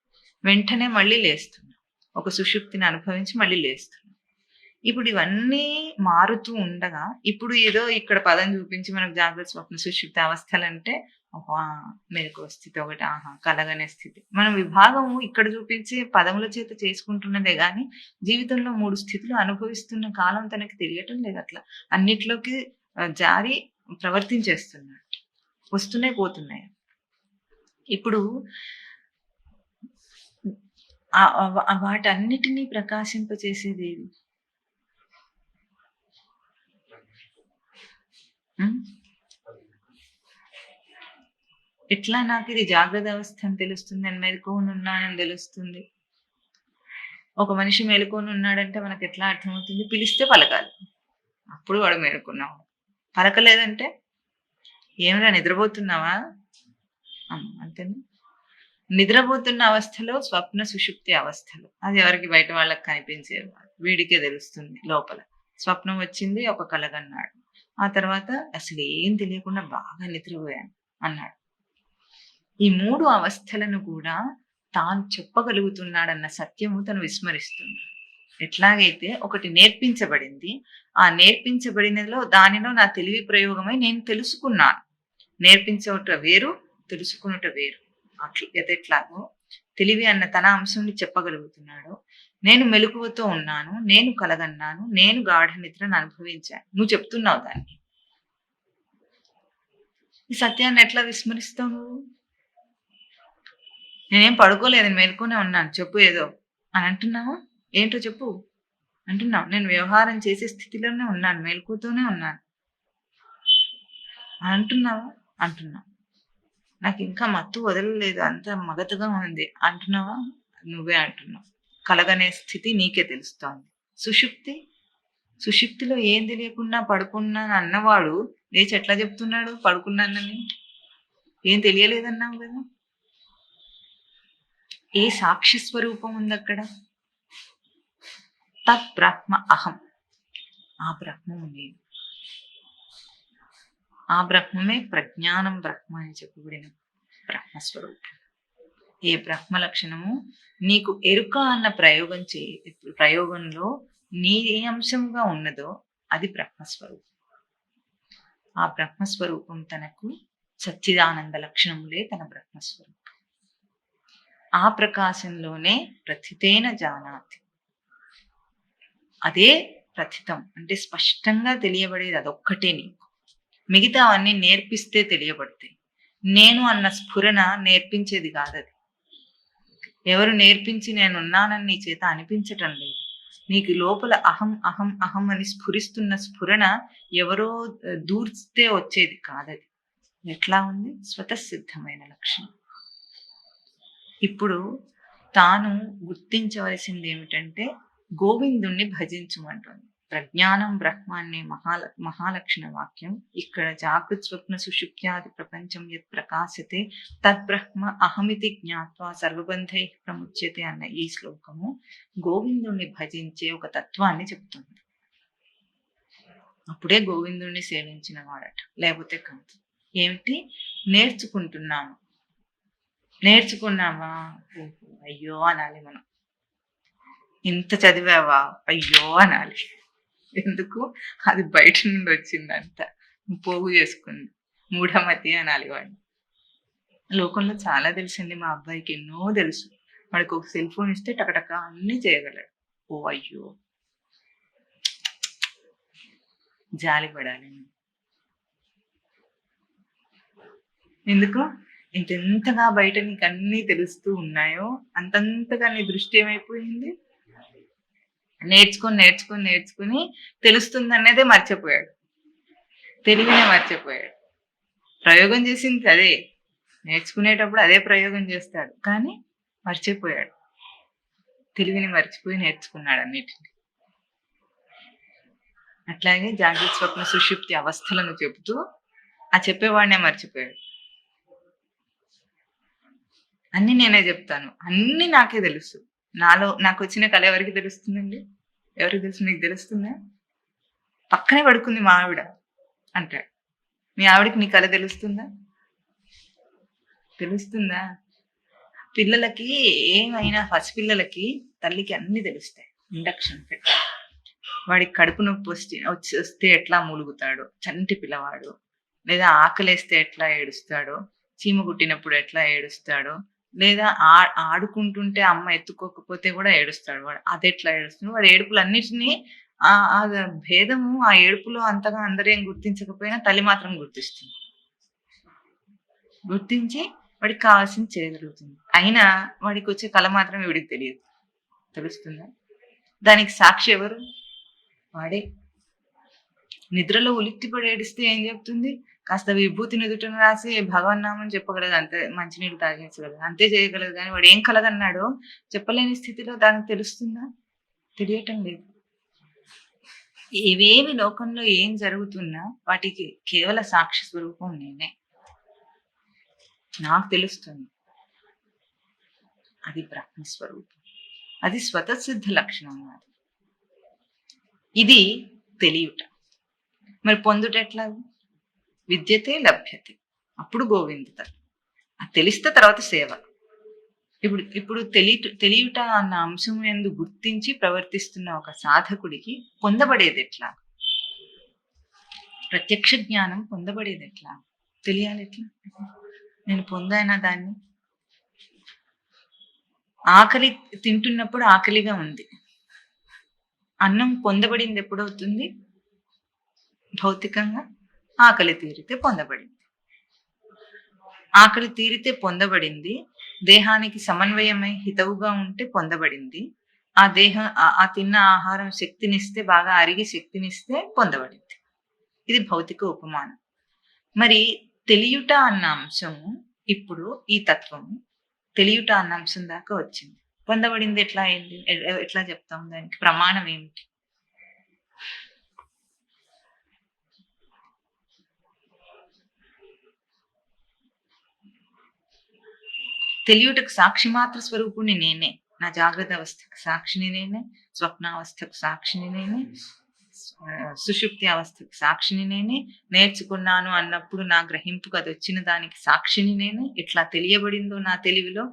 వెంటనే మళ్ళీ లేస్తున్నాం, ఒక సుషుప్తిని అనుభవించి మళ్ళీ లేస్తున్నాం. ఇప్పుడు ఇవన్నీ మారుతూ ఉండగా ఇప్పుడు ఏదో ఇక్కడ పదం చూపించి మనకు జాగ్రత్త స్వప్న సుషుప్తి అవస్థలు అంటే మెలకువ స్థితి ఒకటి, కలగనే స్థితి. మనం విభాగము ఇక్కడ చూపించి పదముల చేత చేసుకుంటున్నదే గాని జీవితంలో 3 స్థితులు అనుభవిస్తున్న కాలం తనకి తెలియటం లేదు. అట్లా అన్నిట్లోకి జారి ప్రవర్తించేస్తున్నాడు, వస్తున్నాయి పోతున్నాయి. ఇప్పుడు వాటన్నిటినీ ప్రకాశింపచేసేది ఏది? ఎట్లా నాకు ఇది జాగ్రత్త అవస్థ అని తెలుస్తుంది, నేను మెలకువని ఉన్నానని తెలుస్తుంది? ఒక మనిషి మెలకువని ఉన్నాడంటే మనకు ఎట్లా అర్థమవుతుంది? పిలిస్తే పలకాలి, అప్పుడు వాడు మేలుకున్నావు. పలకలేదంటే ఏమిరా నిద్రపోతున్నావా అంతేనా? నిద్రపోతున్న అవస్థలో స్వప్న సుషుప్తి అవస్థలు. అది ఎవరికి బయట వాళ్ళకి కనిపించేది కాదు. వీడికే తెలుస్తుంది లోపల. స్వప్నం వచ్చింది, ఒక కలగన్నాడు. ఆ తర్వాత అసలేం తెలియకుండా బాగా నిద్రపోయాను అన్నాడు. ఈ 3 అవస్థలను కూడా తాను చెప్పగలుగుతున్నాడన్న సత్యము తను విస్మరిస్తుంది. ఎట్లాగైతే ఒకటి నేర్పించబడింది, ఆ నేర్పించబడినలో దానిలో నా తెలివి ప్రయోగమై నేను తెలుసుకున్నాను. నేర్పించుట వేరు, తెలుసుకునుట వేరు. ఎదెట్లాగో తెలివి అన్న తన అంశంని చెప్పగలుగుతున్నాడు. నేను మెలకువతో ఉన్నాను, నేను కలగన్నాను, నేను గాఢ నిద్రను అనుభవించాను. నువ్వు చెప్తున్నావు దాన్ని. ఈ సత్యాన్ని ఎట్లా విస్మరిస్తావు నువ్వు? నేనేం పడుకోలేదు, నేను మెలుకునే ఉన్నాను, చెప్పు ఏదో అని అంటున్నావా? ఏంటో చెప్పు అంటున్నావు. నేను వ్యవహారం చేసే స్థితిలోనే ఉన్నాను, మెలకువతోనే ఉన్నాను అంటున్నావా? అంటున్నావు. నాకు ఇంకా మత్తు వదలలేదు, అంత మగతగా ఉంది అంటున్నావా? నువ్వే అంటున్నావు. కలగనే స్థితి నీకే తెలుస్తోంది. సుషుప్తి, సుషుప్తిలో ఏం తెలియకుండా పడుకున్నాను అన్నవాడు లేచి ఎట్లా చెప్తున్నాడు పడుకున్నానని? ఏం తెలియలేదన్నావు కదా. ఏ సాక్షి స్వరూపం ఉంది అక్కడ? తత్ బ్రహ్మ అహం. ఆ బ్రహ్మము నేను. ఆ బ్రహ్మమే ప్రజ్ఞానం బ్రహ్మ అని చెప్పబడిన బ్రహ్మస్వరూపం. ఏ బ్రహ్మ లక్షణము నీకు ఎరుక అన్న ప్రయోగంలో నీ ఏ అంశంగా ఉన్నదో అది బ్రహ్మస్వరూపం. ఆ బ్రహ్మస్వరూపం తనకు సచ్చిదానంద లక్షణములే తన బ్రహ్మస్వరూపం. ఆ ప్రకాశంలోనే ప్రథితేన జానాతి. అదే ప్రథితం అంటే స్పష్టంగా తెలియబడేది అదొక్కటే నీకు. మిగతా అన్ని నేర్పిస్తే తెలియబడతాయి. నేను అన్న స్ఫురణ నేర్పించేది కాదది. ఎవరు నేర్పించి నేనున్నానని నీ చేత అనిపించటం లేదు. నీకు లోపల అహం అహం అహం అని స్ఫురిస్తున్న స్ఫురణ ఎవరో దూర్చితే వచ్చేది కాదది. ఎట్లా ఉంది? స్వతసిద్ధమైన లక్షణం. ఇప్పుడు తాను గుర్తించవలసింది ఏమిటంటే గోవిందుణ్ణి భజించమంటుంది. ప్రజ్ఞానం బ్రహ్మ అనే మహాలక్షణ వాక్యం ఇక్కడ జాగృత్ స్వప్న సుషుప్త్యాది ప్రపంచం యత్ ప్రకాశతే తద్బ్రహ్మ అహమితి జ్ఞాత్వా సర్వబంధై ప్రముచ్యతే అన్న ఈ శ్లోకము గోవిందుణ్ణి భజించే ఒక తత్వాన్ని చెప్తుంది. అప్పుడే గోవిందుణ్ణి సేవించిన వాడట, లేకపోతే కాదు. ఏమిటి? నేర్చుకుంటున్నాను. నేర్చుకున్నావా? అయ్యో అనాలి మనం. ఇంత చదివావా? అయ్యో అనాలి. ఎందుకు? అది బయట నుండి వచ్చిందంట, పోగు చేసుకుంది. మూఢమతి అనాలి వాడిని. లోకంలో చాలా తెలుసండి. మా అబ్బాయికి ఎన్నో తెలుసు. వాడికి ఒక సెల్ ఫోన్ ఇస్తే టకటక అన్ని చేయగలడు. ఓ అయ్యో, జాలి పడాలి. ఎందుకు? ఎంతెంతగా బయట నీకు అన్నీ తెలుస్తూ ఉన్నాయో అంతంతగా నీ దృష్టి ఏమైపోయింది? నేర్చుకొని నేర్చుకొని నేర్చుకుని తెలుస్తుంది అన్నదే మర్చిపోయాడు. తెలివినే మర్చిపోయాడు. ప్రయోగం చేసింది అదే. నేర్చుకునేటప్పుడు అదే ప్రయోగం చేస్తాడు, కానీ మర్చిపోయాడు. తెలివిని మర్చిపోయి నేర్చుకున్నాడు అన్నిటిని. అట్లాగే జాగ్రత్త స్వప్న సుషుప్తి అవస్థలను చెబుతూ ఆ చెప్పేవాడినే మర్చిపోయాడు. అన్ని నేనే చెప్తాను, అన్ని నాకే తెలుసు. నాకు వచ్చిన కళ ఎవరికి తెలుస్తుందండి? ఎవరికి తెలుసు? నీకు తెలుస్తుందా? పక్కనే పడుకుంది మా ఆవిడ అంటాడు. మీ ఆవిడకి నీ కళ తెలుస్తుందా? తెలుస్తుందా? పిల్లలకి ఏమైనా ఫస్ట్ పిల్లలకి తల్లికి అన్ని తెలుస్తాయి. ఇండక్షన్ పెట్టాలి. వాడికి కడుపు నొప్పి వస్తే ఎట్లా మూలుగుతాడో చంటి పిల్లవాడు, లేదా ఆకలేస్తే ఎట్లా ఏడుస్తాడో, చీమ కుట్టినప్పుడు ఎట్లా ఏడుస్తాడో, లేదా ఆడుకుంటుంటే అమ్మ ఎత్తుకోకపోతే కూడా ఏడుస్తాడు వాడు. అది ఎట్లా ఏడుస్తుంది? వాడు ఏడుపులన్నిటినీ ఆ భేదము ఆ ఏడుపులో అంతగా అందరేం గుర్తించకపోయినా తల్లి మాత్రం గుర్తిస్తుంది. గుర్తించి వాడికి కావాల్సింది చేయగలుగుతుంది. అయినా వాడికి వచ్చే కళ మాత్రం వీడికి తెలియదు. తెలుస్తుందా? దానికి సాక్షి ఎవరు? వాడే. నిద్రలో ఉలిక్కిపడి ఏడిస్తే ఏం చెప్తుంది? కాస్త విభూతి నుదుటను రాసి భగవన్నామని చెప్పగలదు, అంతే. మంచినీళ్ళు తాగించగలదు, అంతే చేయగలదు. కానీ వాడు ఏం కలగన్నాడో చెప్పలేని స్థితిలో దానికి తెలుస్తుందా? తెలియటం లేదు. ఏవేవి లోకంలో ఏం జరుగుతున్నా వాటికి కేవల సాక్షి స్వరూపం నేనే. నాకు తెలుస్తుంది. అది బ్రహ్మస్వరూపం. అది స్వతసిద్ధ లక్షణం అది. ఇది తెలియుట. మరి పొందుట ఎట్లా? విద్యతే లభ్యతే, అప్పుడు గోవిందత. అది తెలిస్తే తర్వాత సేవ. ఇప్పుడు ఇప్పుడు తెలియుట అన్న అంశం యందు గుర్తించి ప్రవర్తిస్తున్న ఒక సాధకుడికి పొందబడేది ఎట్లా? ప్రత్యక్ష జ్ఞానం పొందబడేది ఎట్లా? తెలియాలి ఎట్లా? నేను పొందానా దాన్ని? ఆకలి తింటున్నప్పుడు ఆకలిగా ఉంది. అన్నం పొందబడింది ఎప్పుడవుతుంది? భౌతికంగా ఆకలి తీరితే పొందబడింది. ఆకలి తీరితే పొందబడింది. దేహానికి సమన్వయమై హితవుగా ఉంటే పొందబడింది. ఆ దేహం ఆ తిన్న ఆహారం శక్తినిస్తే, బాగా అరిగి శక్తినిస్తే పొందబడింది. ఇది భౌతిక ఉపమానం. మరి తెలియుట అన్న అంశము, ఇప్పుడు ఈ తత్వము తెలియుట అన్న అంశం దాకా వచ్చింది. పొందబడింది ఎట్లా అయింది? ఎట్లా చెప్తాం? దానికి ప్రమాణం ఏమిటి? తెలియుటకు సాక్షి మాత్ర స్వరూపుని నేనే. నా జాగ్రత్త అవస్థకు సాక్షిని నేనే, స్వప్నావస్థకు సాక్షిని నేనే, సుషుప్తి అవస్థకు సాక్షిని నేనే, నేర్చుకున్నాను అన్నప్పుడు నా గ్రహింపుకు అది వచ్చిన దానికి సాక్షిని నేనే. ఎట్లా తెలియబడిందో నా తెలివిలో,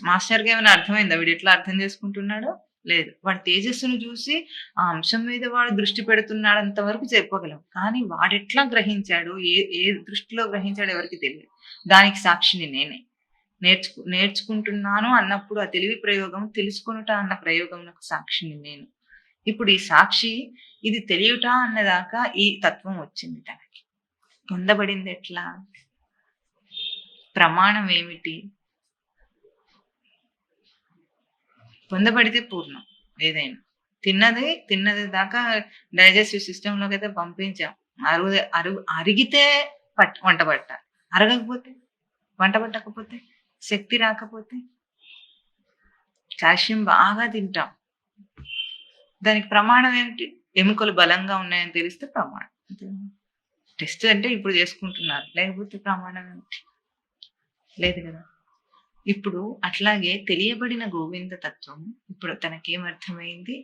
మాస్టర్కి ఏమైనా అర్థమైందా? వీడు ఎట్లా అర్థం చేసుకుంటున్నాడో లేదు. వాడి తేజస్సును చూసి ఆ అంశం మీద వాడు దృష్టి పెడుతున్నాడంత వరకు చెప్పగలం. కానీ వాడెట్లా గ్రహించాడు, ఏ దృష్టిలో గ్రహించాడు ఎవరికి తెలియదు. దానికి సాక్షిని నేనే. నేర్చుకుంటున్నాను అన్నప్పుడు ఆ తెలివి ప్రయోగం, తెలుసుకొనుట అన్న ప్రయోగం సాక్షిని నేను. ఇప్పుడు ఈ సాక్షి, ఇది తెలియుట అన్నదాకా ఈ తత్వం వచ్చింది తనకి. పొందబడింది ఎట్లా? ప్రమాణం ఏమిటి? పొందబడితే పూర్ణం. ఏదైనా తిన్నది దాకా డైజెస్టివ్ సిస్టంలోకి అయితే పంపించాం. అరిగితే వంట పట్టాలి. అరగకపోతే, వంట పట్టకపోతే, శక్తి రాకపోతే, కాల్షియం బాగా తింటాం. దానికి ప్రమాణం ఏమిటి? ఎముకలు బలంగా ఉన్నాయని తెలిస్తే ప్రమాణం. టెస్ట్ అంటే ఇప్పుడు చేసుకుంటున్నారు, లేకపోతే ప్రమాణం ఏమిటి? లేదు కదా. ఇప్పుడు అట్లాగే తెలియబడిన గోవింద తత్వం ఇప్పుడు తనకేమర్థమైంది?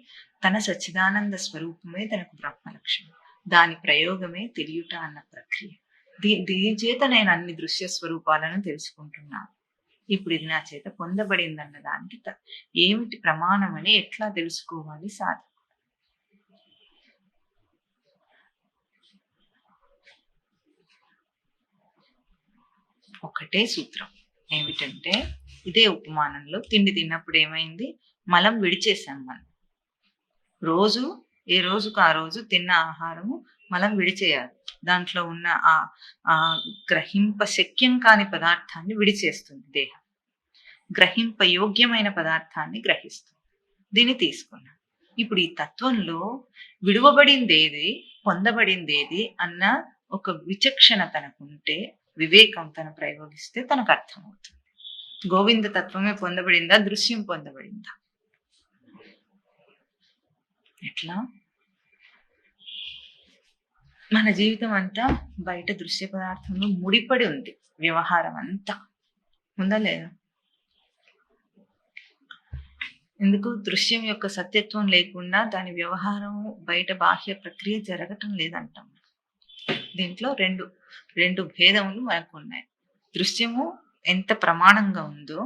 తన సచ్చిదానంద స్వరూపమే తనకు బ్రహ్మ లక్షణం. దాని ప్రయోగమే తెలియుట అన్న ప్రక్రియ. దీని చేత నేను అన్ని దృశ్య స్వరూపాలను తెలుసుకుంటున్నాను. ఇప్పుడు ఇది నా చేత పొందబడిందన్న దానికి ఏమిటి ప్రమాణం అని ఎట్లా తెలుసుకోవాలి సాధన? ఒకటే సూత్రం. ఏమిటంటే, ఇదే ఉపమానంలో తిండి తిన్నప్పుడు ఏమైంది? మలం విడిచేసాం మనం. ఏ రోజుకు ఆ రోజు తిన్న ఆహారము మలం విడిచేయాలి. దాంట్లో ఉన్న ఆ గ్రహింప శక్యం కాని పదార్థాన్ని విడిచేస్తుంది దేహం. గ్రహింప యోగ్యమైన పదార్థాన్ని గ్రహిస్తుంది. దీన్ని తీసుకున్నాం. ఇప్పుడు ఈ తత్వంలో విడువబడిందేది, పొందబడిందేది అన్న ఒక విచక్షణ తనకుంటే, వివేకం తను ప్రయోగిస్తే తనకు అర్థమవుతుంది. గోవింద తత్వమే పొందబడిందా, దృశ్యం పొందబడిందా? ఎట్లా? మన జీవితం అంతా బయట దృశ్య పదార్థంలో ముడిపడి ఉంది. వ్యవహారం అంతా ఉందా లేదా? ఎందుకు? దృశ్యం యొక్క సత్యత్వం లేకుండా దాని వ్యవహారం, బయట బాహ్య ప్రక్రియ జరగటం లేదంటాం. దీంట్లో రెండు భేదములు మనకు ఉన్నాయి. దృశ్యము ఎంత ప్రమాణంగా ఉందో,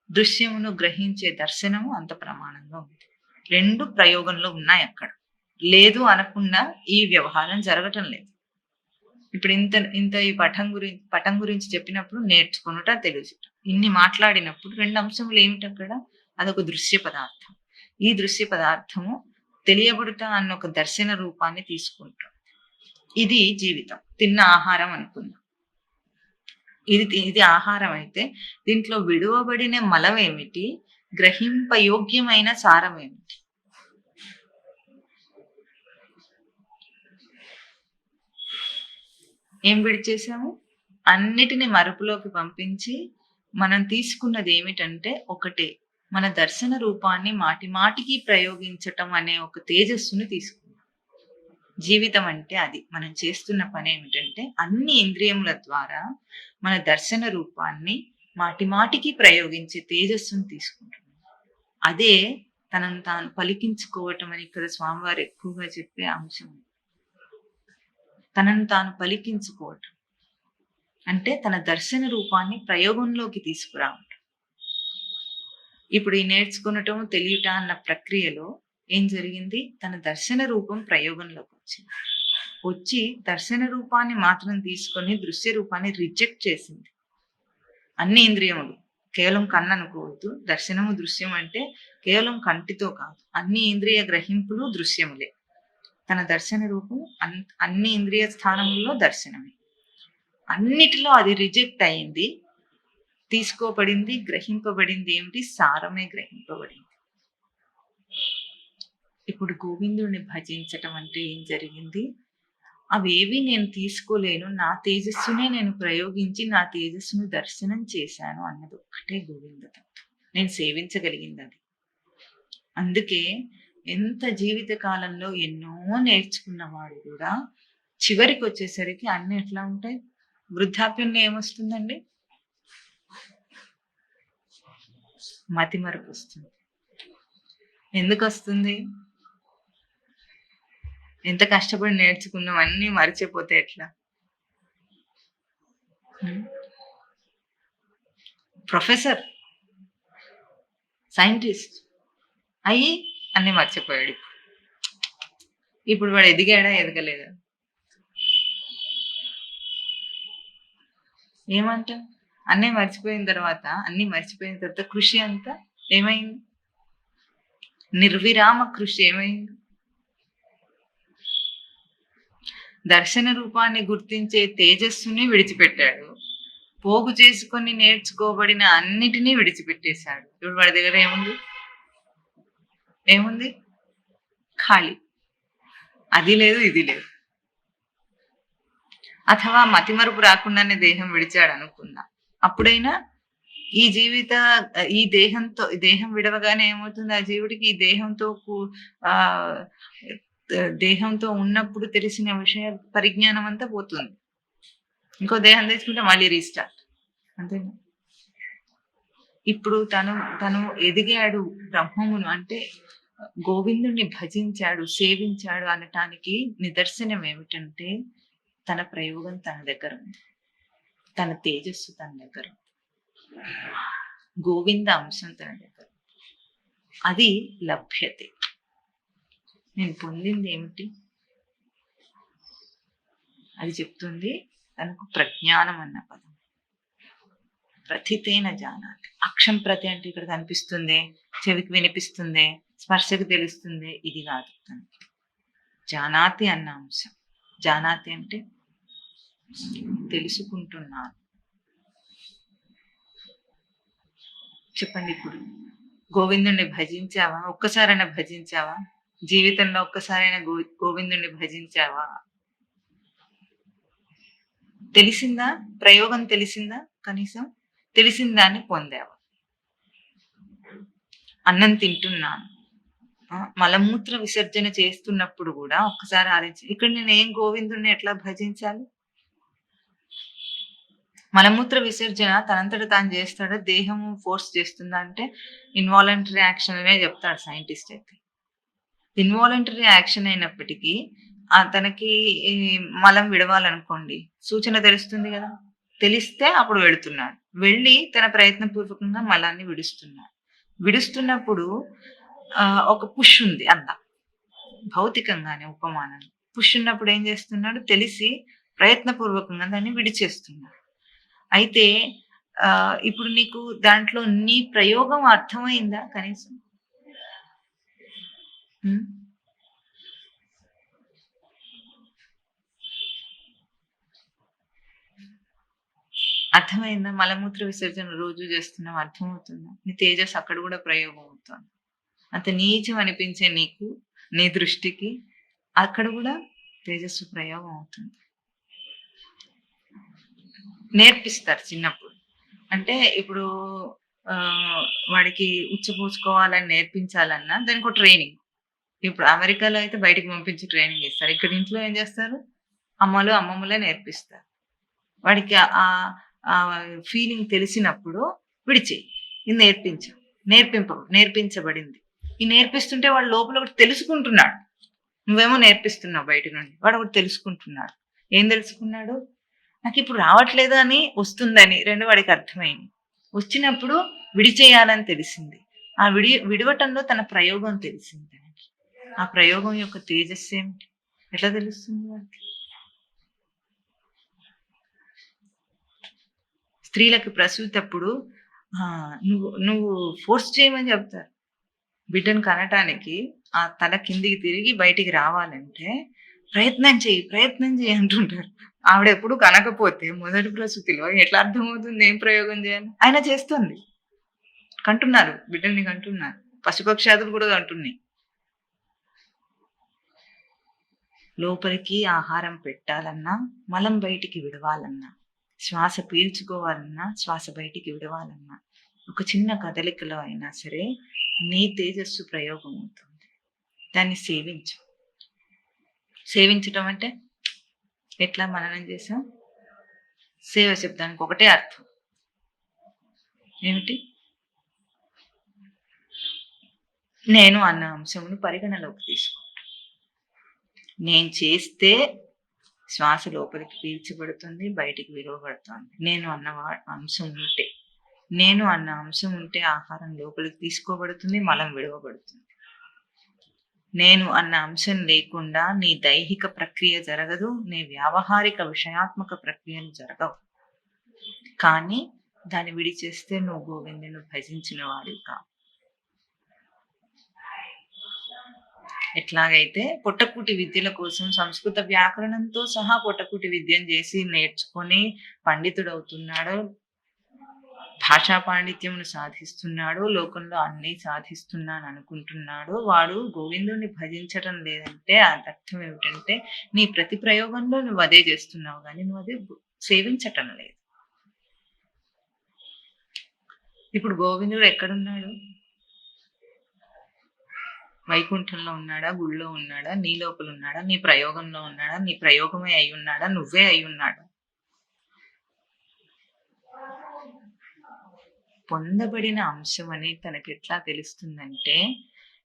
దృశ్యమును గ్రహించే దర్శనము అంత ప్రమాణంగా ఉంది. రెండు ప్రయోగంలో ఉన్నాయి. అక్కడ లేదు అనకుండా ఈ వ్యవహారం జరగటం లేదు. ఇప్పుడు ఇంత ఈ పటం గురించి చెప్పినప్పుడు నేర్చుకునుట, తెలుసుట, ఇన్ని మాట్లాడినప్పుడు రెండు అంశములు ఏమిటి అక్కడ? అదొక దృశ్య పదార్థం. ఈ దృశ్య పదార్థము తెలియబడుట అన్న ఒక దర్శన రూపాన్ని తీసుకుంటాం. ఇది జీవితం. తిన్న ఆహారం అనుకుందాం. ఇది ఆహారం అయితే దీంట్లో విడువబడిన మలం ఏమిటి? గ్రహింపయోగ్యమైన సారం ఏమిటి? ఏం విడిచేసాము? అన్నిటిని మరుపులోకి పంపించి మనం తీసుకున్నది ఏమిటంటే ఒకటే, మన దర్శన రూపాన్ని మాటి మాటికి ప్రయోగించటం అనే ఒక తేజస్సును తీసుకున్నాం. జీవితం అంటే అది. మనం చేస్తున్న పని ఏమిటంటే అన్ని ఇంద్రియముల ద్వారా మన దర్శన రూపాన్ని మాటి మాటికి ప్రయోగించే తేజస్సును తీసుకుంటున్నాడు. అదే తనను తాను పలికించుకోవటం అని ఇక్కడ స్వామివారు ఎక్కువగా చెప్పే అంశం. తనను తాను పలికించుకోవటం అంటే తన దర్శన రూపాన్ని ప్రయోగంలోకి తీసుకురావటం. ఇప్పుడు ఈ నేర్చుకునటం తెలియట అన్న ప్రక్రియలో ఏం జరిగింది? తన దర్శన రూపం ప్రయోగంలోకి వచ్చింది. వచ్చి దర్శన రూపాన్ని మాత్రం తీసుకొని దృశ్య రూపాన్ని రిజెక్ట్ చేసింది. అన్ని ఇంద్రియములు, కేవలం కన్ను అనుకోవద్దు. దర్శనము దృశ్యం అంటే కేవలం కంటితో కాదు, అన్ని ఇంద్రియ గ్రహింపులు దృశ్యములే. తన దర్శన రూపం అన్ని ఇంద్రియ స్థానముల్లో దర్శనమే. అన్నిటిలో అది రిజెక్ట్ అయింది, తీసుకోబడింది, గ్రహింపబడింది ఏమిటి? సారమే గ్రహింపబడింది. ఇప్పుడు గోవిందుడిని భజించటం అంటే ఏం జరిగింది? అవేవి నేను తీసుకోలేను, నా తేజస్సునే నేను ప్రయోగించి నా తేజస్సును దర్శనం చేశాను అన్నది ఒక్కటే గోవిందతత్వం. నేను సేవించగలిగింది అది. అందుకే ఎంత జీవిత కాలంలో ఎన్నో నేర్చుకున్నవాడు కూడా చివరికి వచ్చేసరికి అన్ని ఎట్లా ఉంటాయి? వృద్ధాప్యంలో ఏమొస్తుందండి? మతిమరుపు వస్తుంది. ఎందుకు వస్తుంది? ఎంత కష్టపడి నేర్చుకున్నాం అన్నీ మర్చిపోతే ఎట్లా? ప్రొఫెసర్, సైంటిస్ట్ అయ్యి అన్నీ మర్చిపోయాడు. ఇప్పుడు వాడు ఎదిగాడా ఎదగలేదా? ఏమంటా? అన్నీ మర్చిపోయిన తర్వాత కృషి అంతా ఏమైంది? నిర్విరామ కృషి ఏమైంది? దర్శన రూపాన్ని గుర్తించే తేజస్సుని విడిచిపెట్టాడు, పోగు చేసుకొని నేర్చుకోబడిన అన్నిటినీ విడిచిపెట్టేశాడు. ఇప్పుడు వాడి దగ్గర ఏముంది? ఖాళీ. అది లేదు, ఇది లేదు. అథవా మతిమరుపు రాకుండానే దేహం విడిచాడు అనుకుందాం. అప్పుడైనా ఈ దేహం విడవగానే ఏమవుతుంది? ఆ జీవుడికి ఈ దేహంతో ఉన్నప్పుడు తెలిసిన విషయ పరిజ్ఞానం అంతా పోతుంది. ఇంకో దేహం తెచ్చుకుంటే మళ్ళీ రీస్టార్ట్. అంతేనా? ఇప్పుడు తను ఎదిగాడు, బ్రహ్మమును అంటే గోవిందుణ్ణి భజించాడు, సేవించాడు అనటానికి నిదర్శనం ఏమిటంటే తన ప్రయోగం తన దగ్గర ఉంది, తన తేజస్సు తన దగ్గర, గోవింద అంశం తన దగ్గర. అది లభ్యతే. నేను పొందింది ఏమిటి? అది చెప్తుంది తనకు ప్రజ్ఞానం అన్న పదం. ప్రతితేన జానాతి. అక్షం ప్రతి అంటే ఇక్కడ కనిపిస్తుంది, చెవికి వినిపిస్తుంది, స్పర్శకు తెలుస్తుంది, ఇది కాదు. జానాతి అన్న అంశం. జానాతి అంటే తెలుసుకుంటున్నాను. చెప్పండి, ఇప్పుడు గోవిందుణ్ణి భజించావా? ఒక్కసారైనా భజించావా? జీవితంలో ఒక్కసారైనా గోవిందుణ్ణి భజించావా? తెలిసిందా? ప్రయోగం తెలిసిందా? కనీసం తెలిసిన దాన్ని పొందావా? అన్నం తింటున్నాను, మలమూత్ర విసర్జన చేస్తున్నప్పుడు కూడా ఒక్కసారి ఆలోచించి, ఇక్కడ నేను ఏం గోవిందుణ్ణి ఎట్లా భజించాలి? మలమూత్ర విసర్జన తనంతట తాను చేస్తాడా? దేహము ఫోర్స్ చేస్తుందా అంటే ఇన్వాలంటరీ యాక్షన్ అనే చెప్తాడు సైంటిస్ట్ అయితే. ఇన్వాలంటరీ యాక్షన్ అయినప్పటికీ తనకి మలం విడవాలనుకోండి, సూచన తెలుస్తుంది కదా, తెలిస్తే అప్పుడు వెళుతున్నాడు. వెళ్ళి తన ప్రయత్నపూర్వకంగా మలాన్ని విడుస్తున్నప్పుడు ఒక పుష్ ఉంది అంత భౌతికంగానే ఉపమానం. పుష్ ఉన్నప్పుడు ఏం చేస్తున్నాడు? తెలిసి ప్రయత్నపూర్వకంగా దాన్ని విడిచేస్తున్నాడు. అయితే ఇప్పుడు నీకు దాంట్లో నీ ప్రయోగం అర్థమైందా కనీసం? అర్థమైందా? మలమూత్ర విసర్జన రోజు చేస్తున్నావు, అర్థమవుతుందా? నీ తేజస్ అక్కడ కూడా ప్రయోగం అవుతుంది. అంత నీచం అనిపించే నీకు, నీ దృష్టికి అక్కడ కూడా తేజస్సు ప్రయోగం అవుతుంది. నేర్పిస్తారు చిన్నప్పుడు. అంటే ఇప్పుడు వాడికి ఉచ్చపోసుకోవాలని నేర్పించాలన్నా దానికి ఒక ట్రైనింగ్. ఇప్పుడు అమెరికాలో అయితే బయటికి పంపించి ట్రైనింగ్ ఇస్తారు. ఇక్కడ ఇంట్లో ఏం చేస్తారు? అమ్మలే నేర్పిస్తారు. వాడికి ఆ ఫీలింగ్ తెలిసినప్పుడు విడిచేయి. ఇది నేర్పించబడింది. ఈ నేర్పిస్తుంటే వాడు లోపల ఒకటి తెలుసుకుంటున్నాడు. నువ్వేమో నేర్పిస్తున్నావు బయట నుండి. వాడు ఒకటి తెలుసుకుంటున్నాడు. ఏం తెలుసుకున్నాడు? నాకిప్పుడు రావట్లేదు అని వస్తుందని వాడికి అర్థమైంది. వచ్చినప్పుడు విడిచేయాలని తెలిసింది. ఆ విడవటంలో తన ప్రయోగం తెలిసింది తనకి. ఆ ప్రయోగం యొక్క తేజస్సు ఏమిటి? ఎట్లా తెలుస్తుంది వాడికి? స్త్రీలకు ప్రసూతప్పుడు నువ్వు నువ్వు ఫోర్స్ చేయమని చెప్తారు. బిడ్డను కనటానికి ఆ తల కిందికి తిరిగి బయటికి రావాలంటే ప్రయత్నం చేయి అంటుంటారు. ఆవిడెప్పుడు కనకపోతే మొదటి ప్రసూతిలో ఎట్లా అర్థమవుతుంది ఏం ప్రయోగం చేయాలి? ఆయన చేస్తుంది. కంటున్నారు, బిడ్డల్ని కంటున్నారు. పశుపక్షాదులు కూడా కంటున్నాయి. లోపలికి ఆహారం పెట్టాలన్నా, మలం బయటికి విడవాలన్నా, శ్వాస పీల్చుకోవాలన్నా, శ్వాస బయటికి విడవాలన్నా, ఒక చిన్న కదలికలో అయినా సరే నీ తేజస్సు ప్రయోగం అవుతుంది. దాన్ని సేవించు. సేవించటం అంటే ఎట్లా మననం చేసాం? సేవ శబ్దానికి ఒకటే అర్థం ఏమిటి? నేను అన్న అంశమును పరిగణలోకి తీసుకుంటా. నేను చేస్తే శ్వాస లోపలికి పీల్చబడుతుంది, బయటికి విడవబడుతుంది. నేను అన్న అంశం ఉంటే ఆహారం లోపలికి తీసుకోబడుతుంది, మలం విడవబడుతుంది. నేను అన్న అంశం లేకుండా నీ దైహిక ప్రక్రియ జరగదు, నీ వ్యావహారిక విషయాత్మక ప్రక్రియలు జరగవు. కానీ దాన్ని విడిచేస్తే నువ్వు గోవిందుని భజించిన వాడివి కావు. ఎట్లాగైతే పొట్టకూటి విద్యల కోసం సంస్కృత వ్యాకరణంతో సహా పొట్టకూటి విద్యను చేసి నేర్చుకొని పండితుడవుతున్నాడు, భాషా పాండిత్యమును సాధిస్తున్నాడు, లోకంలో అన్నీ సాధిస్తున్నాను అనుకుంటున్నాడు. వాడు గోవిందుని భజించటం లేదంటే అది అర్థం ఏమిటంటే నీ ప్రతి ప్రయోగంలో నువ్వు అదే చేస్తున్నావు, కానీ నువ్వు అదే సేవించటం లేదు. ఇప్పుడు గోవిందుడు ఎక్కడున్నాడు? వైకుంఠంలో ఉన్నాడా? గుళ్ళో ఉన్నాడా? నీ లోపల ఉన్నాడా? నీ ప్రయోగంలో ఉన్నాడా? నీ ప్రయోగమే అయి ఉన్నాడా? నువ్వే అయి ఉన్నాడా? పొందబడిన అంశం అని తనకి ఎట్లా తెలుస్తుందంటే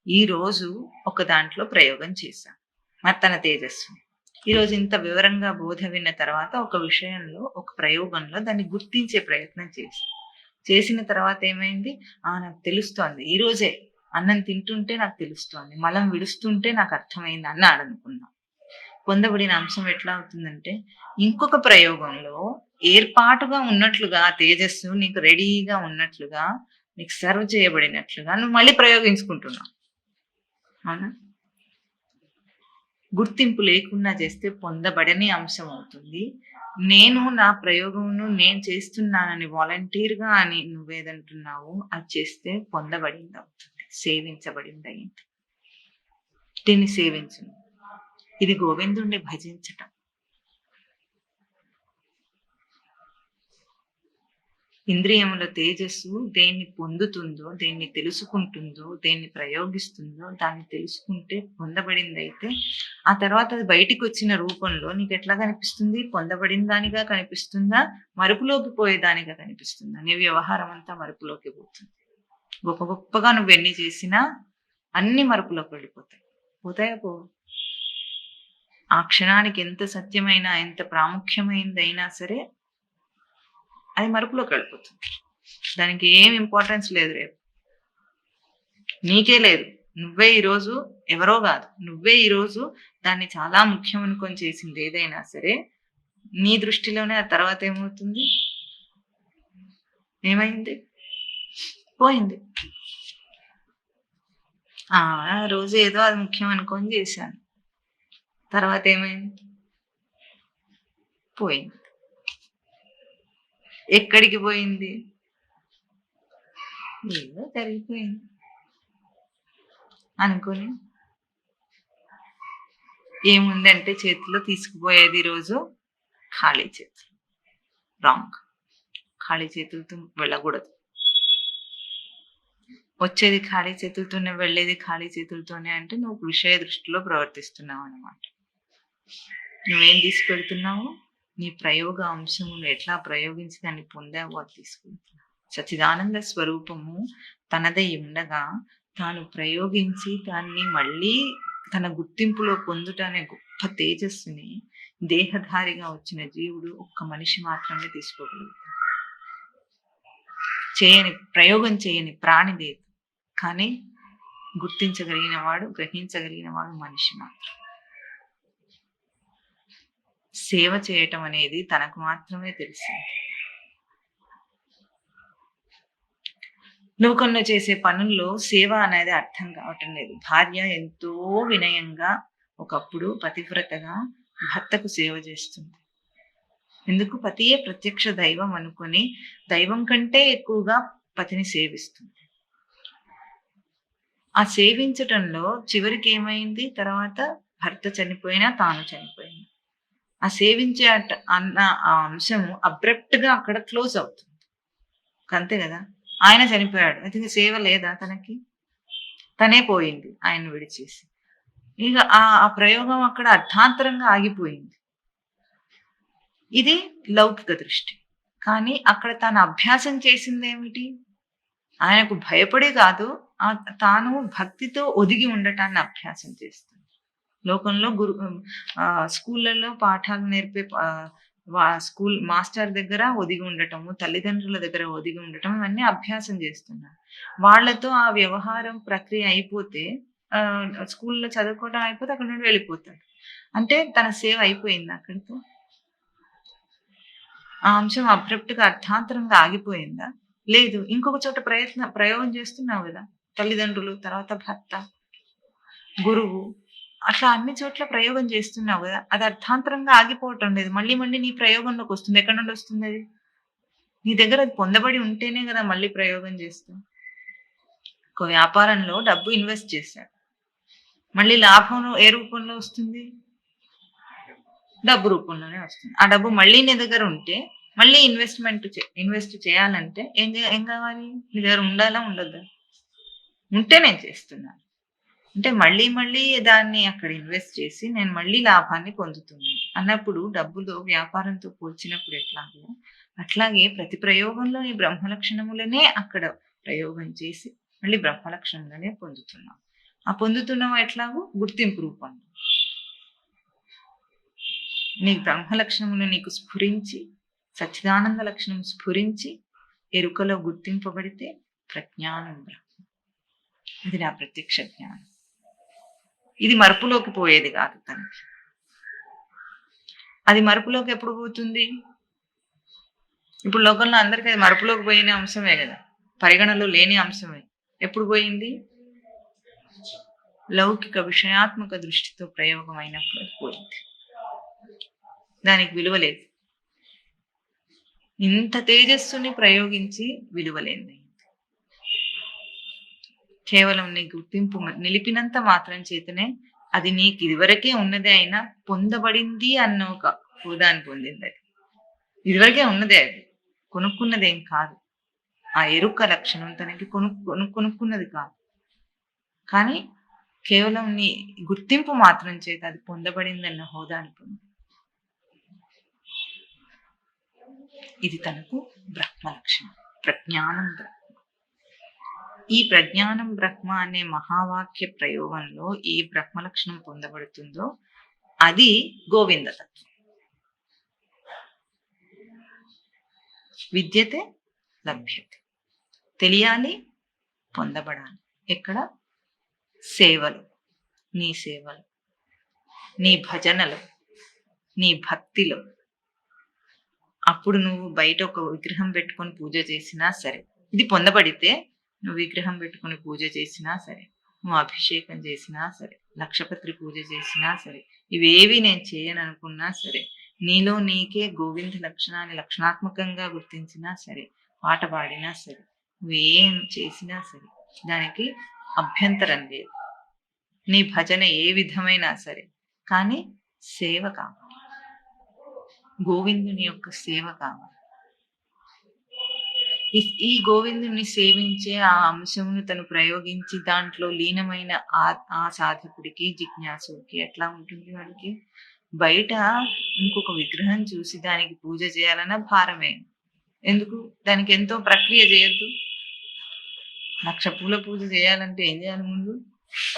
ఈ రోజు ఒక దాంట్లో ప్రయోగం చేశాం, మరి తన తేజస్సు ఈరోజు ఇంత వివరంగా బోధ విన్న తర్వాత ఒక విషయంలో ఒక ప్రయోగంలో దాన్ని గుర్తించే ప్రయత్నం చేసిన తర్వాత ఏమైంది? నాకు తెలుస్తోంది, ఈ రోజే అన్నం తింటుంటే నాకు తెలుస్తోంది, మలం విడుస్తుంటే నాకు అర్థమైంది అన్నాడు అనుకున్నాం. పొందబడిన అంశం ఎట్లా అవుతుందంటే ఇంకొక ప్రయోగంలో ఏర్పాటుగా ఉన్నట్లుగా తేజస్సు నీకు రెడీగా ఉన్నట్లుగా, నీకు సర్వ్ చేయబడినట్లుగా నువ్వు మళ్ళీ ప్రయోగించుకుంటున్నావు. అవునా? గుర్తింపు లేకుండా చేస్తే పొందబడని అంశం అవుతుంది. నేను నా ప్రయోగమును నేను చేస్తున్నానని వాలంటీర్గా అని నువ్వేదంటున్నావు, అది చేస్తే పొందబడింది అవుతుంది, సేవించబడింది అయింది. దీన్ని సేవించు. ఇది గోవిందుణ్ణి భజించటం. ఇంద్రియముల తేజస్సు దేన్ని పొందుతుందో, దేన్ని తెలుసుకుంటుందో, దేన్ని ప్రయోగిస్తుందో దాన్ని తెలుసుకుంటే పొందబడింది అయితే ఆ తర్వాత అది బయటికి వచ్చిన రూపంలో నీకు ఎట్లా కనిపిస్తుంది? పొందబడిన దానిగా కనిపిస్తుందా, మరుపులోకి పోయేదానిగా కనిపిస్తుందా? నీ వ్యవహారం అంతా మరుపులోకి పోతుంది. గొప్పగా నువ్వు ఎన్ని చేసినా అన్ని మరుపులోకి వెళ్ళిపోతాయి. పోతాయా? ఆ క్షణానికి ఎంత సత్యమైనా ఎంత ప్రాముఖ్యమైనదైనా సరే అది మరుపులోకి వెళ్ళిపోతుంది. దానికి ఏం ఇంపార్టెన్స్ లేదు, రేపు నీకే లేదు. నువ్వే ఈరోజు ఎవరో కాదు, నువ్వే ఈరోజు దాన్ని చాలా ముఖ్యం అనుకొని చేసింది ఏదైనా సరే నీ దృష్టిలోనే ఆ తర్వాత ఏమవుతుంది? ఏమైంది? పోయింది. ఆ రోజు ఏదో అది ముఖ్యం అనుకొని చేశాను, తర్వాత ఏమైంది? పోయింది. ఎక్కడికి పోయింది? ఏదో జరిగిపోయింది అనుకొని ఏముందంటే చేతిలో తీసుకుపోయేది రోజు ఖాళీ చేతులు. రాంగ్. ఖాళీ చేతులతో వెళ్ళకూడదు. వచ్చేది ఖాళీ చేతులతోనే, వెళ్ళేది ఖాళీ చేతులతోనే అంటే నువ్వు విషయ దృష్టిలో ప్రవర్తిస్తున్నావు అన్నమాట. నువ్వేం తీసుకెళ్తున్నావు? నీ ప్రయోగ అంశమును ఎట్లా ప్రయోగించి దాన్ని పొందావో అది తీసుకుంటున్నా. సచ్చిదానంద స్వరూపము తనదై ఉండగా తాను ప్రయోగించి దాన్ని మళ్ళీ తన గుర్తింపులో పొందుట అనే గొప్ప తేజస్సుని దేహధారిగా వచ్చిన జీవుడు ఒక్క మనిషి మాత్రమే తీసుకోగలుగుతాడు. ప్రయోగం చేయని ప్రాణి లేదు, కానీ గుర్తించగలిగిన వాడు, గ్రహించగలిగిన వాడు మనిషి మాత్రం. సేవ చేయటం అనేది తనకు మాత్రమే తెలిసింది. లోకంలో చేసే పనుల్లో సేవ అనేది అర్థం కావటం లేదు. భార్య ఎంతో వినయంగా ఒకప్పుడు పతివ్రతగా భర్తకు సేవ చేస్తుంది. ఎందుకు? పతియే ప్రత్యక్ష దైవం అనుకొని దైవం కంటే ఎక్కువగా పతిని సేవిస్తుంది. ఆ సేవించటంలో చివరికి ఏమైంది? తర్వాత భర్త చనిపోయినా తాను చనిపోయినా ఆ సేవించే అన్న ఆ అంశము అబ్రప్ట్ గా అక్కడ క్లోజ్ అవుతుంది. అంతే కదా. ఆయన చనిపోయాడు, అయితే సేవ లేదా తనకి? తనే పోయింది ఆయన విడిచేసి. ఇక ఆ ప్రయోగం అక్కడ అర్థాంతరంగా ఆగిపోయింది. ఇది లౌకిక దృష్టి. కానీ అక్కడ తాను అభ్యాసం చేసింది ఏమిటి? ఆయనకు భయపడి కాదు, తాను భక్తితో ఒదిగి ఉండటాన్ని అభ్యాసం చేస్తుంది. లోకంలో స్కూళ్ళల్లో పాఠాలు నేర్పే స్కూల్ మాస్టర్ దగ్గర ఒదిగి ఉండటము, తల్లిదండ్రుల దగ్గర ఒదిగి ఉండటం, ఇవన్నీ అభ్యాసం చేస్తున్నారు. వాళ్ళతో ఆ వ్యవహారం ప్రక్రియ అయిపోతే స్కూల్లో చదువుకోవడం అయిపోతే అక్కడ నుండి వెళ్ళిపోతాడు. అంటే తన సేవ అయిపోయింది అక్కడితో. ఆ అంశం అబ్రప్ట్ గా అర్థాంతరంగా ఆగిపోయిందా? లేదు. ఇంకొక చోట ప్రయోగం చేస్తున్నావు కదా. తల్లిదండ్రులు, తర్వాత భర్త, గురువు, అట్లా అన్ని చోట్ల ప్రయోగం చేస్తున్నావు కదా. అది అర్థాంతరంగా ఆగిపోవటం లేదు. మళ్ళీ మళ్ళీ నీ ప్రయోగంలోకి వస్తుంది. ఎక్కడి నుండి వస్తుంది అది? నీ దగ్గర అది పొందబడి ఉంటేనే కదా మళ్ళీ ప్రయోగం చేస్తావు. ఒక వ్యాపారంలో డబ్బు ఇన్వెస్ట్ చేశాడు, మళ్ళీ లాభం ఏ రూపంలో వస్తుంది? డబ్బు రూపంలోనే వస్తుంది. ఆ డబ్బు మళ్ళీ నీ దగ్గర ఉంటే, మళ్ళీ ఇన్వెస్ట్ చేయాలంటే ఏం కావాలి? నీ దగ్గర ఉండాలా ఉండద్దా? ఉంటే నేను చేస్తున్నాను అంటే మళ్ళీ మళ్ళీ దాన్ని అక్కడ ఇన్వెస్ట్ చేసి నేను మళ్ళీ లాభాన్ని పొందుతున్నాను అన్నప్పుడు డబ్బులో వ్యాపారంతో పోల్చినప్పుడు ఎట్లాగో అట్లాగే ప్రతి ప్రయోగంలో నీ బ్రహ్మలక్షణములనే అక్కడ ప్రయోగం చేసి మళ్ళీ బ్రహ్మలక్షణములనే పొందుతున్నాం. ఆ పొందుతున్నాం ఎట్లాగో గుర్తింపు రూపంలో. నీ బ్రహ్మలక్షణములు నీకు స్ఫురించి, సచ్చిదానంద లక్షణం స్ఫురించి ఎరుకలో గుర్తింపబడితే ప్రజ్ఞానం బ్రహ్మ. ఇది నా ప్రత్యక్ష జ్ఞానం. ఇది మరుపులోకి పోయేది కాదు తనకి. అది మరుపులోకి ఎప్పుడు పోతుంది? ఇప్పుడు లోకంలో అందరికీ అది మరుపులోకి పోయిన అంశమే కదా, పరిగణలో లేని అంశమే. ఎప్పుడు పోయింది? లౌకిక విషయాత్మక దృష్టితో ప్రయోగం అయినప్పుడు అది పోయింది. దానికి విలువ లేదు. ఇంత తేజస్సుని ప్రయోగించి విలువలేంది. కేవలం నీ గుర్తింపు నిలిపినంత మాత్రం చేతనే అది నీకు ఇదివరకే ఉన్నదే అయినా పొందబడింది అన్న ఒక హోదాన్ని పొందింది. అది ఇదివరకే ఉన్నదే, అది కొనుక్కున్నదేం కాదు. ఆ ఎరుక లక్షణం తనకి కొనుక్కున్నది కాదు, కానీ కేవలం నీ గుర్తింపు మాత్రం చేత అది పొందబడిందన్న హోదాని పొంది. ఇది తనకు బ్రహ్మ లక్షణం, ప్రజ్ఞానం బ్రహ్మ. ఈ ప్రజ్ఞానం బ్రహ్మ అనే మహావాక్య ప్రయోగంలో ఏ బ్రహ్మ లక్షణం పొందబడుతుందో అది గోవిందతత్వం. విద్యతే లభ్యతే. తెలియాలి, పొందబడాలి. ఎక్కడ? సేవలు, నీ సేవలు, నీ భజనలు, నీ భక్తిలో. అప్పుడు నువ్వు బయట ఒక విగ్రహం పెట్టుకొని పూజ చేసినా సరే, ఇది పొందబడితే నువ్వు విగ్రహం పెట్టుకుని పూజ చేసినా సరే, నువ్వు అభిషేకం చేసినా సరే, లక్షపత్రి పూజ చేసినా సరే, ఇవేవి నేను చేయను అనుకున్నా సరే, నీలో నీకే గోవింద లక్షణాన్ని లక్షణాత్మకంగా గుర్తించినా సరే, పాట పాడినా సరే, నువ్వేం చేసినా సరే దానికి అభ్యంతరం లేదు. నీ భజన ఏ విధమైనా సరే, కానీ సేవ కావాలి, గోవిందుని యొక్క సేవ కావాలి. ఈ గోవిందుని సేవించే ఆ అంశమును తను ప్రయోగించి దాంట్లో లీనమైన ఆ సాధకుడికి, జిజ్ఞాసుకి ఎట్లా ఉంటుంది? వాడికి బయట ఇంకొక విగ్రహం చూసి దానికి పూజ చేయాలన్నా భారమే. ఎందుకు? దానికి ఎంతో ప్రక్రియ చేయొద్దు. 1,00,000 పూల పూజ చేయాలంటే ఏం చేయాలి ముందు?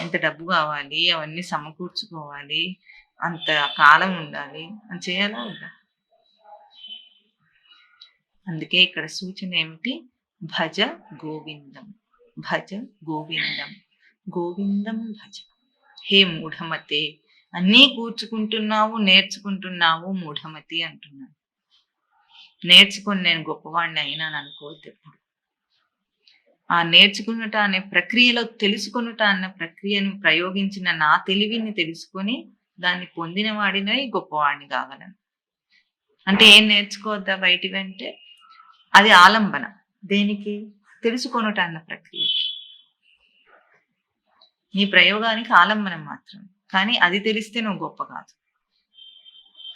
ఎంత డబ్బు కావాలి, అవన్నీ సమకూర్చుకోవాలి, అంత కాలం ఉండాలి. అని చేయాలా వద్దా? అందుకే ఇక్కడ సూచన ఏమిటి? భజ గోవిందం, భజ గోవిందం, గోవిందం భజ. హే మూఢమతే, అన్నీ కూర్చుకుంటున్నావు, నేర్చుకుంటున్నావు మూఢమతి అంటున్నాను. నేర్చుకుని నేను గొప్పవాడిని అయినాను అనుకోవద్దు ఎప్పుడు. ఆ నేర్చుకునుట అనే ప్రక్రియలో తెలుసుకొనుట అన్న ప్రక్రియను ప్రయోగించిన నా తెలివిని తెలుసుకొని దాన్ని పొందిన వాడినై గొప్పవాడిని కాగలను. అంటే ఏం నేర్చుకోవద్దా బయటివి అంటే? అది ఆలంబన. దేనికి? తెలుసుకొనుట అన్న ప్రక్రియకి. నీ ప్రయోగానికి ఆలంబనం మాత్రం. కానీ అది తెలిస్తే నువ్వు గొప్ప కాదు.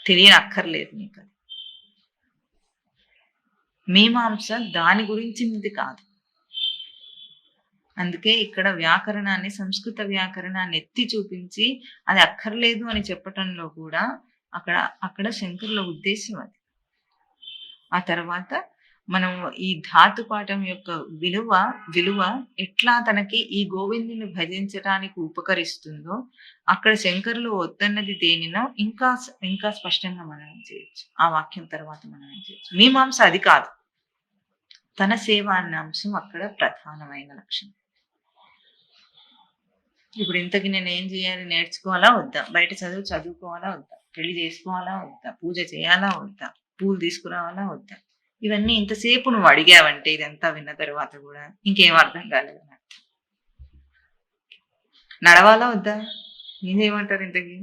తెలియనక్కర్లేదు నీకు. అది మీమాంస దాని గురించినది కాదు. అందుకే ఇక్కడ వ్యాకరణాన్ని, సంస్కృత వ్యాకరణాన్ని ఎత్తి చూపించి అది అక్కర్లేదు అని చెప్పటంలో కూడా అక్కడ శంకరుల ఉద్దేశం అది. ఆ తర్వాత మనం ఈ ధాతు పాఠం యొక్క విలువ ఎట్లా తనకి ఈ గోవిందుని భజించడానికి ఉపకరిస్తుందో అక్కడ శంకరులు వద్దన్నది దేనినో ఇంకా స్పష్టంగా మనం చేయొచ్చు. ఆ వాక్యం తర్వాత మనం చేయొచ్చు. మీమాంస అది కాదు. తన సేవ అన్న అంశం అక్కడ ప్రధానమైన లక్ష్యం. ఇప్పుడు ఇంతకి నేను ఏం చేయాలి? నేర్చుకోవాలా వద్దా? బయట చదువుకోవాలా వద్దా? పెళ్లి చేసుకోవాలా వద్దా? పూజ చేయాలా వద్దా? పూలు తీసుకురావాలా వద్దా? ఇవన్నీ ఇంతసేపు నువ్వు అడిగావంటే ఇదంతా విన్న తర్వాత కూడా ఇంకేం అర్థం కాలేదు. నడవాలా వద్దా? ఏం చేయమంటారు? ఇంతకి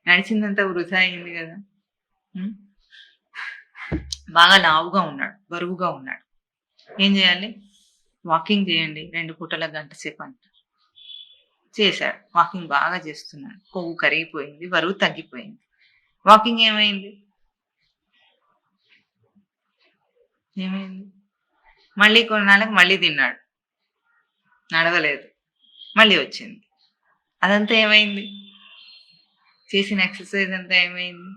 నడిచిందంతా వృధా అయింది కదా. బాగా లావుగా ఉన్నాడు, బరువుగా ఉన్నాడు. ఏం చేయాలి? వాకింగ్ చేయండి 2 పూటల గంట సేపు అంట. చేశాడు. వాకింగ్ బాగా చేస్తున్నాడు. కొవ్వు కరిగిపోయింది, బరువు తగ్గిపోయింది. వాకింగ్ ఏమైంది? మళ్ళీ కొన్నాళ్ళకి మళ్ళీ తిన్నాడు, నడవలేదు, మళ్ళీ వచ్చింది. అదంతా ఏమైంది? చేసిన ఎక్సర్సైజ్ అంతా ఏమైంది?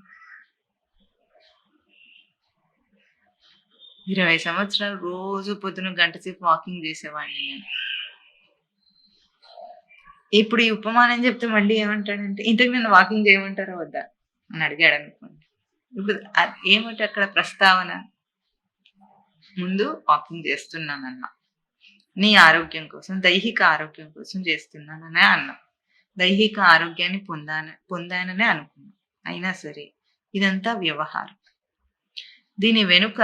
20 సంవత్సరాలు రోజు పొద్దున గంట సేపు వాకింగ్ చేసేవాడిని నేను. ఇప్పుడు ఈ ఉపమానం చెప్తే మళ్ళీ ఏమంటాడంటే, ఇంతకు నన్ను వాకింగ్ చేయమంటారా వద్దా అని అడిగాడు అనుకోండి. ఇప్పుడు ఏమంటే అక్కడ ప్రస్తావన, ముందు వాకింగ్ చేస్తున్నానన్నా, నీ ఆరోగ్యం కోసం, దైహిక ఆరోగ్యం కోసం చేస్తున్నాననే అన్నా. దైహిక ఆరోగ్యాన్ని పొందాననే అనుకున్నా. అయినా సరే ఇదంతా వ్యవహారం. దీని వెనుక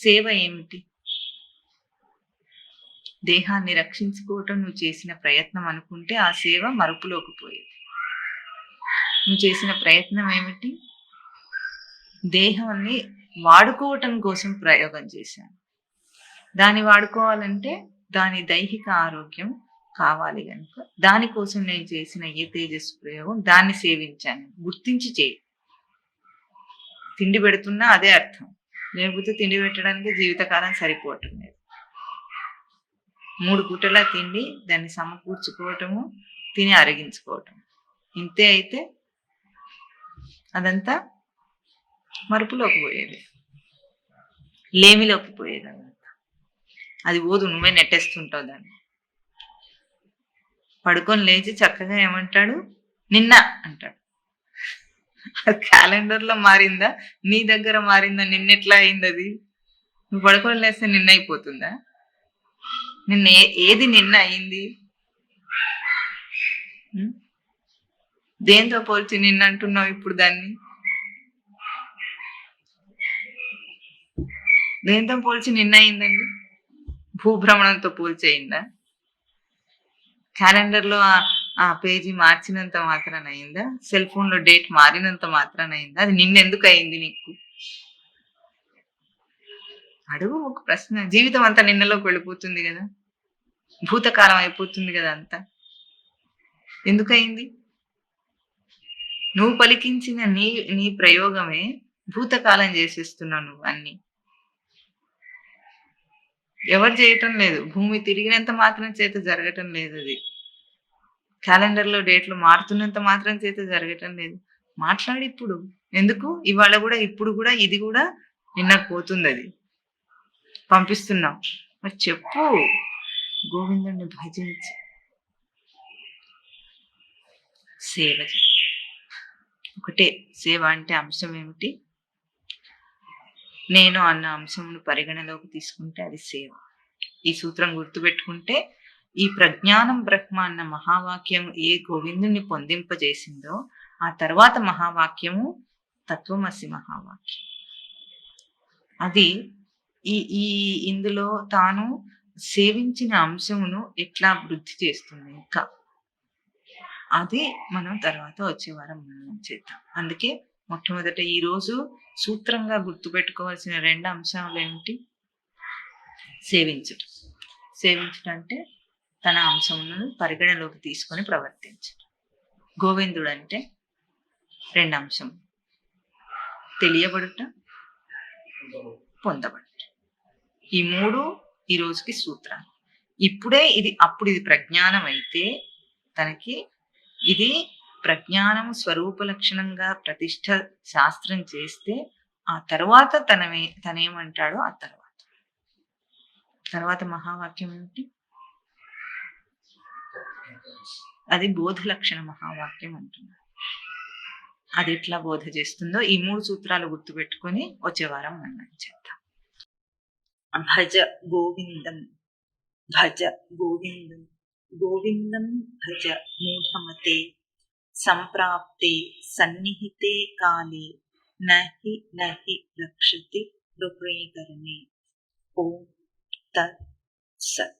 సేవ ఏమిటి? దేహాన్ని రక్షించుకోవటం నువ్వు చేసిన ప్రయత్నం అనుకుంటే ఆ సేవ మరుపులోకి పోయేది. నువ్వు చేసిన ప్రయత్నం ఏమిటి? దేహాన్ని వాడుకోవటం కోసం ప్రయోగం చేశాను. దాన్ని వాడుకోవాలంటే దాని దైహిక ఆరోగ్యం కావాలి కనుక దానికోసం నేను చేసిన ఏ తేజస్సు ప్రయోగం దాన్ని సేవించాను. గుర్తించి చేయి. తిండి పెడుతున్నా అదే అర్థం. లేకపోతే తిండి పెట్టడానికి జీవితకాలం సరిపోవటం లేదు. 3 పూటల తిండి, దాన్ని సమకూర్చుకోవటము, తిని అరిగించుకోవటం. ఇంతే అయితే అదంతా మరుపులోకి పోయేది, లేమిలోకి పోయేది. అదంతా అది ఓదు, నువ్వే నెట్టేస్తుంటావు దాన్ని. పడుకొని లేచి చక్కగా ఏమంటాడు? నిన్న అంటాడు. క్యాలెండర్లో మారిందా? నీ దగ్గర మారిందా? నిన్నెట్లా అయింది అది? నువ్వు పడుకొని లేస్తే నిన్న అయిపోతుందా? నిన్న ఏది నిన్న అయింది? దేంతో పోల్చి నిన్న అంటున్నావు ఇప్పుడు దాన్ని? దేంతో పోల్చి నిన్న అయిందండి? భూభ్రమణంతో పోల్చి అయిందా? క్యాలెండర్లో ఆ పేజీ మార్చినంత మాత్రాన అయిందా? సెల్ ఫోన్లో డేట్ మారినంత మాత్రాన అయిందా? అది నిన్నెందుకు అయింది నీకు? అడుగు ఒక ప్రశ్న. జీవితం అంతా నిన్నలోకి వెళ్ళిపోతుంది కదా, భూతకాలం అయిపోతుంది కదా అంతా. ఎందుకయింది? నువ్వు పలికించిన నీ ప్రయోగమే భూతకాలం చేసేస్తున్నావు నువ్వు అన్ని. ఎవరు చేయటం లేదు. భూమి తిరిగినంత మాత్రం చేత జరగటం లేదు. అది క్యాలెండర్లో డేట్లు మారుతున్నంత మాత్రం చేత జరగటం లేదు. మాట్లాడి ఇప్పుడు ఎందుకు ఇవాళ కూడా ఇప్పుడు కూడా ఇది కూడా వినకపోతుంది, అది పంపిస్తున్నాం. మరి చెప్పు, గోవిందుడిని భజించి సేవ చేయి. ఒకటే సేవ అంటే అంశం ఏమిటి? నేను అన్న అంశమును పరిగణలోకి తీసుకుంటే అది సేవ. ఈ సూత్రం గుర్తుపెట్టుకుంటే ఈ ప్రజ్ఞానం బ్రహ్మ అన్న మహావాక్యం ఏ గోవిందుని పొందింపజేసిందో ఆ తర్వాత మహావాక్యము తత్వమసి మహావాక్యం. అది ఈ ఈ ఇందులో తాను సేవించిన అంశమును ఎట్లా వృద్ధి చేస్తుంది ఇంకా, అది మనం తర్వాత వచ్చే వారం మనం చేద్దాం. అందుకే మొట్టమొదట ఈరోజు సూత్రంగా గుర్తుపెట్టుకోవాల్సిన 2 అంశాలు ఏమిటి? సేవించడం. సేవించడం అంటే తన అంశములను పరిగణలోకి తీసుకొని ప్రవర్తించడం. గోవిందుడు అంటే 2 అంశం, తెలియబడుట, పొందబడుట. ఈ 3 ఈ రోజుకి సూత్రాలు. ఇప్పుడే ఇది, అప్పుడు ఇది ప్రజ్ఞానం అయితే తనకి ఇది ప్రజ్ఞానము స్వరూప లక్షణంగా ప్రతిష్ట శాస్త్రం చేస్తే ఆ తర్వాత తనేమంటాడో ఆ తర్వాత మహావాక్యం ఏమిటి? అది బోధ లక్షణ మహావాక్యం అంటున్నారు. అది ఎట్లా బోధ చేస్తుందో ఈ 3 సూత్రాలు గుర్తుపెట్టుకొని వచ్చే వారం మనం చేద్దాం. భజ గోవిందం, భజ గోవిందం, గోవిందం భజ మూఢమతే, సంప్రాప్తే సన్నిహితే కాలే నహి నహి రక్షతి హృహ్రీకరణే. ఓం తత్ సత్.